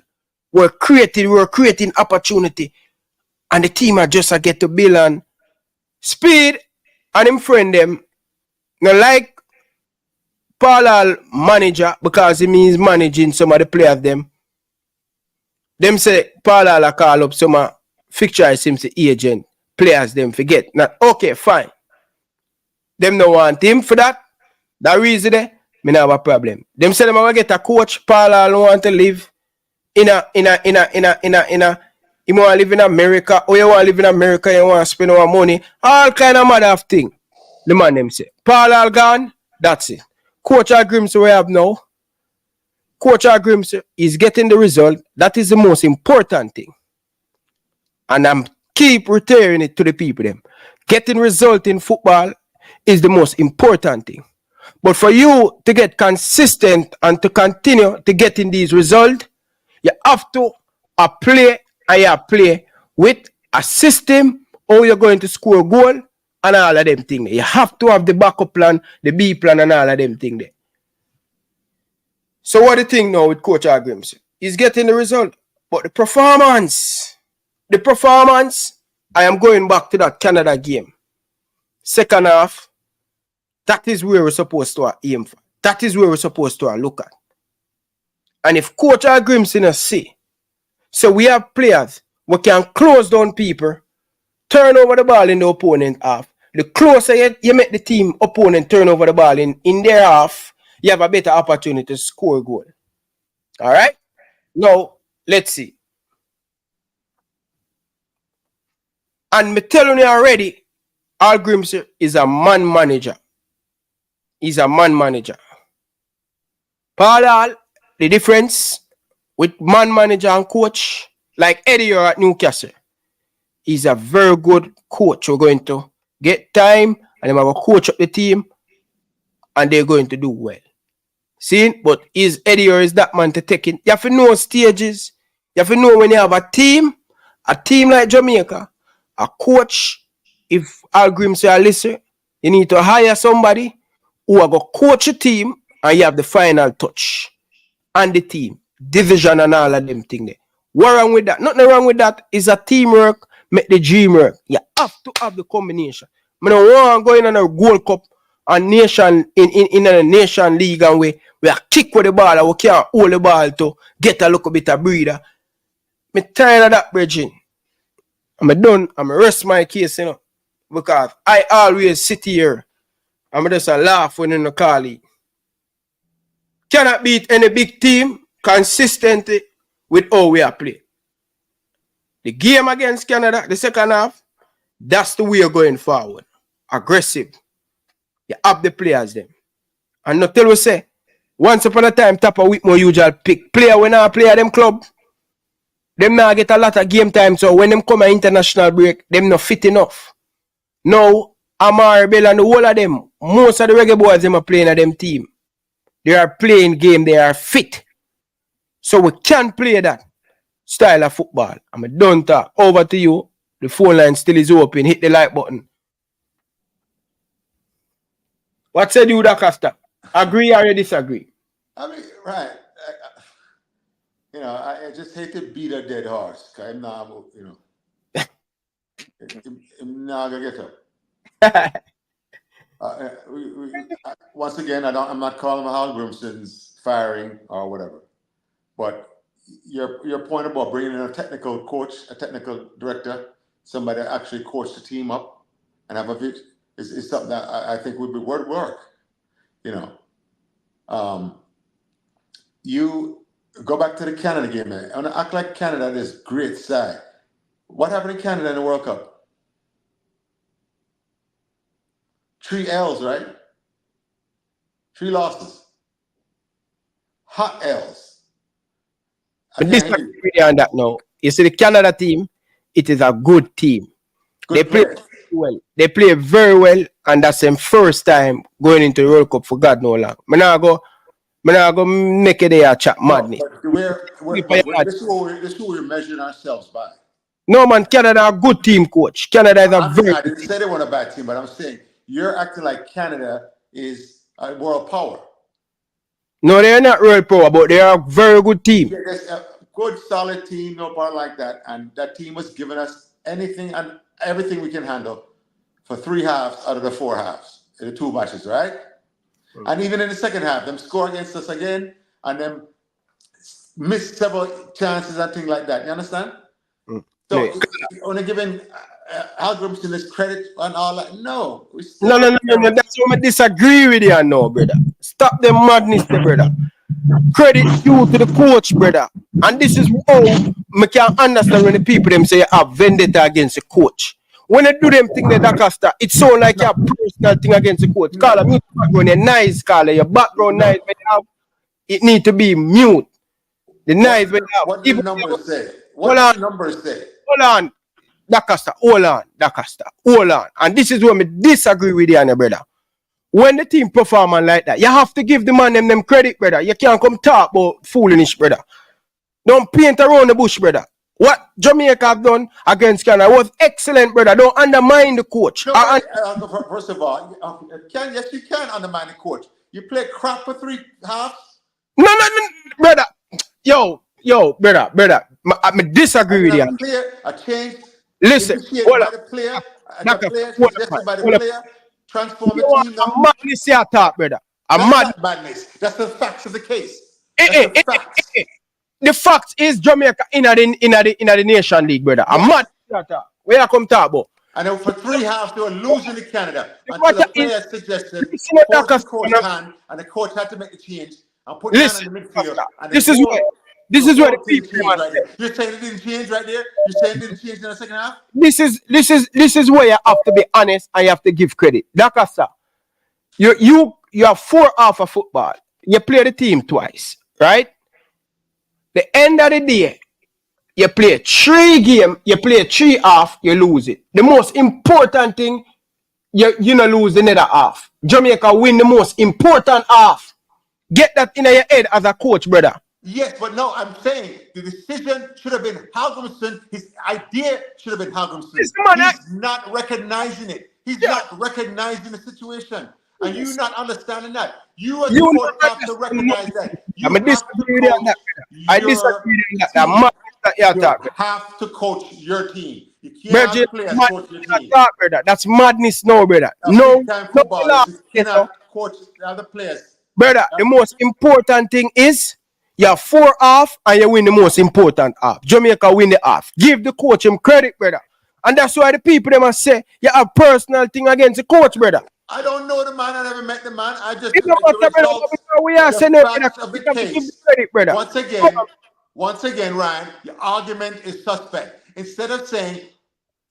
We're creating opportunity. And the team are just get to build on Speid and him friend them. Now like Paula manager because he means managing some of the players them. Them say Paula call up some fixture him say agent. Players them forget. Now okay, fine. Them no want him for that. That reason there, me not have a problem. Them say them will get a coach. Paula don't want to live in a you want to live in America, or you want to live in America, you want to spend our money, all kind of mother of thing. The man them say, Paul all gone, that's it. Coach Hallgrimsson we have now. Coach Hallgrimsson is getting the result. That is the most important thing. And I'm keep returning it to the people them. Getting result in football is the most important thing. But for you to get consistent and to continue to getting these results, you have to play with a system how you're going to score a goal and all of them things. You have to have the backup plan, the B plan and all of them things there. So what do you think now with Coach Hallgrimsson? He's getting the result. But the performance, I am going back to that Canada game. Second half, that is where we're supposed to aim for. That is where we're supposed to look at. And if Coach Hallgrimsson see, so we have players who can close down people, turn over the ball in the opponent half. The closer you make the team opponent turn over the ball in their half, you have a better opportunity to score a goal. All right? Now, let's see. And me telling you already, Hallgrimsson is a man manager. He's a man manager. Paul, the difference with man manager and coach, like Eddie or at Newcastle, he's a very good coach. We're going to get time and they're going to coach up the team and they're going to do well. See? But is Eddie or is that man to take it? You have to know stages. You have to know when you have a team like Jamaica, a coach, if Hallgrimsson listen, you need to hire somebody who are going to coach a team and you have the final touch and the team, division and all of them things there. What wrong with that? Nothing wrong with that. It's a teamwork, make the dream work. You have to have the combination. I don't want to go in on a Gold Cup and nation in a nation league and we are kick with the ball and we can't hold the ball to get a little bit of breather. I'm tired of that, Bridget. I'm done. I'm rest my case, because I always sit here. I'm just a laugh when you call it. Cannot beat any big team consistently with how we are playing. The game against Canada, the second half, that's the way you're going forward. Aggressive. You have the players them. And not tell we say, once upon a time, Tapa Whitmore usual pick player when I play at them club. Them now get a lot of game time, so when them come an international break, them not fit enough. Now, Amar, Bell and the whole of them, most of the Reggae Boyz them are playing at them team. They are playing game, they are fit. So we can play that style of football. I'm done talk. Over to you. The phone line still is open. Hit the like button. What said you, Costa? Agree or you disagree? I mean, right. I just hate to beat a dead horse. I'm not, I'm not gonna get up. Once again, I'm not calling Hallgrimsson's firing or whatever. But your point about bringing in a technical coach, a technical director, somebody that actually coach the team up and have a vision is something that I think would be work. You go back to the Canada game, man. I want to act like Canada is great side. What happened in Canada in the World Cup? 3 L's, right? 3 losses. Hot L's. But disagree on that now. You see the Canada team, it is a good team. They play well. They play very well, and that's their first time going into the World Cup for God no long. I'm not go make it a chat madness. This is who we're measuring ourselves by. No man, Canada a good team, coach. Canada is a very I didn't say they weren't a bad team, but I'm saying you're acting like Canada is a world power. No, they're not world power, but they are a very good team. Yeah, there's a good, solid team, no part like that. And that team was giving us anything and everything we can handle for 3 halves out of the 4 halves in the 2 matches, right? And even in the second half, them score against us again and them miss several chances and things like that. You understand? So only giving Hallgrimsson this credit and all that. No. No. That's why I disagree with you now, brother. Stop the madness, brother. Credit due to the coach, brother. And this is how I can understand when the people them say you have vendetta against the coach. When they do them thing, that Costa, it sounds like a personal thing against the coach. Carla, mute background, you're nice, Carla. Your background nice, but it need to be mute. The nice, but what do the numbers say? What do the numbers say? Hold on, Costa. Hold on. And this is where I disagree with you, brother. When the team performing like that, you have to give the man them credit, brother. You can't come talk about foolishness, brother. Don't paint around the bush, brother. What Jamaica have done against Canada was excellent, brother. Don't undermine the coach. No, first of all, yes, you can undermine the coach. You play crap for 3 halves. No, brother. Yo, brother. I disagree with you. A change. Listen, hold on. Suggested by the player. Transform the team now. I'm madness here, talk, brother. That's madness. That's the facts of the case. The fact is Jamaica in the Nation League, brother. I'm mad. Where I come talk about? And then for 3 halves, they were losing to Canada. Until the player suggested, hold the coach's hand, and the coach had to make the change and put it in the midfield. This is where the people right there. You're saying it didn't change right there? You're saying it didn't change in the second half? This is where you have to be honest and you have to give credit. Dakasa, you you have 4 half of football. You play the team twice, right? The end of the day, you play 3 games, you play 3 half, you lose it. The most important thing, you not lose the other half. Jamaica win the most important half. Get that in your head as a coach, brother. Yes, but no, I'm saying the decision should have been Hallgrimsson. His idea should have been Hallgrimsson. He's not recognizing it. He's not recognizing the situation. And you not understanding that. You as a coach have to recognize that. You have to coach your team. You can't have players coach your team. That's madness now, brother. No, football, you cannot coach the other players. Brother, the most important thing is you have 4 half and you win the most important half. Jamaica win the half. Give the coach him credit, brother. And that's why the people they must say you have personal thing against the coach, brother. I don't know the man. I never met the man. I just Once again, Ryan, your argument is suspect. Instead of saying,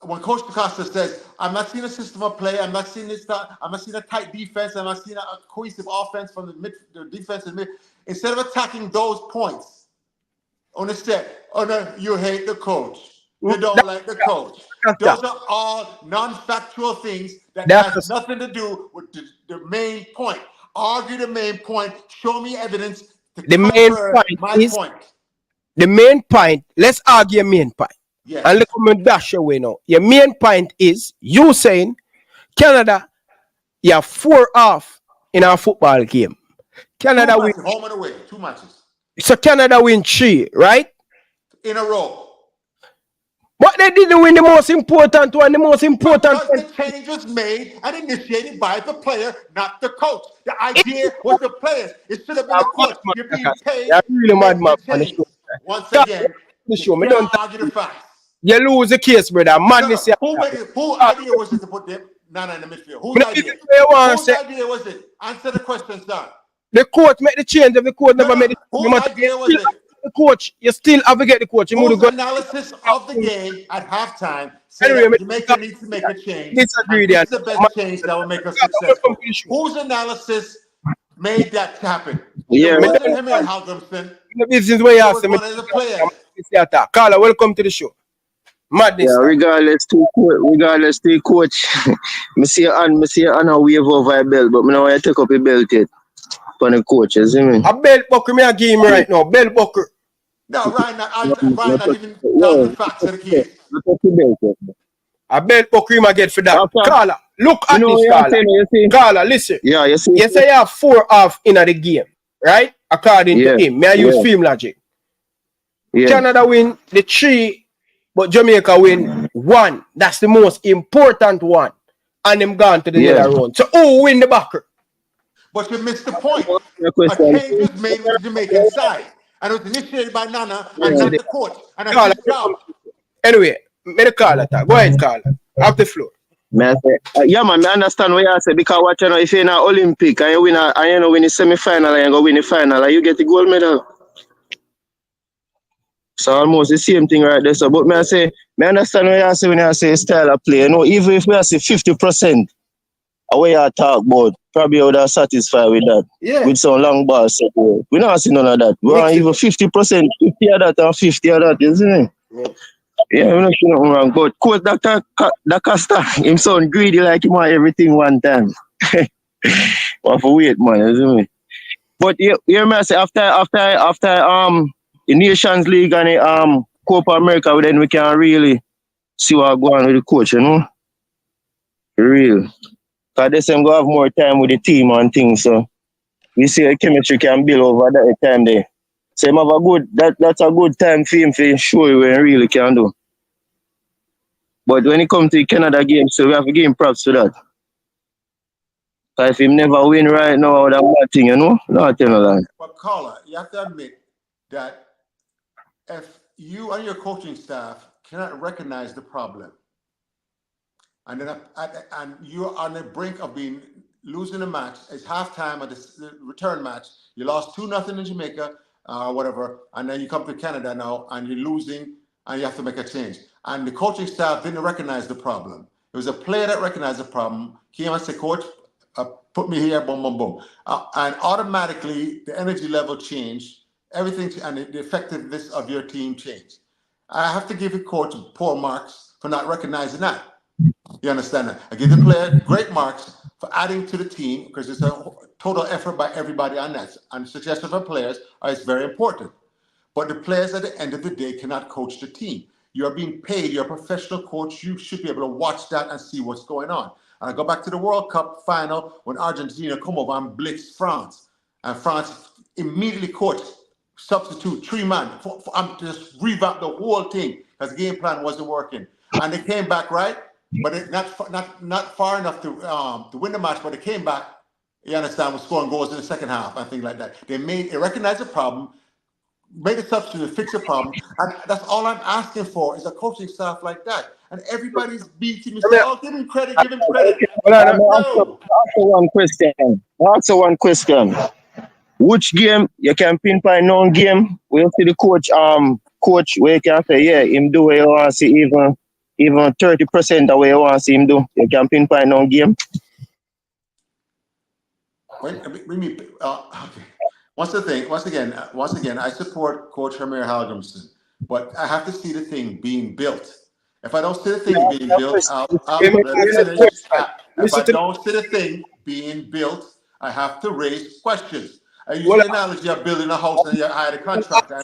when Coach DaCosta says, I'm not seeing a system of play, I'm not seeing this, I'm not seeing a tight defense, I'm not seeing a cohesive offense from the defense and mid. Instead of attacking those points, understand, you hate the coach. You don't like the coach. Those are all non-factual things that has nothing to do with the main point. Argue the main point. Show me evidence to confirm my point. The main point, let's argue your main point. Yes. And look at me dash away now. Your main point is you saying Canada, you have 4 half in our football game. Canada win home and away, 2 matches. So Canada win 3, right? In a row. But they didn't win the most important one. The most important because the change was made and initiated by the player, not the coach. The idea was the players. It should have been the coach. You're being paid. You're really mad, man. Once again, me don't argue the facts. You lose the case, brother. Madness. Whose idea was it to put them Nana in the midfield? Whose idea? Whose idea was it? Answer the question, sir. The coach made the change. If the coach never made it, whose idea was it? The coach, you still have to get the coach. Whose analysis of the game at halftime said that Jamaica needs to make a change. Disagree this is the best change that will make us successful. Whose analysis made that happen? Yeah, it wasn't Heimir Hallgrímsson. The business way you one of the players. Carla, welcome to the show. Madness. Yeah, regardless to coach, I see Anna wave over a belt, but I know I take up a belt yet. For the coaches, you mean? A belt buckle me a game right now. Belt buckle. No, Ryan not even telling the facts of the case. A belt buckle him get for that. Carla, look at this, Carla. Carla, listen. Yeah, you see. You say you have 4 half in the game, right? According to him. May I use film logic? Yeah. Canada win the 3, but Jamaica win 1. That's the most important one. And them gone to the other round. So who win the buckle? But you missed the point. A change was made with the Jamaican side. And it was initiated by Nana and not the coach. And I think job. Anyway, me the Carla. Go ahead, Carla. Have the floor. Man, yeah, man, I understand what you say because what you know, if you're in an Olympic and you win the semi-final and you go win the final, and you get the gold medal. So almost the same thing right there. So, but me understand what you say when you say style of play. You know, even if we say 50%. Away you talk about, probably would have satisfied with that. Yeah. With some long balls. We don't see none of that. We want even 50%, 50 of that and 50 of that, isn't it? Yeah, we're not sure nothing wrong. But Coach Dr. DaCosta, him sound greedy like he want everything one time. Want to wait, man, isn't it? But you hear me say after the Nations League and the Copa America, then we can really see what's going on with the coach, you know? Real. Because this time go have more time with the team and things, so we see a chemistry can build over that time there. So him have a good that's a good time for him to show you what he really can do. But when it comes to the Canada game, so we have to give him props for that. Because if him never win right now, that's bad thing, you know? Not tell no lie. But Carla, you have to admit that if you and your coaching staff cannot recognize the problem, and then and you're on the brink of losing a match. It's halftime of the return match. You lost 2-0 in Jamaica, whatever, and then you come to Canada now and you're losing, and you have to make a change. And the coaching staff didn't recognize the problem. It was a player that recognized the problem. Came and said, "Coach, put me here, boom, boom, boom. And automatically the energy level changed, everything, and the effectiveness of your team changed. I have to give the coach poor marks for not recognizing that. You understand that? I give the player great marks for adding to the team because it's a total effort by everybody on that. And success of our players is very important. But the players at the end of the day cannot coach the team. You are being paid, you're a professional coach, you should be able to watch that and see what's going on. And I go back to the World Cup final when Argentina come over and blitz France. And France immediately coached, substitute, 3-man, just revamp the whole thing because the game plan wasn't working. And they came back, right? But it, not far enough to win the match, but they came back, you understand, with scoring goals in the second half and things like that. They recognized the problem, made a substitute, fix the problem, and that's all I'm asking for is a coaching staff like that. And everybody's beating me. Oh, give him credit, give him credit. Also one question. Which game you can pinpoint on game? We'll see the coach where you can say, yeah, him do what you want to see, even 30% of what you want to see him do. You can pinpoint on game. Okay. Once again, I support Coach Heimir Hallgrímsson, but I have to see the thing being built. If I don't see the thing being built, if I don't see the thing being built, I have to raise questions. I use the analogy of building a house and you hire a contractor.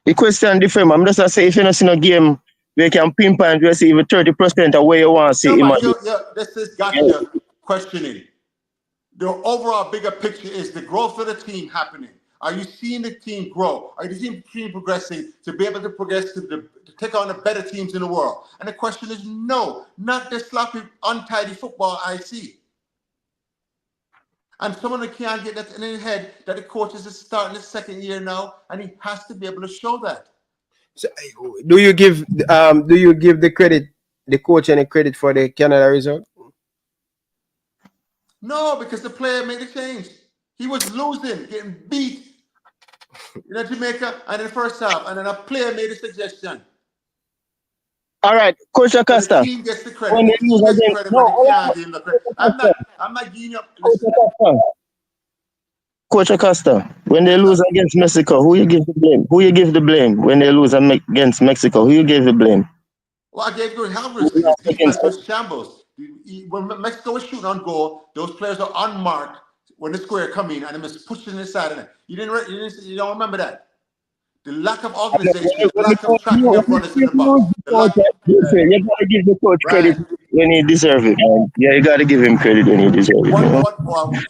The question different. I'm just saying, if you don't see no game, we can pinpoint receive 30% of where you want to see him. This is gotcha questioning. The overall bigger picture is the growth of the team happening. Are you seeing the team grow? Are you seeing the team progressing to be able to progress to take on the better teams in the world? And the question is no, not the sloppy, untidy football I see. And someone that can't get that in their head that the coach is starting his second year now, and he has to be able to show that. So, do you give the coach any credit for the Canada result? No, because the player made a change. He was losing, getting beat in Jamaica and in the first half, and then a player made a suggestion. All right, Coach Acosta. The team gets the credit. The team gets the credit, but they can't give him the credit. I'm not giving up. Coach Acosta, when they lose against Mexico, who you give the blame? Who you give the blame when they lose against Mexico? Who you give the blame? Well, I gave you Hallgrimsson. His defense was shambles. When Mexico was shooting on goal, those players are unmarked when the square come in and they was pushing inside of it. You don't remember that. The lack of organization, the lack of tracking of runners in the box. You gotta give the coach credit when he deserves it, man. Yeah, you gotta give him credit when he deserves it.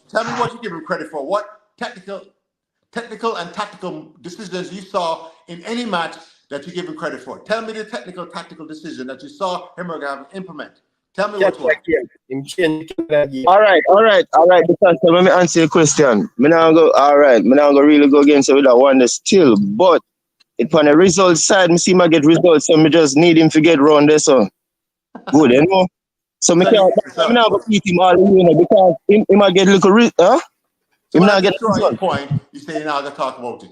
Tell me what you give him credit for. What technical and tactical decisions you saw in any match that you give him credit for. Tell me the tactical decision that you saw him implement. Tell me what was. All right. Because let me answer your question. I'm not gonna really go against it with that one still. But it on the result side, I see him get results, so I just need him to get round there. So good, you know. So I'm not gonna beat him all, you know, because he might get a little huh? So when I destroy your point, you say you're not gonna talk about it.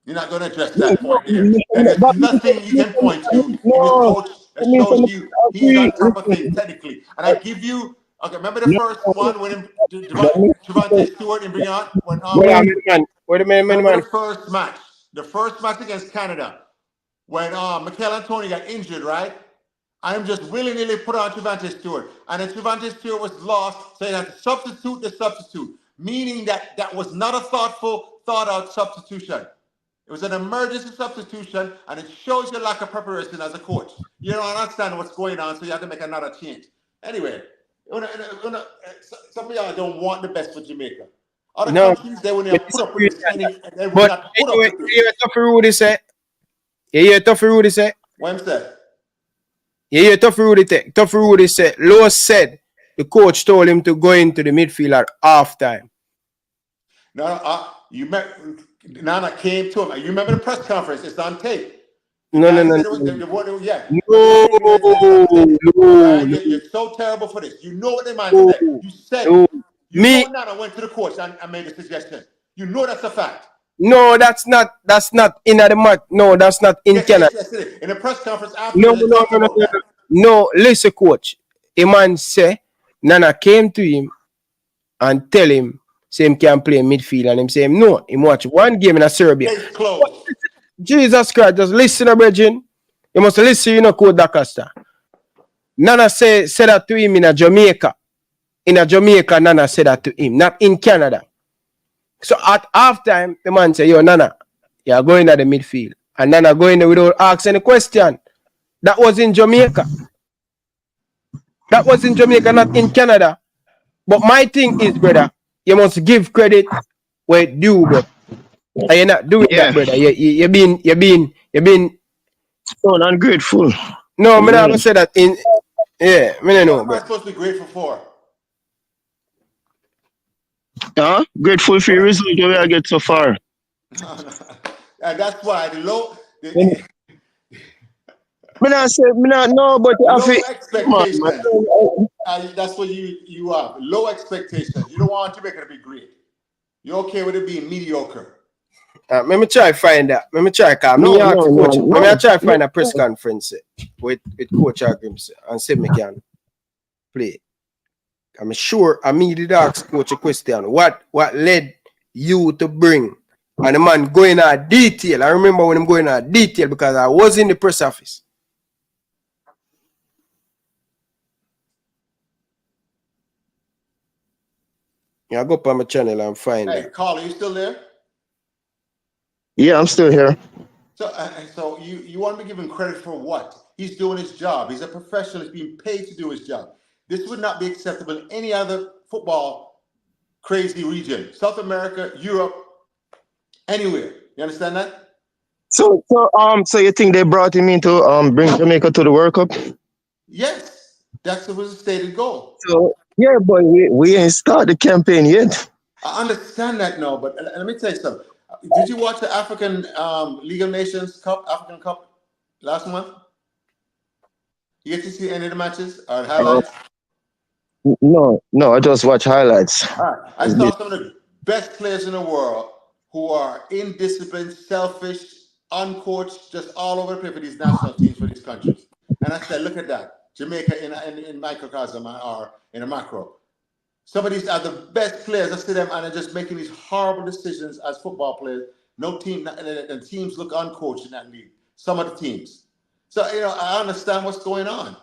You're not gonna address that point there. There's nothing you can point to in his coach that shows you he's on top of things technically. And I give you, okay, remember the first one when Javante Stewart and Brian? Wait a minute. The first match against Canada, when Mikel Antoni got injured, right? I'm just willy-nilly put on Javante Stewart. And then Javante Stewart was lost, so he had to substitute the substitute, meaning that was not a thought-out substitution. It was an emergency substitution, and it shows your lack of preparation as a coach. You don't understand what's going on, so you have to make another change. Anyway, some of y'all don't want the best for Jamaica. Other countries, they will not put up with this. They will not put up with this. You hear Toughy Rudy say? You hear Toughy Rudy say? When's that? You hear Toughy Rudy say? Toughy Rudy said, Lowe said the coach told him to go into the midfield at halftime. Nana came to him. You remember the press conference? It's on tape. No. You're so terrible for this. You know what they might say. You said Nana went to the coach and made a suggestion. You know that's a fact. No, that's not in the match. No, that's not in Canada. Yes, in the press conference after No, they talked about that. No, listen, coach. A man say Nana came to him and tell him say him can play midfield, and him say him no. Him watch one game in Serbia. Jesus Christ, just listen to Bridging. You must listen, you know, Code Dacosta. Nana said that to him in Jamaica. In Jamaica, Nana said that to him, not in Canada. So at halftime, the man said, yo, Nana, you're going at the midfield. And Nana going there without asking any question. That was in Jamaica. That was in Jamaica, not in Canada. But my thing is, brother, you must give credit where it's due, bro. And you're not doing that, brother. You're being so ungrateful. No, I'm not gonna say that in yeah, I don't know, What am I supposed to be grateful for? Grateful for your result where I get so far. And that's why the low no, but low expectations. That's what you have. Low expectations. You don't want Jamaica to be great. You're okay with it being mediocre. Let me try find that. Let me try try find a press conference with Coach Hallgrimsson and see if I can play. I'm sure I immediately ask Coach a question. What led you to bring? And the man going into detail. I remember when I'm going into detail because I was in the press office. Yeah, go up on my channel and find Hey, that. Carl, are you still there? Yeah, I'm still here. So you want to be given credit for what? He's doing his job. He's a professional. He's being paid to do his job. This would not be acceptable in any other football crazy region. South America, Europe, anywhere. You understand that? So you think they brought him in to bring Jamaica to the World Cup? Yes, that was the stated goal. So yeah, but we ain't started the campaign yet. I understand that now, but let me tell you something. Did you watch the African League of Nations Cup, African Cup last month? You get to see any of the matches or highlights? No, I just watch highlights. All right. I saw some of the best players in the world who are indisciplined, selfish, uncoached, just all over the place for these national teams for these countries. And I said, look at that. Jamaica in microcosm or in a macro. Some of these are the best players. I see them and they're just making these horrible decisions as football players. No team, and teams look uncoached in that league. Some of the teams. So, I understand what's going on.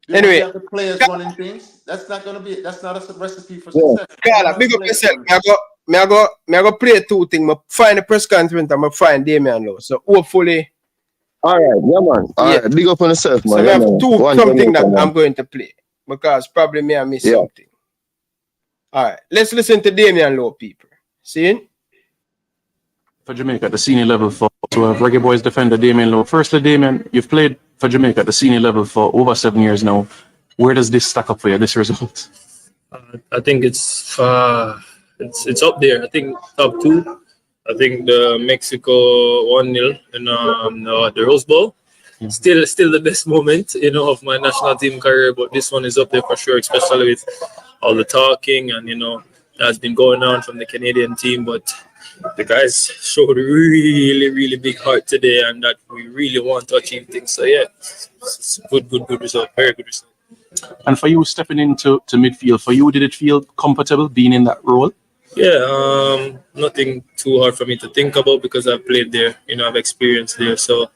Anyway, you have the players running things. That's not a recipe for success. Yeah, big up yourself. I go play two things. I find the press conference and I find Damian Lowe. So hopefully. All right, yeah, man. All right, big up on yourself, man. So I have something that I'm going to play because probably I miss something. All right, let's listen to Damian Lowe, people. See? For Jamaica at the senior level so we have Reggae Boyz defender Damian Lowe. Firstly, Damian, you've played for Jamaica at the senior level for over 7 years now. Where does this stack up for you, this result? I think it's up there. I think top two. I think the Mexico 1-0 in the Rose Bowl. Still the best moment, of my national team career. But this one is up there for sure, especially with all the talking and that's been going on from the Canadian team. But the guys showed really, really big heart today, and that we really want to achieve things. So yeah, it's good result, very good result. And for you stepping into midfield, for you, did it feel comfortable being in that role? Yeah, nothing too hard for me to think about because I've played there, I've experienced there. So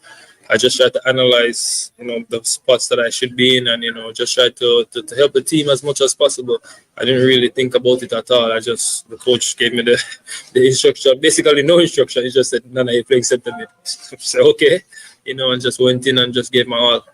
I just try to analyze, the spots that I should be in and, just try to help the team as much as possible. I didn't really think about it at all. The coach gave me the instruction, basically no instruction. He just said, Nana, you play center mid. So, okay, and just went in and just gave my all.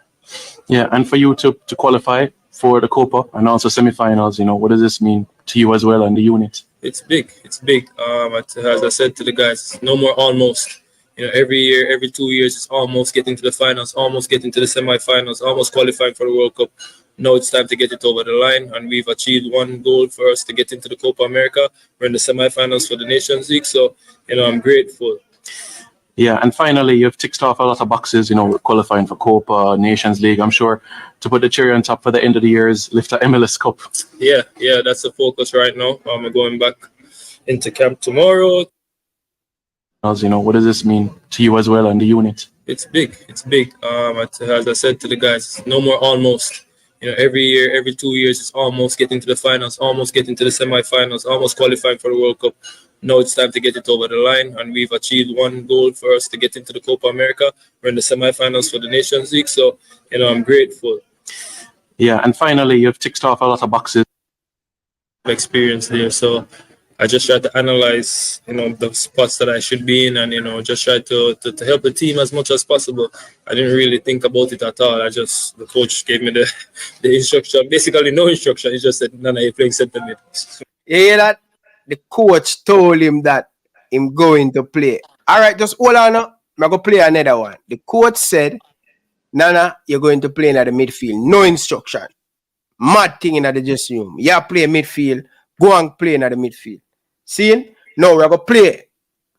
Yeah, and for you to qualify for the Copa and also semi-finals, what does this mean to you as well and the unit? It's big. As I said to the guys, no more almost. Every year, every 2 years, it's almost getting to the finals, almost getting to the semi-finals, almost qualifying for the World Cup. Now it's time to get it over the line, and we've achieved one goal for us to get into the Copa America. We're in the semi-finals for the Nations League, so, I'm grateful. Yeah, and finally, you've ticked off a lot of boxes, qualifying for Copa, Nations League. I'm sure to put the cherry on top for the end of the year is lift the MLS Cup. Yeah, that's the focus right now. I'm going back into camp tomorrow. You know, what does this mean to you as well and the unit? It's big. It's big. As I said to the guys, no more almost. You know, every year, every 2 years, it's almost getting to the finals, almost getting to the semifinals, almost qualifying for the World Cup. Now it's time to get it over the line, and we've achieved one goal for us to get into the Copa America. We're in the semifinals for the Nations League, so you know I'm grateful. Yeah, and finally, you've ticked off a lot of boxes. Experience there, so I just try to analyze, you know, the spots that I should be in, and you know, just try to help the team as much as possible. I didn't really think about it at all. The coach gave me the instruction, basically no instruction. He just said, "Nana, you're playing center mid." You hear that? The coach told him that him going to play. All right, just hold on now. I'm going to play another one. The coach said, Nana, you're going to play in the midfield. No instruction. Mad thing in the dressing room. You play midfield. Go and play in the midfield. See? Now we're going to play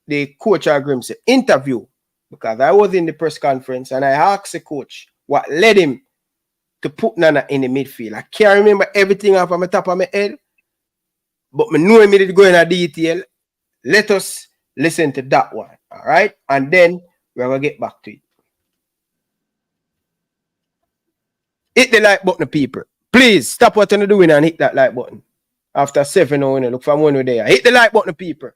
the coach Hallgrimsson interview, because I was in the press conference and I asked the coach what led him to put Nana in the midfield. I can't remember everything off of the top of my head, but I know him did go into detail. Let us listen to that one. All right? And then we're going to get back to it. Hit the like button, people. Please stop what you're doing and hit that like button. After 7 hours, look for one there. Hit the like button, people.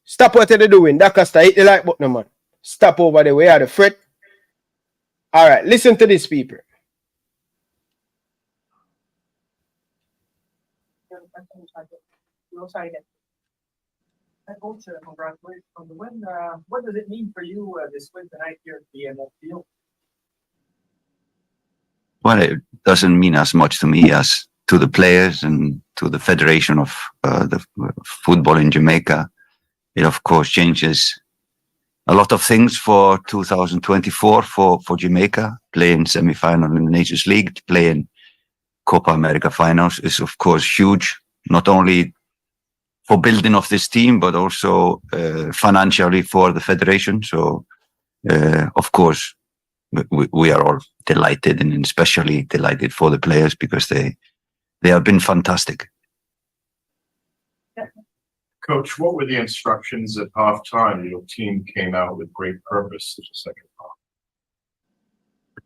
Stop what you're doing. Dakasta, hit the like button, man. Stop over there. We are the fret. All right, listen to this, people. Congratulations on the win. What does it mean for you this win tonight here at the end of the field? Well, it doesn't mean as much to me as to the players and to the Federation of the football in Jamaica. It, of course, changes a lot of things for 2024 for Jamaica. Playing semi-final in the Nations League, playing Copa America finals is, of course, huge, not only for building of this team, but also financially for the Federation. So, of course, we are all delighted, and especially delighted for the players, because they have been fantastic. Coach, what were the instructions at halftime? Your team came out with great purpose in the second half.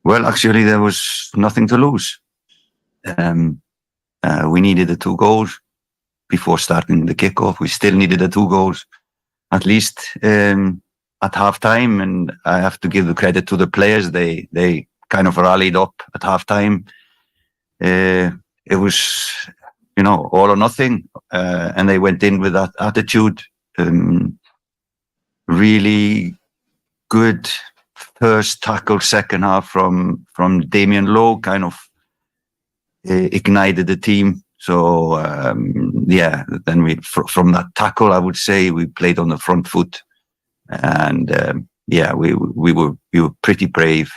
Well, actually, there was nothing to lose. We needed the 2 goals before starting the kickoff. We still needed the 2 goals, at least at halftime. And I have to give the credit to the players. They kind of rallied up at halftime. It was, you know, all or nothing. And they went in with that attitude. Really good first tackle, second half from Damien Lowe, kind of ignited the team. So, yeah, then from that tackle, I would say we played on the front foot. And yeah, we were pretty brave,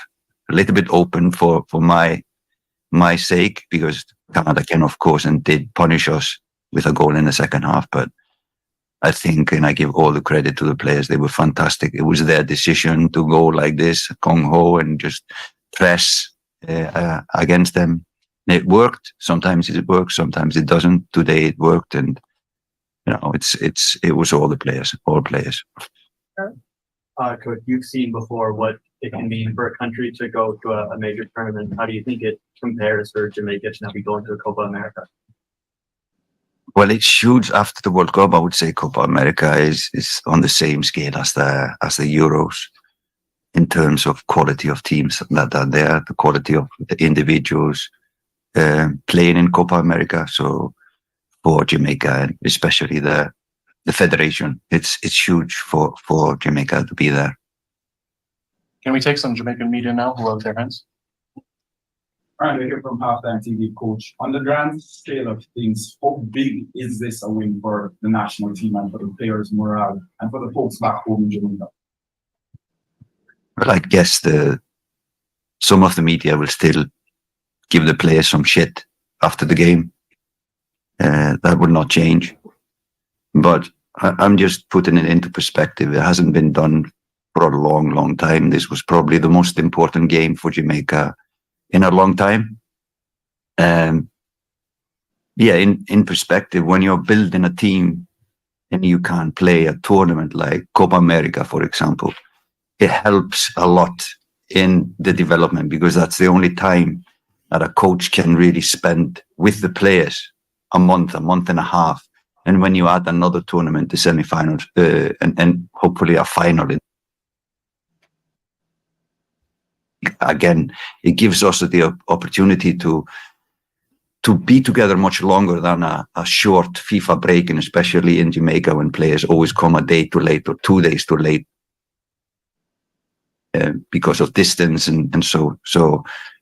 a little bit open for my sake, because Canada can, of course, and did punish us with a goal in the second half. But I think, and I give all the credit to the players, they were fantastic. It was their decision to go like this, gung ho, and just press against them. It worked. Sometimes it works, sometimes it doesn't. Today it worked, and you know, it was all players. Coach, you've seen before what it can mean for a country to go to a major tournament. How do you think it compares for Jamaica to now be going to a Copa America? Well, it's huge. After the World Cup, I would say Copa America is on the same scale as the Euros in terms of quality of teams that are there, the quality of the individuals playing in Copa America. So for Jamaica, and especially the Federation, it's huge for Jamaica to be there. Can we take some Jamaican media now who have their hands? All right, we're here from Halftime TV, Coach. On the grand scale of things, how big is this a win for the national team and for the players' morale and for the folks back home in Jamaica? Well, I guess some of the media will still give the players some shit after the game. That will not change. But I'm just putting it into perspective. It hasn't been done for a long, long time. This was probably the most important game for Jamaica in a long time. Yeah, in perspective, when you're building a team and you can't play a tournament like Copa America, for example, it helps a lot in the development, because that's the only time that a coach can really spend with the players a month and a half. And when you add another tournament, the semifinals, and hopefully a final, again, it gives us the opportunity to be together much longer than a short FIFA break, and especially in Jamaica when players always come a day too late or 2 days too late because of distance and so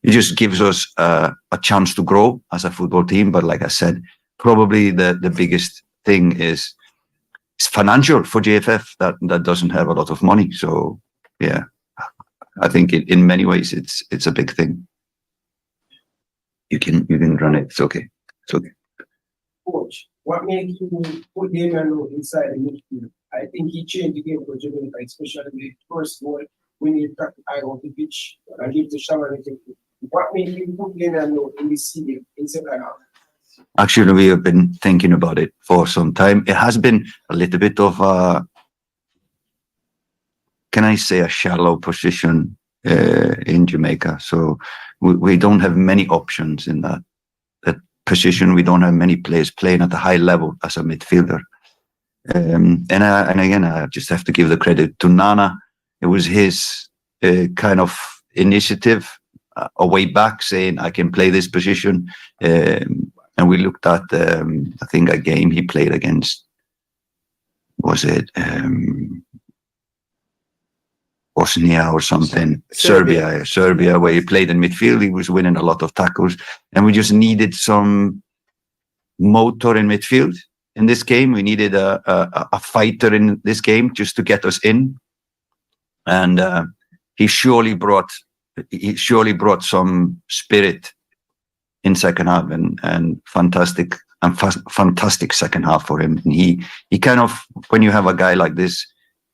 it just gives us a chance to grow as a football team. But like I said, probably the biggest thing is financial for JFF, that doesn't have a lot of money. So yeah, I think in many ways it's a big thing. You can run it. It's okay. It's okay. Coach, what made you put Damian inside the midfield? I think he changed the game for Jamaica, especially the first goal when he tracked the eye on the pitch and give the shower. What made you put Damian in the season in second half? Actually, we have been thinking about it for some time. It has been a little bit of a shallow position in Jamaica. So we don't have many options in that position. We don't have many players playing at a high level as a midfielder. And again, I just have to give the credit to Nana. It was his kind of initiative a way back, saying I can play this position. And we looked at, I think, a game he played against, was it Bosnia or something? Serbia, where he played in midfield. He was winning a lot of tackles. And we just needed some motor in midfield in this game. We needed a fighter in this game just to get us in. And he surely brought some spirit in second half, and fantastic second half for him. And he kind of, when you have a guy like this,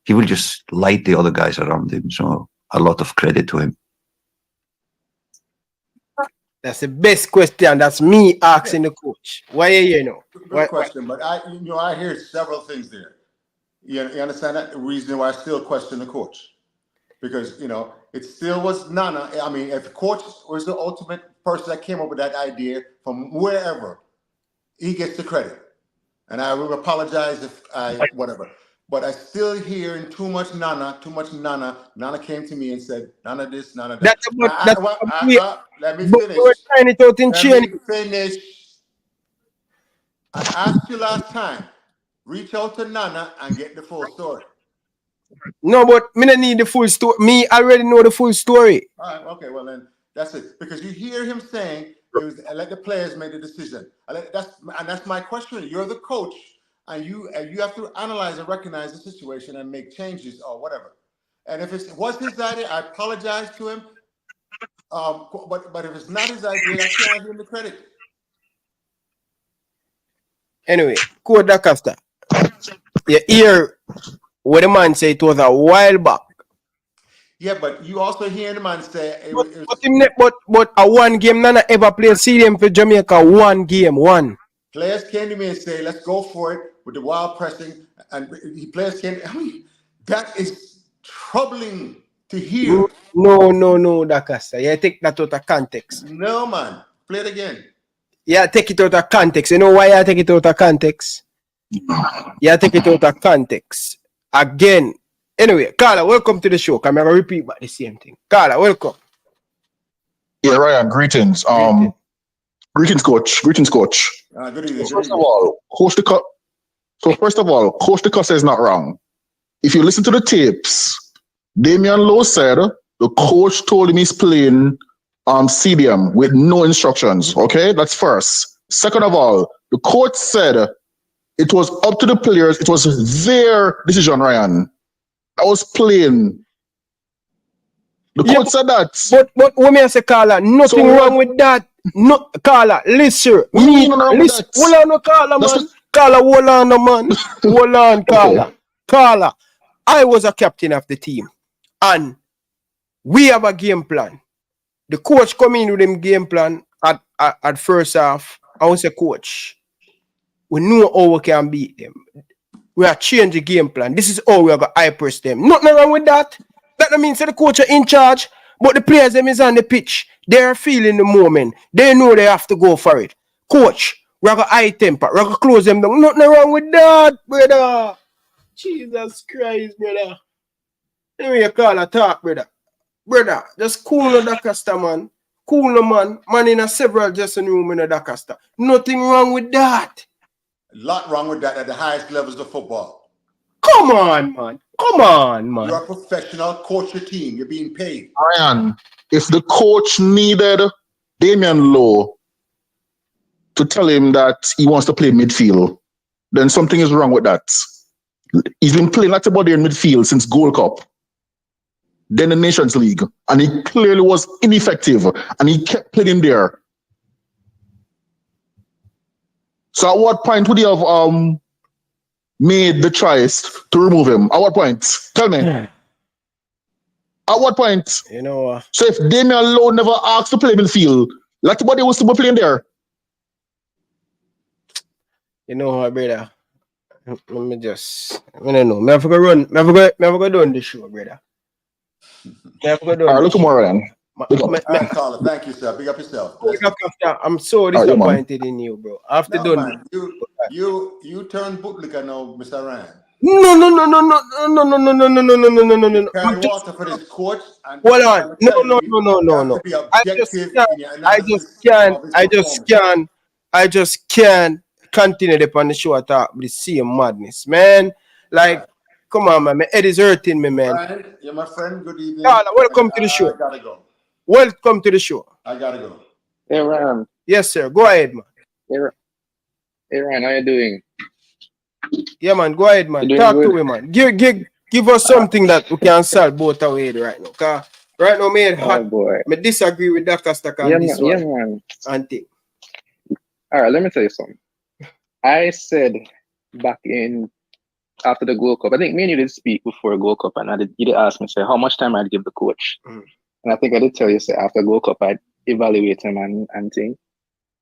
he will just light the other guys around him. So a lot of credit to him. That's the best question. That's me asking the coach. Why are you know? Good question, but I hear several things there. You understand that? The reason why I still question the coach, because it still was Nana. I mean, if the coach was the ultimate person that came up with that idea from wherever, he gets the credit. And I will apologize if whatever. But I still hearing too much Nana. Nana came to me and said, Nana this, Nana that. Let me finish. We're trying it out in Let me finish. I asked you last time, reach out to Nana and get the full story. No, but me don't need the full story. Me already know the full story. All right, okay, well then that's it. Because you hear him saying it was let the players make the decision. That's my question. You're the coach, and you have to analyze and recognize the situation and make changes or whatever. And if it was his idea, I apologize to him. But if it's not his idea, I can't give him the credit. Anyway, Coach D'Acosta, you hear what the man say it was a while back. Yeah, but you also hear the man say but a one game, Nana ever play CDM for Jamaica. One game. Players came to me and say, let's go for it with the wild pressing. And players came, that is troubling to hear. No, D'Acosta. You take that out of context. No, man. Play it again. Yeah, take it out of context. You know why I take it out of context? Yeah, take it out of context. Again. Anyway, Carla, welcome to the show. I'm going to repeat about the same thing. Carla, welcome. Yeah, Ryan, greetings. Greetings, coach. Good evening. First of all, Coach D'Acosta is not wrong. If you listen to the tapes, Damian Lowe said the coach told him he's playing CDM with no instructions. Okay, that's first. Second of all, the coach said it was up to the players. It was their decision, Ryan. I was playing. The coach said that. But when me say, Carla, nothing wrong with that. No, Carla, listen. Listen. Hold on, Carla, man. Carla, hold on, man. Hold on, Carla. Carla, I was a captain of the team. And we have a game plan. The coach come in with him game plan at first half. I was a coach. We know how we can beat them. we are change the game plan. This is how we are going to hyper them. Nothing wrong with that. That don't mean the coach are in charge, but the players them is on the pitch. They are feeling the moment. They know they have to go for it. Coach, we're going to high temper. We're going to close them down. Nothing wrong with that, brother. Jesus Christ, brother. Anyway, you call a talk, brother. Brother, just cool the Dacaster, man. Cool the man. Man in a several dressing room in a Dacaster. Nothing wrong with that. A lot wrong with that at the highest levels of football. Come on, man. Come on, man. You're a professional, coach your team. You're being paid. Ryan, if the coach needed Damian Lowe to tell him that he wants to play midfield, then something is wrong with that. He's been playing like about in midfield since Gold Cup, then the Nations League, and he clearly was ineffective, and he kept playing there. So at what point would he have made the choice to remove him? At what point? Tell me. At what point? You know. So if Damian Lowe never asked to play midfield, like somebody was to be playing there. You know what, brother? Let me just, I don't know. I have to go run. I have to go down the show, brother. I have to go down. All right, look tomorrow then. Caller, thank you, sir. Big up yourself. I'm so disappointed in you, bro. After No, done. man. You turn bootlicker now, Mr. Ryan. No. Carry water for this coach. And Hold on. No. I just can't continue upon the show attack with the same madness, man. Like, come on, man. My head is hurting me, man. Ryan, you're my friend. Good evening. Welcome to the show. I gotta go. Welcome to the show. I gotta go. Hey, Ryan. Yes, sir. Go ahead, man. Hey, Ryan, how you doing? Yeah, man. Go ahead, man. Talk to me, man. Give us something that we can solve both our way right now. Cause right now, me hot. Boy. I disagree with Dr. Stack on this one. Yeah, man. And thing. All right, let me tell you something. I said back in after the Gold Cup, I think me and you did speak before Gold Cup, and you did ask me, say, how much time I'd give the coach. And I think I did tell you, say, after Gold Cup, I'd evaluate him and thing.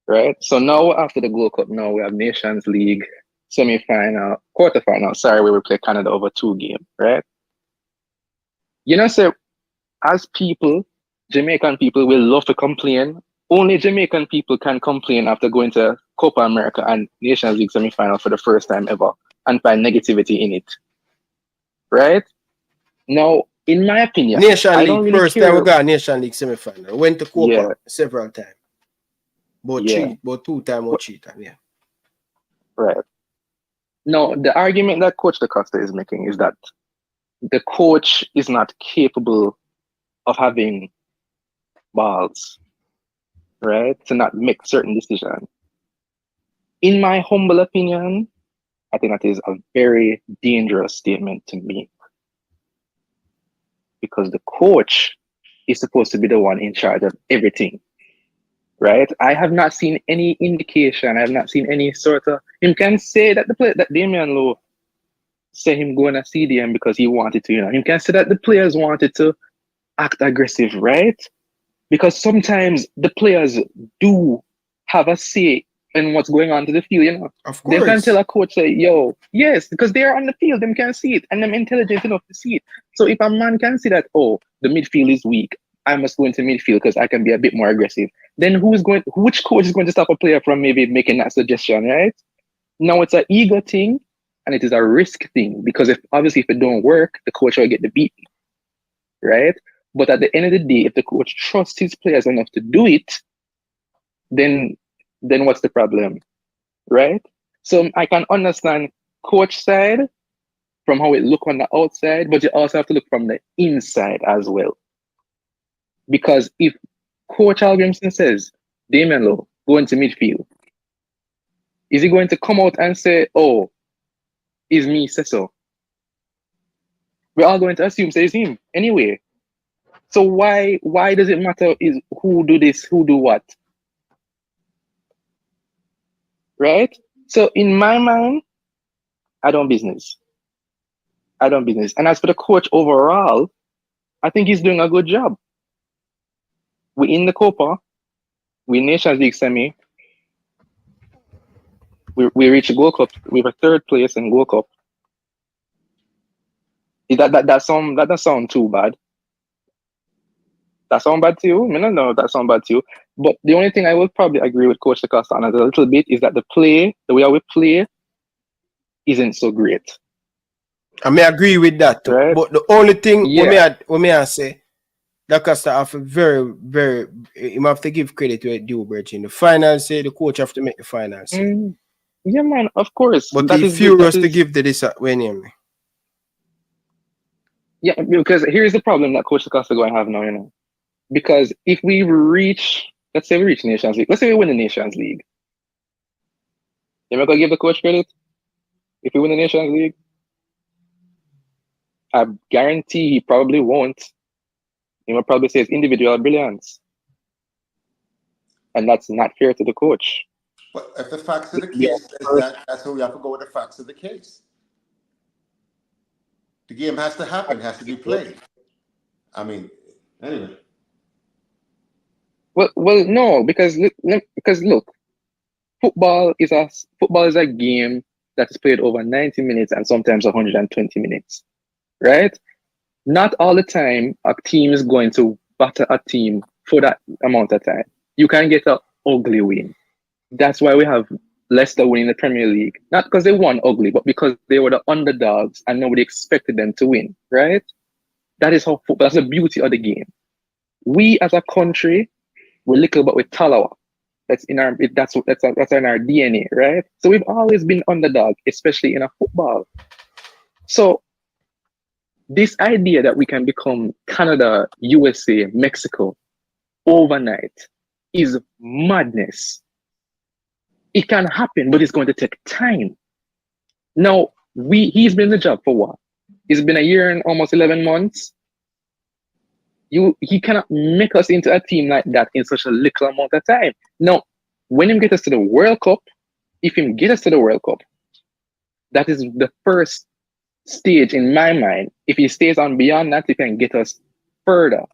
Right? So now, after the Gold Cup, now we have Nations League, semi-final, quarter-final, sorry, we will play Canada over 2 games, right? You know, say, as people, Jamaican people will love to complain. Only Jamaican people can complain after going to Copa America and Nations League semi-final for the first time ever and find negativity in it. Right? Now, in my opinion, Nation I don't League, really first care. time we got Nation League semi-final. Went to Copa several times. But 2 times or 3 times, yeah. Right. Now, the argument that Coach DaCosta is making is that the coach is not capable of having balls, right, to not make certain decisions. In my humble opinion, I think that is a very dangerous statement to make. Because the coach is supposed to be the one in charge of everything, right? I have not seen any indication. I have not seen any sort of... Him can say that that Damian Lowe say him going to CDM because he wanted to, you know. Him can say that the players wanted to act aggressive, right? Because sometimes the players do have a say in what's going on to the field, you know. Of course. They can tell a coach, say, yo, yes, because they're on the field, them can see it, and them intelligent enough to see it. So if a man can see that, oh, the midfield is weak, I must go into midfield because I can be a bit more aggressive, then which coach is going to stop a player from maybe making that suggestion, right? Now it's an ego thing, and it is a risk thing, because if it don't work, the coach will get the beating, right? But at the end of the day, if the coach trusts his players enough to do it, then what's the problem, right? So I can understand coach side from how it look on the outside, but you also have to look from the inside as well. Because if Coach Hallgrimsson says, Damian Lowe, go into midfield, is he going to come out and say, oh, it's me, say so? We're all going to assume say it's him anyway. So why does it matter is who do this, who do what? Right? So in my mind, I don't business. And as for the coach overall, I think he's doing a good job. We in the Copa, we Nations League semi. We reached Gold Cup. We were 3rd place in Gold Cup. That doesn't sound too bad. That sound bad to you? I don't know if that sound bad to you. But the only thing I will probably agree with Coach Acosta on a little bit is that the way we play isn't so great. I may agree with that too. Right? But the only thing we may say, that Acosta have a very, very, you have to give credit to it due, Virgin. The finals say the coach have to make the finals. Yeah, man, of course. But if you was to give this when you Yeah, because here's the problem that Coach Acosta going to have now, you know. Because if we reach, let's say we reach Nations League, let's say we win the Nations League. You're not going to give the coach credit? If we win the Nations League? I guarantee he probably won't. He will probably say it's individual brilliance. And that's not fair to the coach. But if the facts of the case is that's how we have to go with the facts of the case. The game has to happen, has to be played. I mean, anyway. Well, no, because look, football is a game that is played over 90 minutes and sometimes 120 minutes, right? Not all the time a team is going to batter a team for that amount of time. You can get an ugly win. That's why we have Leicester winning the Premier League. Not because they won ugly, but because they were the underdogs and nobody expected them to win, right? That is how football, that's the beauty of the game. We as a country, we're little but with Talawa. That's in our DNA, right? So we've always been underdog, especially in a football. So this idea that we can become Canada, USA, Mexico overnight is madness. It can happen, but it's going to take time. Now, he's been in the job for what? It's been a year and almost 11 months. He cannot make us into a team like that in such a little amount of time. Now, when he get us to the World Cup, if he get us to the World Cup, that is the first stage in my mind. If he stays on beyond that, he can get us further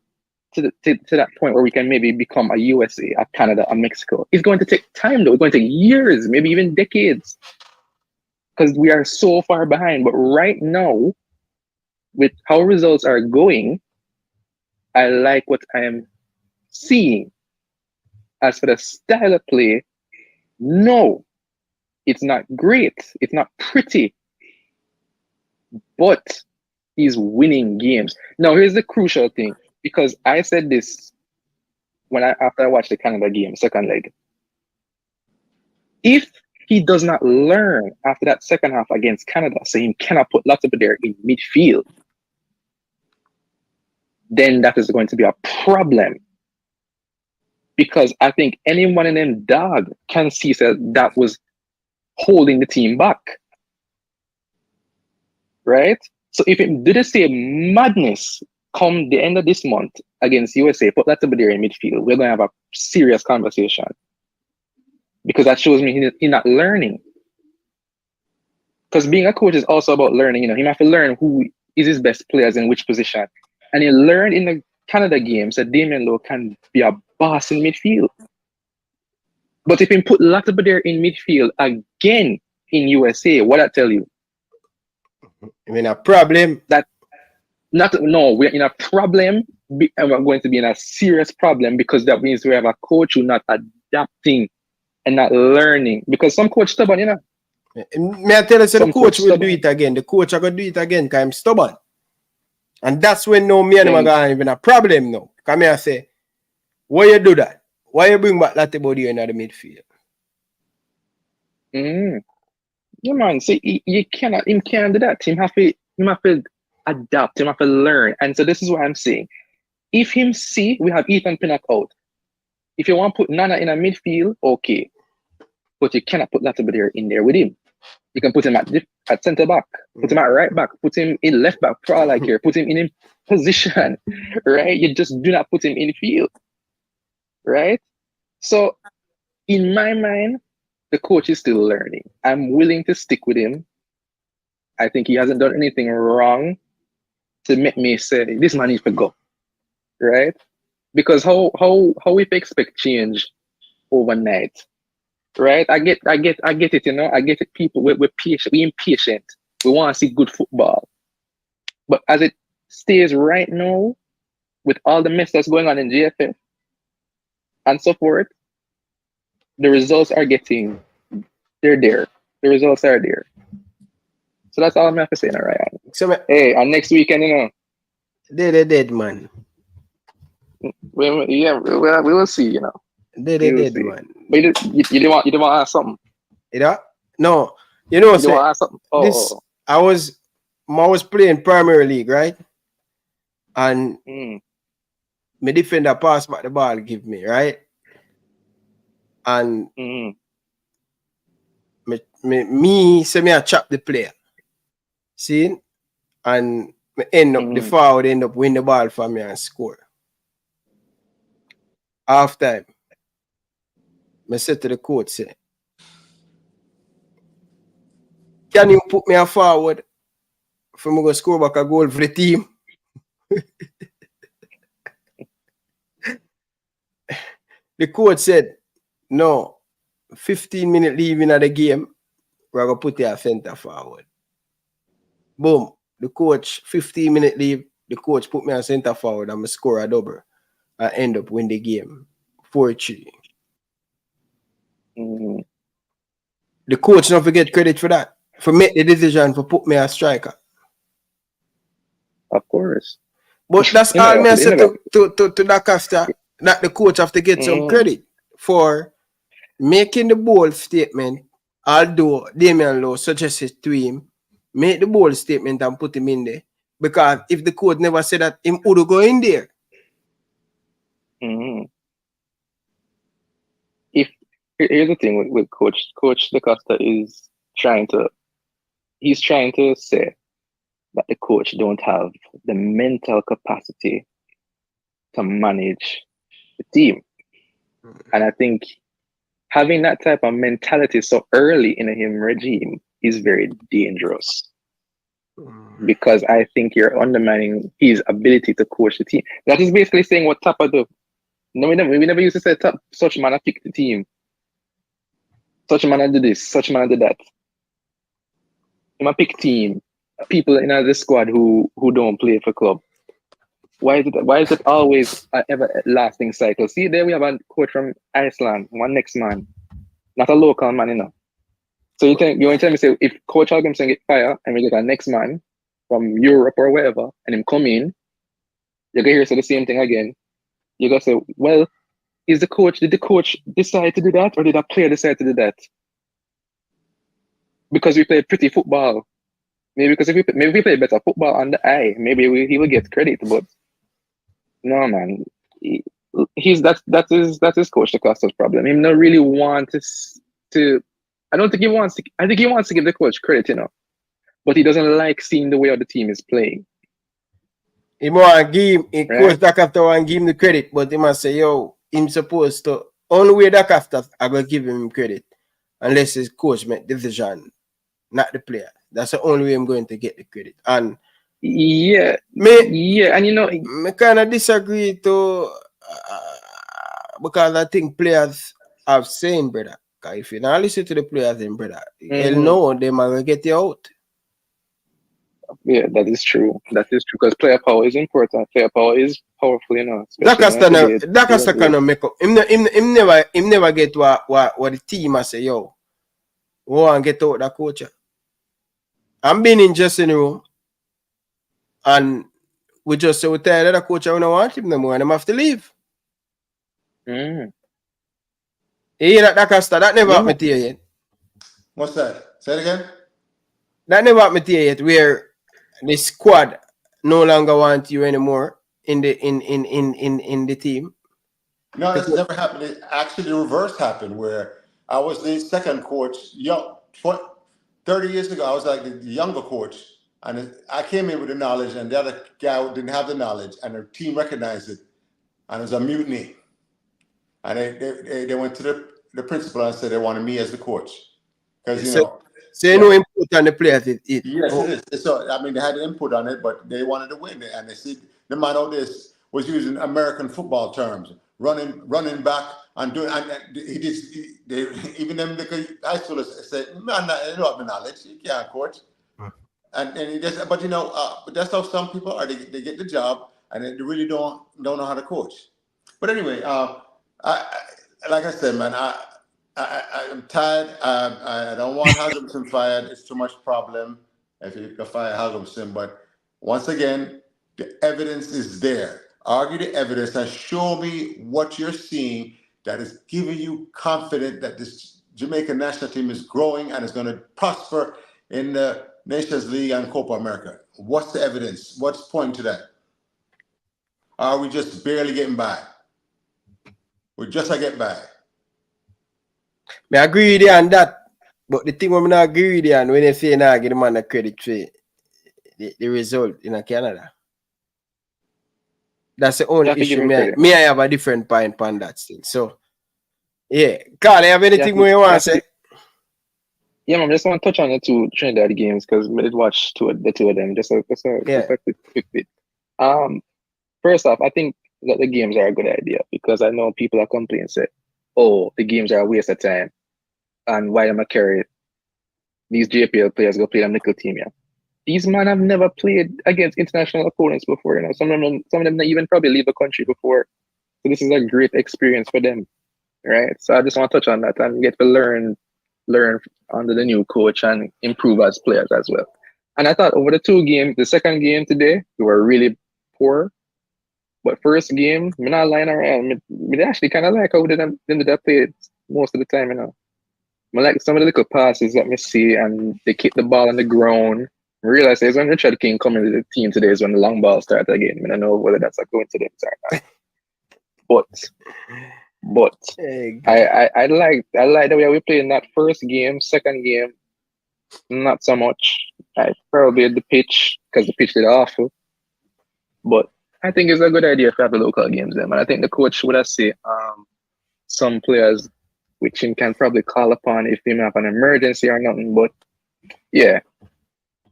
to that point where we can maybe become a USA, a Canada, a Mexico. It's going to take time though. It's going to take years, maybe even decades, because we are so far behind. But right now, with how results are going, I like what I am seeing. As for the style of play, no, it's not great. It's not pretty. But he's winning games. Now, here's the crucial thing, because I said this after I watched the Canada game, second leg. If he does not learn after that second half against Canada, so he cannot put lots of it there in midfield, then that is going to be a problem. Because I think anyone in them dog can see that was holding the team back. Right? So if it did the same madness come the end of this month against USA, put that over there in midfield, we're going to have a serious conversation. Because that shows me he's not learning. Because being a coach is also about learning. You know, he have to learn who is his best players in which position. And he learned in the Canada games that Damien Lowe can be a boss in midfield. But if he put Latibadair in midfield again in USA, what I tell you? I mean, a problem. We're in a problem, and we're going to be in a serious problem, because that means we have a coach who's not adapting and not learning. Because some coach stubborn, you know. May I tell you, the coach will do it again. The coach are going to do it again because I'm stubborn. And that's when me and him are going to have a problem now. Come here and say, why you do that? Why you bring back Latibadair in the midfield? Yeah, man. See, he can't do that. He have to adapt. He have to learn. And so this is what I'm saying. If him see, we have Ethan Pinnock out. If you want to put Nana in a midfield, okay. But you cannot put Latibadair in there with him. You can put him at centre back, put him at right back, put him in left back, for all I care, put him in position, right? You just do not put him in field, right? So, in my mind, the coach is still learning. I'm willing to stick with him. I think he hasn't done anything wrong to make me say this man needs to go, right? Because how we expect change overnight, right? I get it, you know. I get it. People we're patient, we're impatient. We want to see good football, But as it stays right now, with all the mess that's going on in GFF and so forth, the results are they're there. The results are there. So that's all I'm have to say now, Ryan. So, hey, and next weekend, they dead, man. We will see, They dead, man. But you didn't want to ask something. No, you want to ask something. I was playing Premier League, right? And my defender passed back the ball, give me, right? And me say me I chop the player. See? And the forward end up win the ball for me and score. Half time, I said to the coach, say, can you put me a forward for me to score back a goal for the team? The coach said, no, 15-minute leaving of the game, we're going to put you a center forward. Boom. The coach, 15-minute leave, the coach put me a center forward and I score a double. I end up win the game 4-3. The coach don't forget credit for that. For make the decision for put me a striker. Of course. But that's all I said to Lancaster, that the coach have to get some credit for making the bold statement, although Damian Lowe suggested to him, make the bold statement and put him in there. Because if the coach never said that, him would go in there. Here's the thing with Coach Lancaster is he's trying to say that the coach don't have the mental capacity to manage the team. And I think having that type of mentality so early in a him regime is very dangerous. Because I think you're undermining his ability to coach the team. That is basically saying what Tapper do. No, we never used to say such man to pick the team. Such man to do this, such man to do that. You might pick team, people in the squad who don't play for club. Why is it always an everlasting cycle? See, there we have a coach from Iceland, one next man, not a local man, So you want to tell me, say, if Coach Hallgrimsson get fired and we get a next man from Europe or wherever, and him come in, you're gonna hear say the same thing again. You're gonna say, well, did the coach decide to do that, or did a player decide to do that? Because we play pretty football. Maybe because if we play better football on the eye, maybe he will get credit. But no, man, that is Coach Lancaster's problem. He don't really want to. I don't think he wants to. I think he wants to give the coach credit, but he doesn't like seeing the way the team is playing. He want to give Coach Lancaster want to give him the credit, but he must say, yo, him supposed to only way Lancaster I gonna give him credit unless his coach make decision, not the player. That's the only way I'm going to get the credit. And and I kind of disagree to because I think players have saying, brother. Because if you not listen to the players, then brother, they'll know they might get you out. Yeah, that is true. That is true because player power is important. Player power is powerful, Lancaster cannot make up. Him never get what the team I say, yo, we want to get out that coach. I'm being in dressing room and we just say we tired of the coach and we don't want him no more and them have to leave. You hear that Lancaster? That never happened to you yet. What's that? Say it again. That never happened to you yet, where the squad no longer want you anymore in the team. No, that's never happened. Actually, the reverse happened, where I was the second coach. 30 years ago, I was like the younger coach, and I came in with the knowledge, and the other guy didn't have the knowledge, and the team recognized it, and it was a mutiny. And they went to the principal and said they wanted me as the coach. Because, so no input on the players. Yes, it is. So, I mean, they had input on it, but they wanted to win. And they said the man out there was using American football terms, running back and doing. And even them high schoolers said, "Man, you don't have the knowledge. You can't coach." And it just, but you know, but that's how some people are. They get the job and they really don't know how to coach. But anyway, like I said, man, I'm tired. I don't want Hallgrimsson fired. It's too much problem if you can fire Hallgrimsson. But once again, the evidence is there. Argue the evidence and show me what you're seeing that is giving you confidence that this Jamaican national team is growing and is going to prosper in the Nations League and Copa America. What's the evidence? What's pointing to that? Are we just barely getting by? We're just like get by. I agree with you on that. But the thing I'm not agree with you on when you say now give the man the credit for the result in Canada. That's the only issue. Me, I have a different point on that thing. So, yeah. Carl, you have anything more you want to say? Yeah, man, I just want to touch on the two Trinidad games because I did watch the two of them. Just a quick bit. First off, I think that the games are a good idea because I know people are complaining say, oh, the games are a waste of time. And why am I carry these JPL players go play a nickel team here? These men have never played against international opponents before. You know, some of them not even probably leave the country before. So this is a great experience for them, right? So I just want to touch on that and get to learn under the new coach and improve as players as well. And I thought over the two games, the second game today, we were really poor. But first game, I'm not lying around. I actually kind of like how they ended up played most of the time, you know. I like some of the little passes that me see and they kick the ball on the ground. I realize when Richard King coming to the team today is when the long ball started again. I don't know whether that's a coincidence or not. But I like the way we played in that first game. Second game, not so much. I probably had the pitch because the pitch did awful. But I think it's a good idea if you have the local games then. And I think the coach would have said some players which he can probably call upon if he have an emergency or nothing. But yeah, I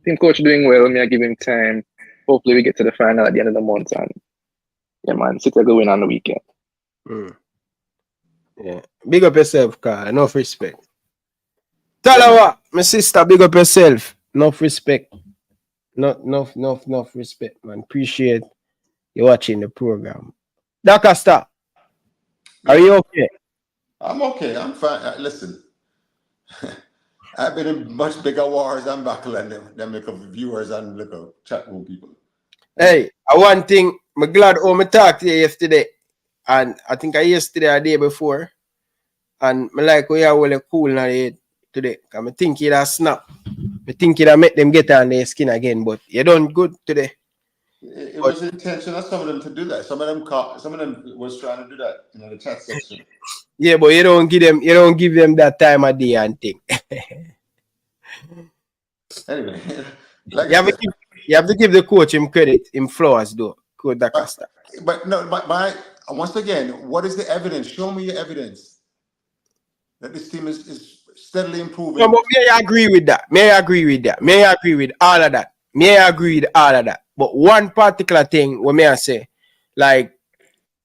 think coach doing well. I give him time. Hopefully we get to the final at the end of the month and yeah, man, City go win on the weekend. Yeah, big up yourself, Carl. Enough respect. Tell her what, my sister, big up yourself. Enough respect. Enough respect, man. Appreciate you watching the program. Dakasta, are you okay? I'm okay. I'm fine. Listen, I've been in much bigger wars than Backland than make of viewers and little chat room people. Hey, one thing, I'm glad I talked to you yesterday. And I think yesterday or the day before. And I like we are really cool now today. Because I think it has snap. I think it make them get on their skin again. But you done good today. It was intentional. Some of them to do that. Some of them was trying to do that in the chat section. Yeah, but you don't give them that time of day and thing. Anyway, you have to give the coach him credit, him flowers though. Coach Dakasta. But once again, what is the evidence? Show me your evidence that this team is steadily improving. No, but may I agree with that? May I agree with all of that? But one particular thing what may I say, like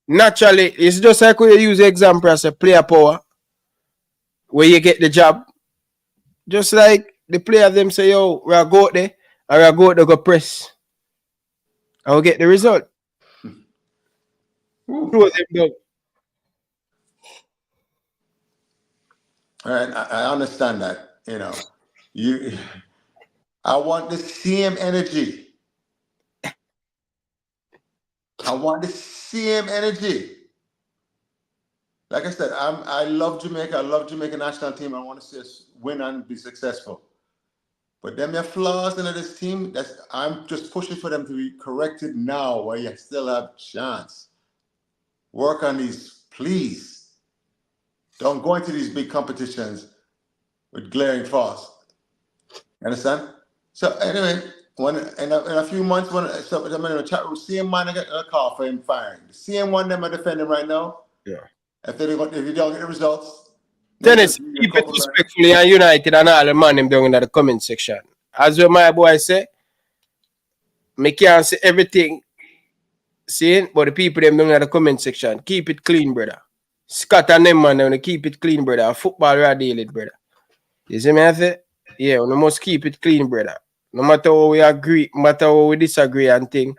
naturally, it's just like we use the example as a player power, where you get the job. Just like the player them say, yo, we'll go out there and we'll go out there go press. And we'll get the result. All right, I understand that. You know, I want the same energy. Like I said, I love Jamaica. I love Jamaica national team. I want to see us win and be successful. But them are flaws in this team. I'm just pushing for them to be corrected now, while you still have chance. Work on these, please. Don't go into these big competitions with glaring flaws. Understand? So anyway, in a few months, when I'm in the chat room, same man I got a call for him firing. The same one them are defending right now. Yeah. If you don't get the results. Dennis, keep it respectfully and united and all the man them down in the comment section. As well, my boy say, me can't say everything. See, but the people them down in the comment section, keep it clean, brother. Scott and them man, they keep it clean, brother. Football we are dealing, brother. You see me I say? Yeah, we must keep it clean, brother. No matter how we agree, no matter how we disagree and thing,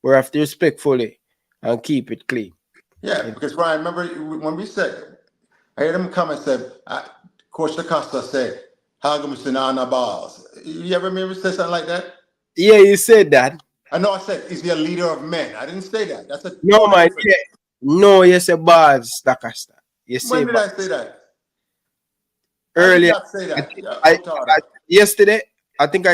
we have to respectfully and keep it clean. Yeah, because Ryan, remember when we said, I heard him come and said, Coach DaCosta said, Hallgrimsson on the balls. You ever remember say something like that? Yeah, you said that. I know I said, is he a leader of men? I didn't say that. That's a no, man. Yeah. No, you say balls, DaCosta. You say when did I say that? Earlier. I did not say that. Yesterday, I think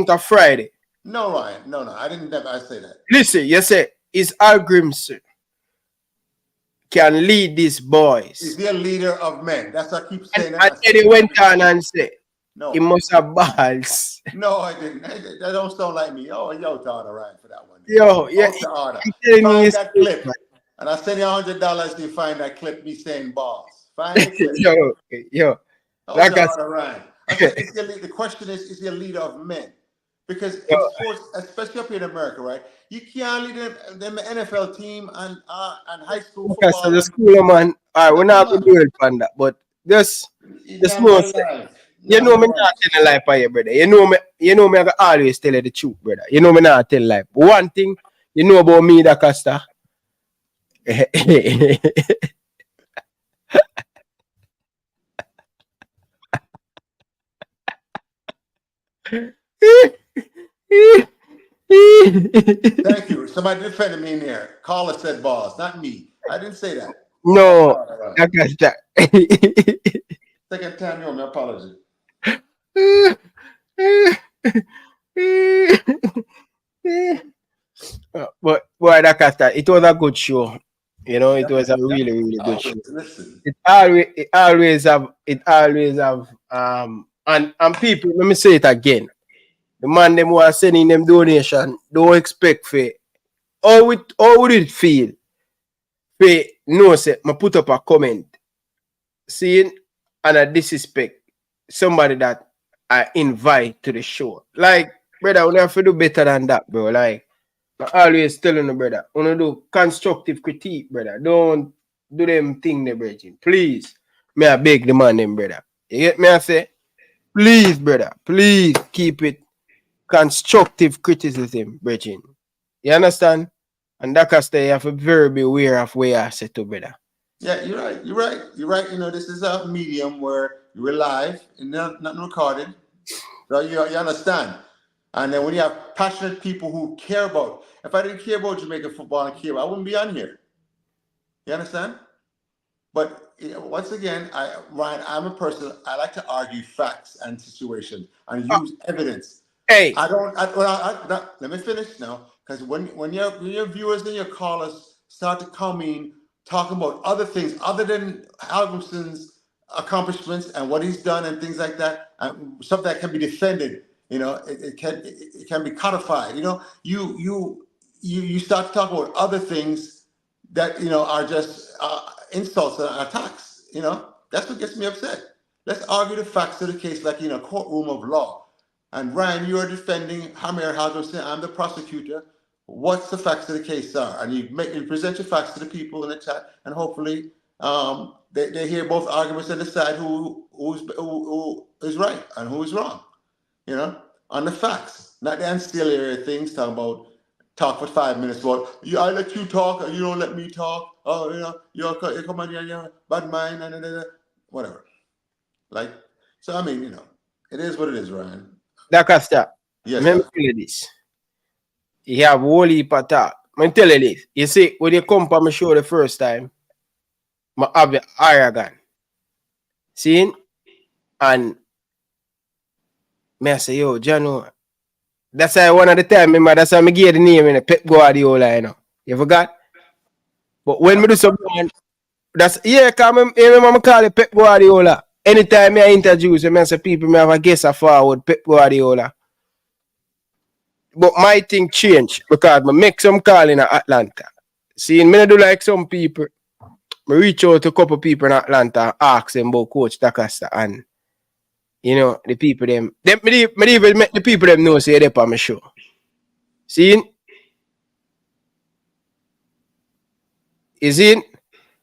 on Friday. No, Ryan. No, I didn't never say that. Listen, you say, is Hallgrimsson can lead these boys. Is he a leader of men? That's what I keep saying. And then he went on and said, no. He must have balls. No, I didn't. That don't sound like me. Oh, yo, to order, Ryan, for that one. Yo, yeah. Find that clip. And I'll send you $100 to find that clip, me saying balls. Find the clip. yo. Oh, like Ryan. The question is he a leader of men? Because in sports, especially up here in America, right? You can't lead them NFL team and high school football. Okay, so the school man, all right, we're not going to do it on that, but just know, you know me not telling a lie for you, brother. You know me I always tell you the truth, brother. You know me not tell lie. But one thing you know about me, DaCosta. Thank you. Somebody defended me in there. Caller said balls, not me. I didn't say that. No, DaCosta. Second time, my apology. But boy, DaCosta, it was a good show. You know, it was a really, really good show. Listen. It always have and people, let me say it again. The man them who are sending them donation, don't expect for how would it feel? No, say, I put up a comment seeing and I disrespect somebody that I invite to the show. Like, brother, we have to do better than that, bro. Like, I always telling the brother, we want to do constructive critique, brother. Don't do them thing, the brethren. Please. May I beg the man, them, brother. You get me? I say, please, brother, please keep it constructive criticism, brethren. You understand? And DaCosta, you have to be very beware of where I say to, brother. Yeah, you're right. You're right. You know, this is a medium where we're live and not recorded. So you understand. And then when you have passionate people who care about, if I didn't care about Jamaican football and care, I wouldn't be on here. You understand? But once again, Ryan, I'm a person, I like to argue facts and situations and use evidence. Hey. Let me finish now. Because when your viewers and your callers start to come in talking about other things other than Hallgrimsson's accomplishments and what he's done and things like that, and stuff that can be defended, you know, it can be codified. You know, you start to talk about other things that, you know, are just insults and attacks. You know, that's what gets me upset. Let's argue the facts of the case like in a courtroom of law. And Ryan, you are defending Heimir Hallgrímsson. I'm the prosecutor. What's the facts of the case are? And you present your facts to the people in the chat, and hopefully they hear both arguments and decide who is right and who is wrong. You know, on the facts, not the ancillary things. Talking about talk for 5 minutes. About I let you talk, or you don't let me talk. Oh, you know, you come on, you're bad mind, and whatever. Like, so I mean, you know, it is what it is, Ryan. DaCosta, yes, let me tell you this. You have whole heap of talk. Let me tell you this. You see, when you come to my show the first time, I have the arrogant. See? And I say, yo, Jano, that's why one of the time, remember, that's why I gave the name in Pep Guardiola, you know. You forgot? But when we do something, that's, yeah, because I call it Pep Guardiola. Anytime I introduce him, I say people may have a guess forward Pep Guardiola. But my thing changed because I make some call in Atlanta. See, me do like some people. I reach out to a couple people in Atlanta and ask them about Coach DaCosta, and you know, the people them even make the people them know say they're on my show. See? Is it?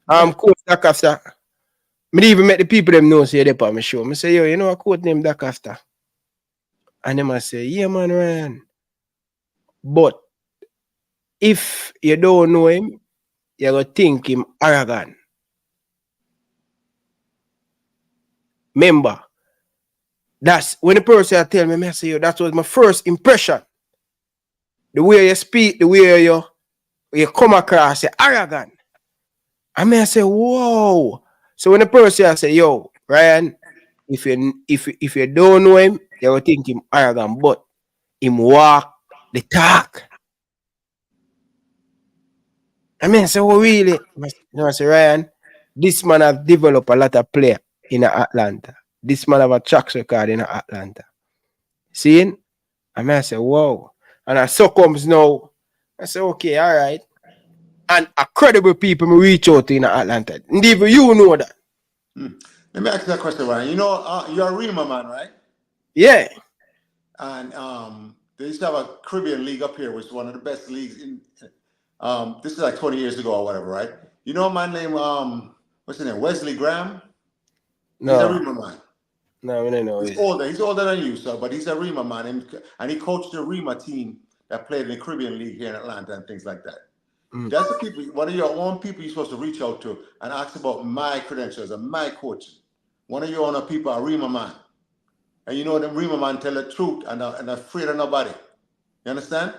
Coach DaCosta. I even make the people them know say they're on my show. I say, yo, you know a coach named DaCosta. And them I say, yeah, man, Ryan. But if you don't know him, you're going to think him arrogant. Remember, that's when the person tell me, I say, yo, that was my first impression. The way you speak, the way you come across, you're arrogant. I mean, I say, whoa. So when the person I say, yo, Ryan, if you don't know him, you will think him arrogant, but him walk the talk. I mean, I say, oh, really? I say, Ryan, this man has developed a lot of player in Atlanta. This man have a track record in Atlanta. Seeing? I mean, I say, whoa. And I so comes now. I say, okay, all right. And a credible people me reach out to in Atlanta. And even you know that. Let me ask you a question, Ryan. You know, you're a Rima man, right? Yeah. And they used to have a Caribbean league up here, which is one of the best leagues in. This is like 20 years ago or whatever, right? You know my name, what's his name? Wesley Graham? No. He's a Rima man. No, I don't know. He's older. He's older than you, so, but he's a Rima man. And he coached the Rima team that played in the Caribbean League here in Atlanta and things like that. That's the people, one of your own people you're supposed to reach out to and ask about my credentials and my coaching. One of your own people, a Rima man. And you know them Rima man tell the truth and afraid of nobody. You understand?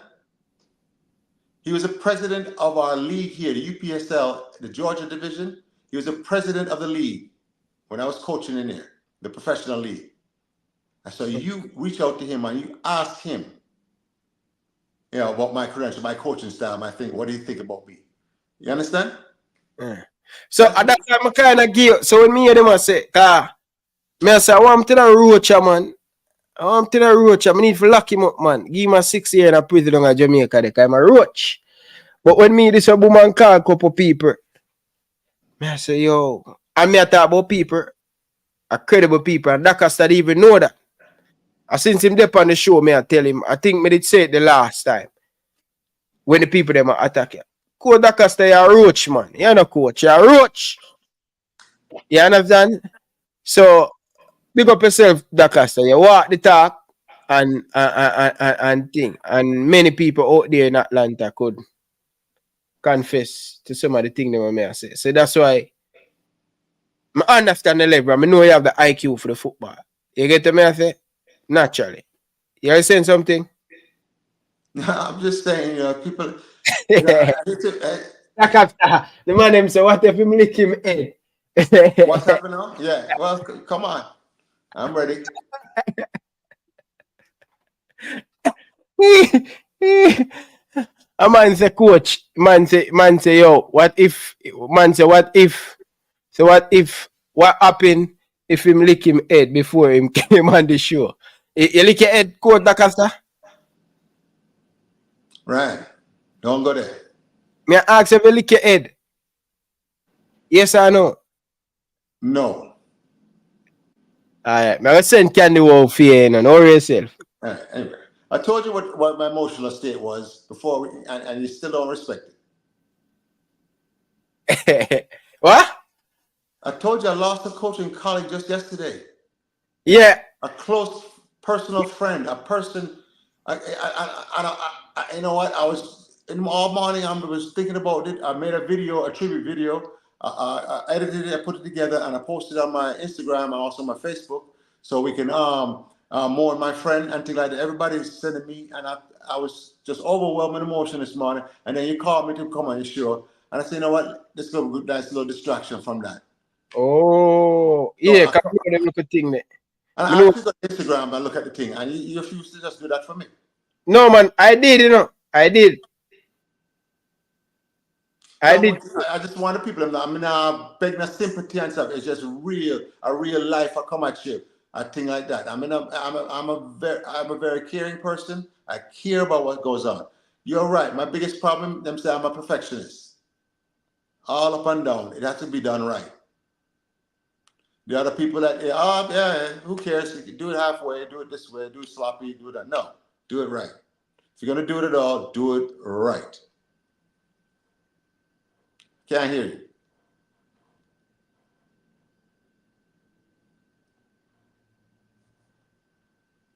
He was the president of our league here, the UPSL, the Georgia division. He was the president of the league when I was coaching in there, the professional league. And so you reach out to him and you ask him, you know, about my credentials, my coaching style, my thing. What do you think about me? You understand? Yeah. So at that time, I kind of give. So when me and them I say, me I say, I want him to the roach, man. I want him to the roach. I need to lock him up, man. Give him a 6 year in a prison in Jamaica. They I'm a roach. But when me this a woman call a couple people, me I say, yo, and me I talk about people, a credible people, and that cast even know that. And since him there on the show, me I tell him, I think me did say it the last time. When the people them attack you. Coach Dacaster, you're a roach, man. You're not coach, you're a roach. You understand? So big up yourself, Dacaster. You walk the talk and thing. And many people out there in Atlanta could confess to some of the things that I say. So that's why I understand the level. I know you have the IQ for the football. You get me? I say? Naturally. You saying something? I'm just saying, you know, people. The man them say, what if him lick him head? What's happening now? Yeah, well, come on. I'm ready. A man say, coach, man say, yo, what if, man say, what if, so what happened if him lick him head before him came on the show? You lick your head, coach Dacaster? Right. Don't go there. Me ask if you lick your head. Yes or no? No. Alright, I'm going to send Candy Wolf for you and know yourself. All right, anyway. I told you what my emotional state was before, and you still don't respect it. What? I told you I lost a coaching colleague just yesterday. Yeah. A close personal friend, a person. You know what? I was all morning. I was thinking about it. I made a video, a tribute video. I edited it, I put it together, and I posted it on my Instagram and also my Facebook, so we can mourn my friend and things like that. Everybody's sending me, and I was just overwhelmed with emotion this morning. And then you called me to come on your show, and I said, you know what? This is a nice little distraction from that. Oh, yeah, because you look at thing there. And I actually got Instagram and look at the thing, and you refuse to just do that for me. No, man, I did, you know. I did. I just want the people. I mean, begging a sympathy and stuff. It's just a real life. I come at you, a thing like that. I mean, I'm a very caring person. I care about what goes on. You're right. My biggest problem, them say I'm a perfectionist. All up and down. It has to be done right. The other people that, yeah, who cares? You can do it halfway, do it this way, do it sloppy, do that. No, do it right. If you're gonna do it at all, do it right. Can't hear you.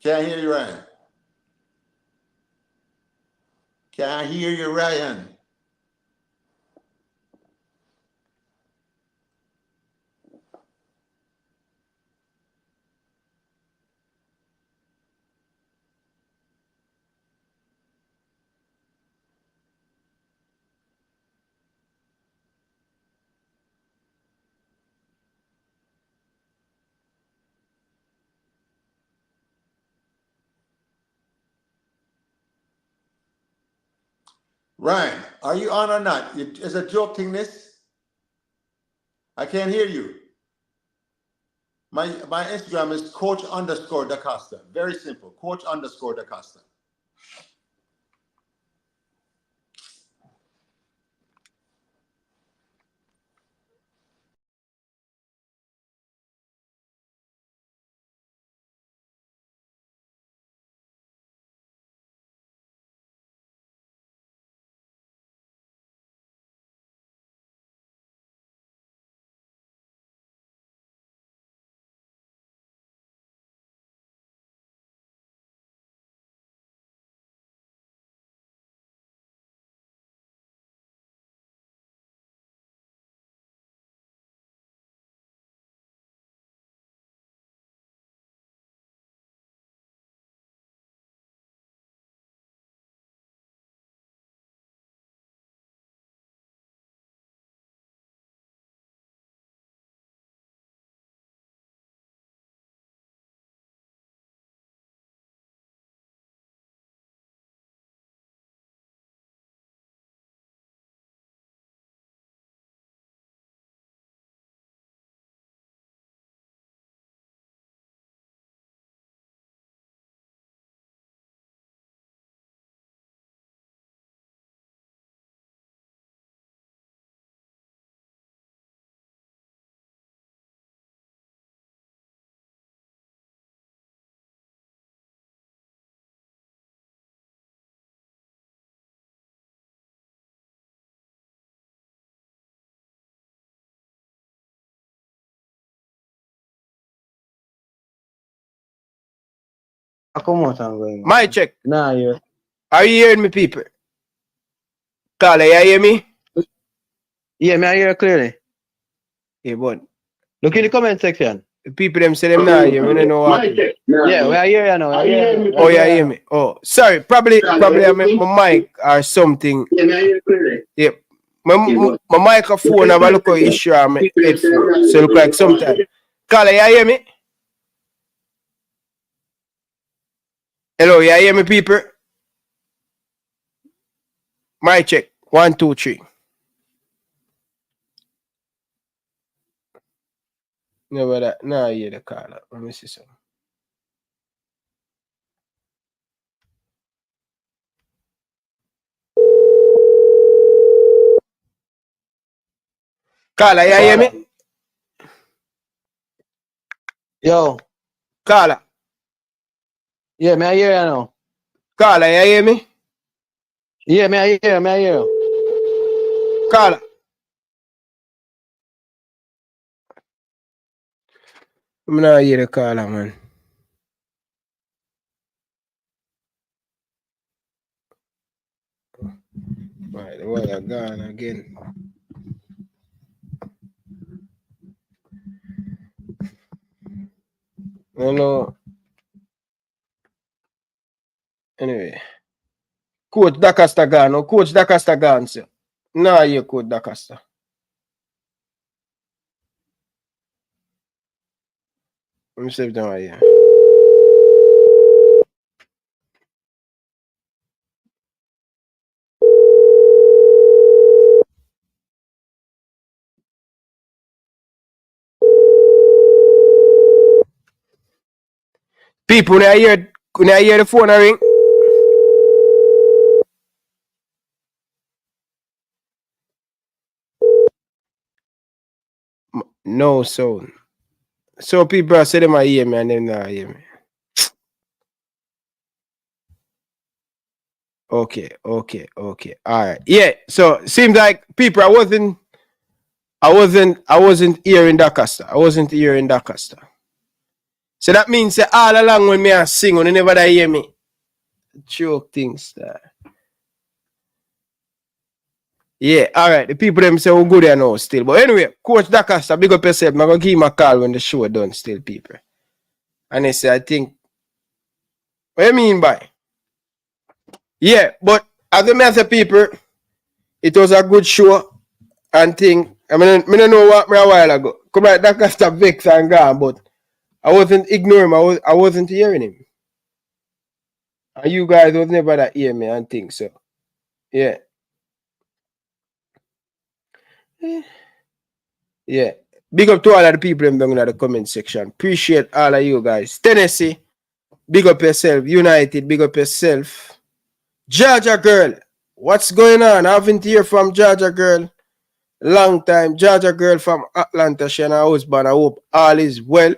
Can't hear you, Ryan. Can't hear you, Ryan. Ryan, are you on or not? Is a joke thing this? I can't hear you. My Instagram is coach_DaCosta. Very simple. Coach_DaCosta. Come out and going. My check. Nah, you. Are you hearing me, people? Carla, you hear me? Yeah, me I hear clearly. Yeah, but look in the comment section. The people them say them now hear me, they know what. Yeah, we are here now. Oh, you hear me? Oh, sorry. Probably my mic or something. Yeah, me I hear clearly. Yeah. My microphone have a little issue on my headphone. So look like sometimes. Carla, you hear me? Hello, you hear me, people? My check. 1, 2, 3. No, but no, I hear the Carla. Let me see something. Carla, you hear me? Yo. Carla. Yeah, me I hear you now. Carla, you hear me? Yeah, me I hear you. Carla. I'm not hear the Carla, man. Right, the wire gone again. I know. Anyway. Coach DaCosta gone. No, Coach DaCosta gone, sir. No, you Coach DaCosta. Let me save them right here. People, when I hear the phone ring. No sound. So people say them I hear me and them not hear me. Okay. All right. Yeah. So seems like people I wasn't hearing DaCosta. So that means that all along when me I sing, when you never da hear me. Joke things there. Yeah, all right. The people them say we're good there now still. But anyway, Coach DaCosta, big up yourself. I'm going to give him a call when the show done still, people. And they say, I think, what you mean by? Yeah, but as the matter people, it was a good show and thing. I mean, I don't know what me a while ago. Come back, DaCosta vex and gone, but I wasn't ignoring him. I wasn't hearing him. And you guys was never that hear me and think so. Yeah. Yeah. Big up to all of the people down in the comment section. Appreciate all of you guys. Tennessee, big up yourself. United, big up yourself. Georgia girl, what's going on? I haven't heard from Georgia girl. Long time. Georgia girl from Atlanta. She and her husband. I hope all is well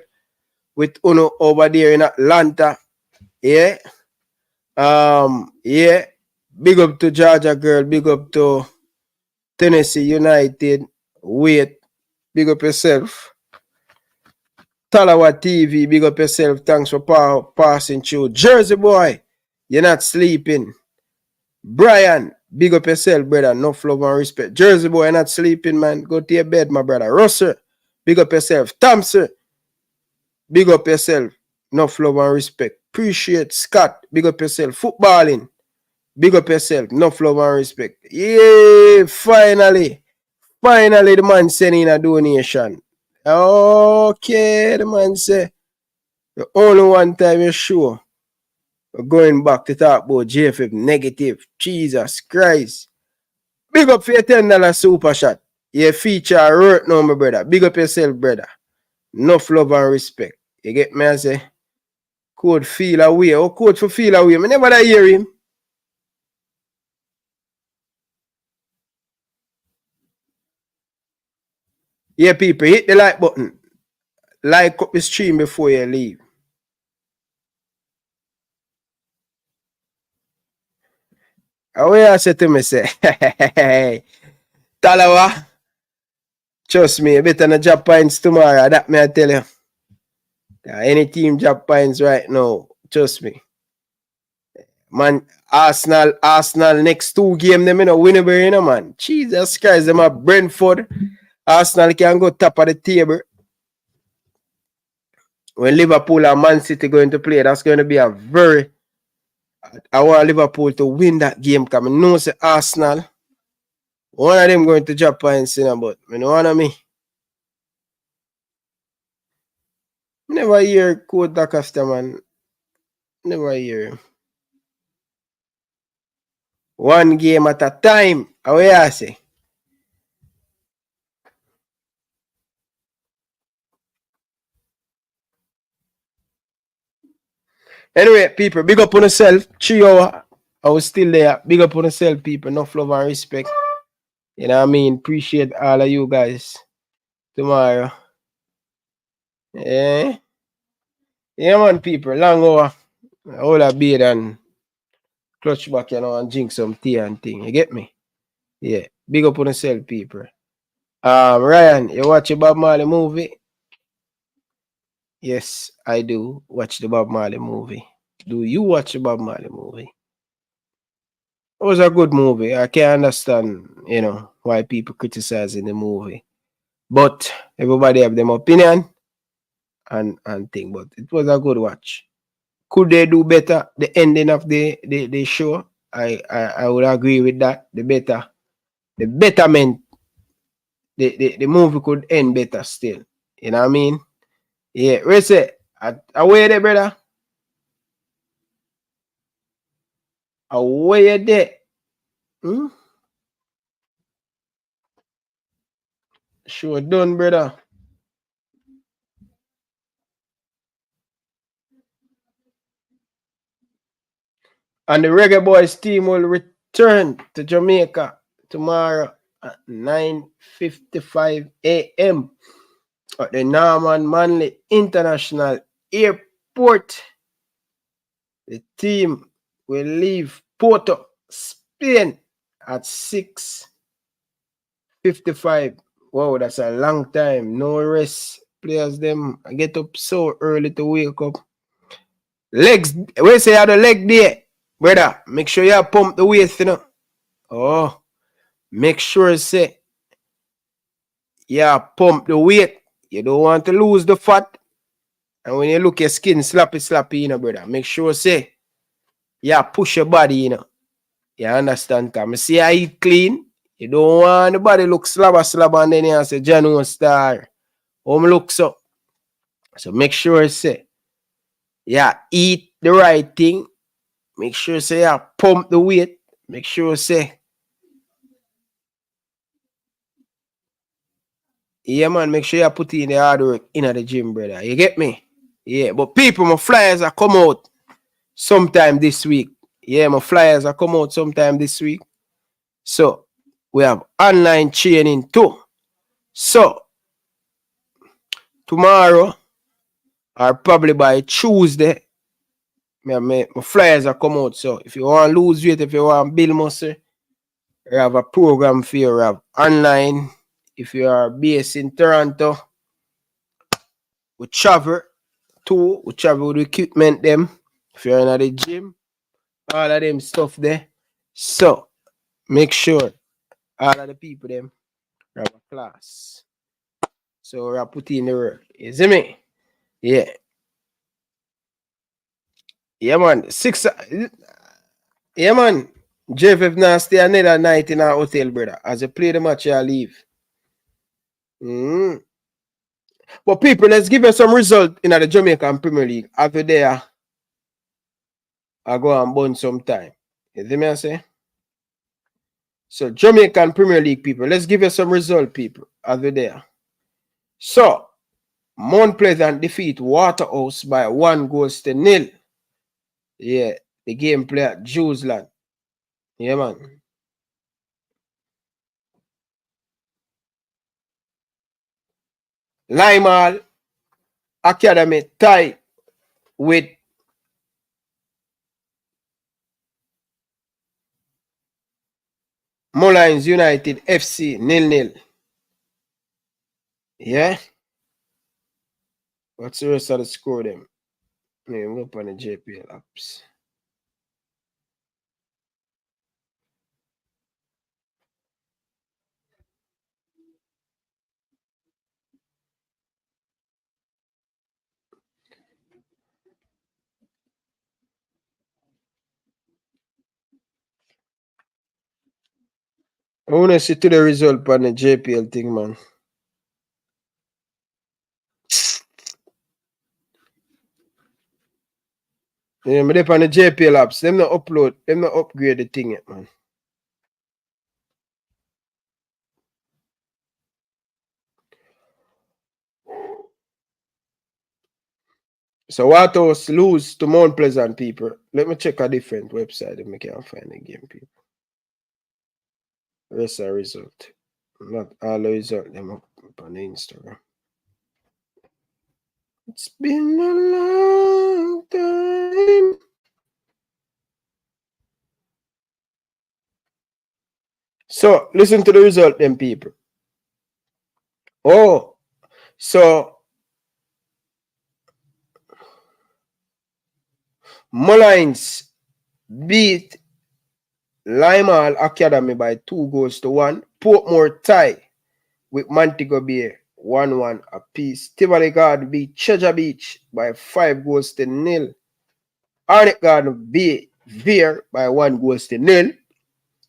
with Uno over there in Atlanta. Yeah. Yeah. Big up to Georgia girl. Big up to Tennessee United. Wait. Big up yourself. Talawa TV, big up yourself. Thanks for passing through. Jersey boy, you're not sleeping. Brian, big up yourself, brother. Enough love and respect. Jersey boy, you're not sleeping, man. Go to your bed, my brother. Russell, big up yourself. Thompson, big up yourself. Enough love and respect. Appreciate Scott, big up yourself. Footballing, big up yourself. Enough love and respect. Yeah, finally. Finally, the man sending a donation. Okay, the man say, the only one time you're sure. We're going back to talk about JFF negative. Jesus Christ. Big up for your $10 super shot. You feature right now, my brother. Big up yourself, brother. Enough love and respect. You get me? I say, could feel away. Oh, could for feel away. I never hear him. Yeah, people, hit the like button. Like up the stream before you leave. Away I said to me, say, Talawa, trust me, you better not drop points tomorrow. That me I tell you. Any team drop points right now, trust me. Man, Arsenal next 2 games, them winnable, you know, man. Jesus Christ, them are Brentford. Arsenal can go top of the table. When Liverpool and Man City going to play, that's going to be a very... I want Liverpool to win that game because I know say Arsenal, one of them going to drop points, you know, but I know one of me. Never hear Coach DaCosta, man. Never hear. One game at a time. How you say? Anyway, people, big up on yourself. 3 hours. I was still there. Big up on yourself, people. Enough love and respect. You know what I mean? Appreciate all of you guys. Tomorrow. Yeah. Yeah, man, people. Long hour. All a beard and clutch back, you know, and drink some tea and thing. You get me? Yeah. Big up on yourself, people. Ryan, you watch the Bob Marley movie? Yes, I do watch the Bob Marley movie. Do you watch the Bob Marley movie? It was a good movie. I can't understand, you know, why people criticizing the movie. But everybody have their opinion and thing. But it was a good watch. Could they do better? The ending of the show, I would agree with that. The betterment, the movie could end better still. You know what I mean? Yeah, where's it? Away there, brother. Away there. Sure done, brother. And the Reggae Boyz team will return to Jamaica tomorrow at 9:55 a.m. at the Norman Manley International Airport. The team will leave Porto, Spain at 6:55. Wow, that's a long time. No rest Players them get up so early to wake up. Legs, we say you have the leg day, brother. Make sure you pump the waist, you know. Oh, make sure say you pump the weight. You don't want to lose the fat. And when you look your skin slappy, you know, brother. Make sure say you push your body, you know. You understand? Cause I see I eat clean. You don't want the body look slabber, and then you say John won't star. Look so. So make sure say eat the right thing. Make sure say pump the weight. Make sure say man, make sure you put in the hard work in the gym, brother. You get me? Yeah, but people, my flyers are come out sometime this week. Yeah, my flyers are come out sometime this week. So we have online training too. So tomorrow or probably by Tuesday, my flyers are come out. So if you want to lose weight, if you want to build muscle, we have a program for you. We have online. If you are based in Toronto, we travel with equipment them. If you're in the gym, all of them stuff there. So make sure all of the people them have a class. So we're putting in the work. You see me? Yeah. Yeah, man. Yeah, man. JFF now stay another night in our hotel, brother. As you play the match, you leave. But people, let's give you some result in the Jamaican Premier League. After there, I go and burn some time. You see me I say? So Jamaican Premier League people, let's give you some result, people. After there. So Mount Pleasant defeat Waterhouse by 1-0. Yeah, the game play at Jewsland. Yeah, man. Limal Academy tie with Mullines United FC 0-0. Yeah. What's the rest of the score them? I'm up on the JPL apps. I want to see to the result on the JPL thing, man. Yeah, but on the JPL apps, them not upload, them not upgrade the thing yet, man. So Waterhouse lose to Mount Pleasant, people. Let me check a different website if I can find the game, people. Rest of result. Not all the result them up on the Instagram. It's been a long time. So listen to the result, them people. Oh, so Mullines beat Limal Academy by 2-1. Portmore tie with Montego Bay 1-1 apiece. Tivoli Garden beat Treasure Beach by 5-0. Arnett Garden beat Veer by 1-0.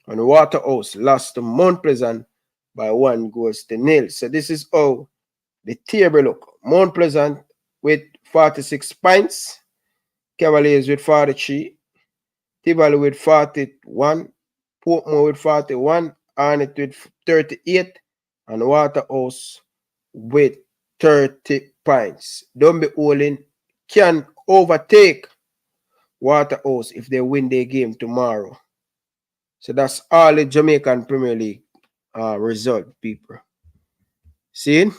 And Waterhouse lost to Mount Pleasant by 1-0. So this is how the table look. Mount Pleasant with 46 points. Cavaliers with 43. Tivoli with 41. Portmore with 41. Arnett with 38. And Waterhouse with 30 points. Don't be holding. Can overtake Waterhouse if they win their game tomorrow. So that's all the Jamaican Premier League result, people. See?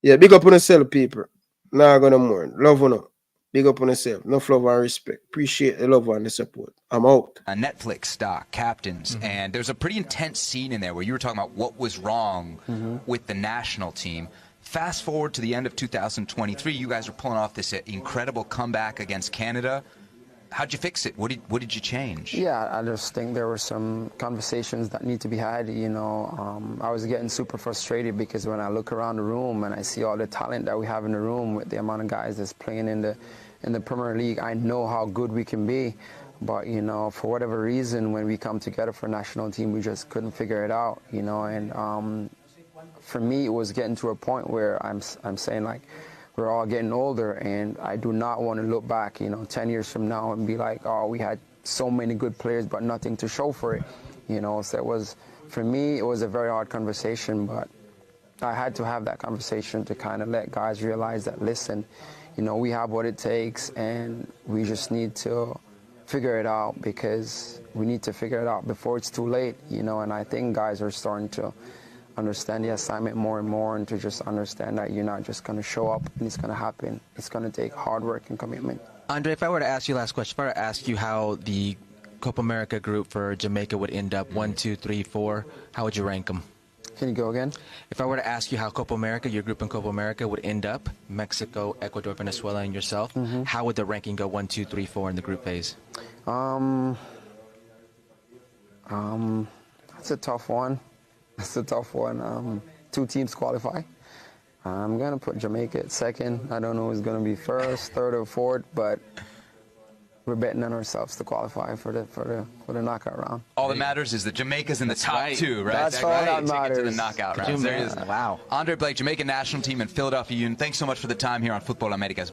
Yeah, big up on yourself, people. Now I'm gonna mourn. Love on you. Big up on yourself. Enough love and respect. Appreciate the love and the support. I'm out. A Netflix doc, Captains, and there's a pretty intense scene in there where you were talking about what was wrong with the national team. Fast forward to the end of 2023, you guys are pulling off this incredible comeback against Canada. How'd you fix it? What did you change? Yeah, I just think there were some conversations that need to be had. You know, I was getting super frustrated because when I look around the room and I see all the talent that we have in the room with the amount of guys that's playing in the Premier League, I know how good we can be. But, you know, for whatever reason, when we come together for a national team, we just couldn't figure it out, you know. And for me, it was getting to a point where I'm saying, like, we're all getting older, and I do not want to look back, you know, 10 years from now and be like, oh, we had so many good players but nothing to show for it, you know. So it was, for me, it was a very hard conversation, but I had to have that conversation to kind of let guys realize that, listen, you know, we have what it takes, and we just need to figure it out, because we need to figure it out before it's too late, you know. And I think guys are starting to understand the assignment more and more, and to just understand that you're not just going to show up and it's going to happen. It's going to take hard work and commitment. Andre, if I were to ask you last question, if I were to ask you how the Copa America group for Jamaica would end up 1, 2, 3, 4, how would you rank them? Can you go again? If I were to ask you how Copa America, your group in Copa America, would end up, Mexico, Ecuador, Venezuela, and yourself, how would the ranking go 1, 2, 3, 4 in the group phase? That's a tough one. That's a tough one. 2 teams qualify. I'm going to put Jamaica at second. I don't know who's going to be first, third, or fourth, but we're betting on ourselves to qualify for the knockout round. All that matters is that Jamaica's in the top 2, right? That's all that matters. To the knockout round. There it is. Wow. Andre Blake, Jamaican national team and Philadelphia Union. Thanks so much for the time here on Football America.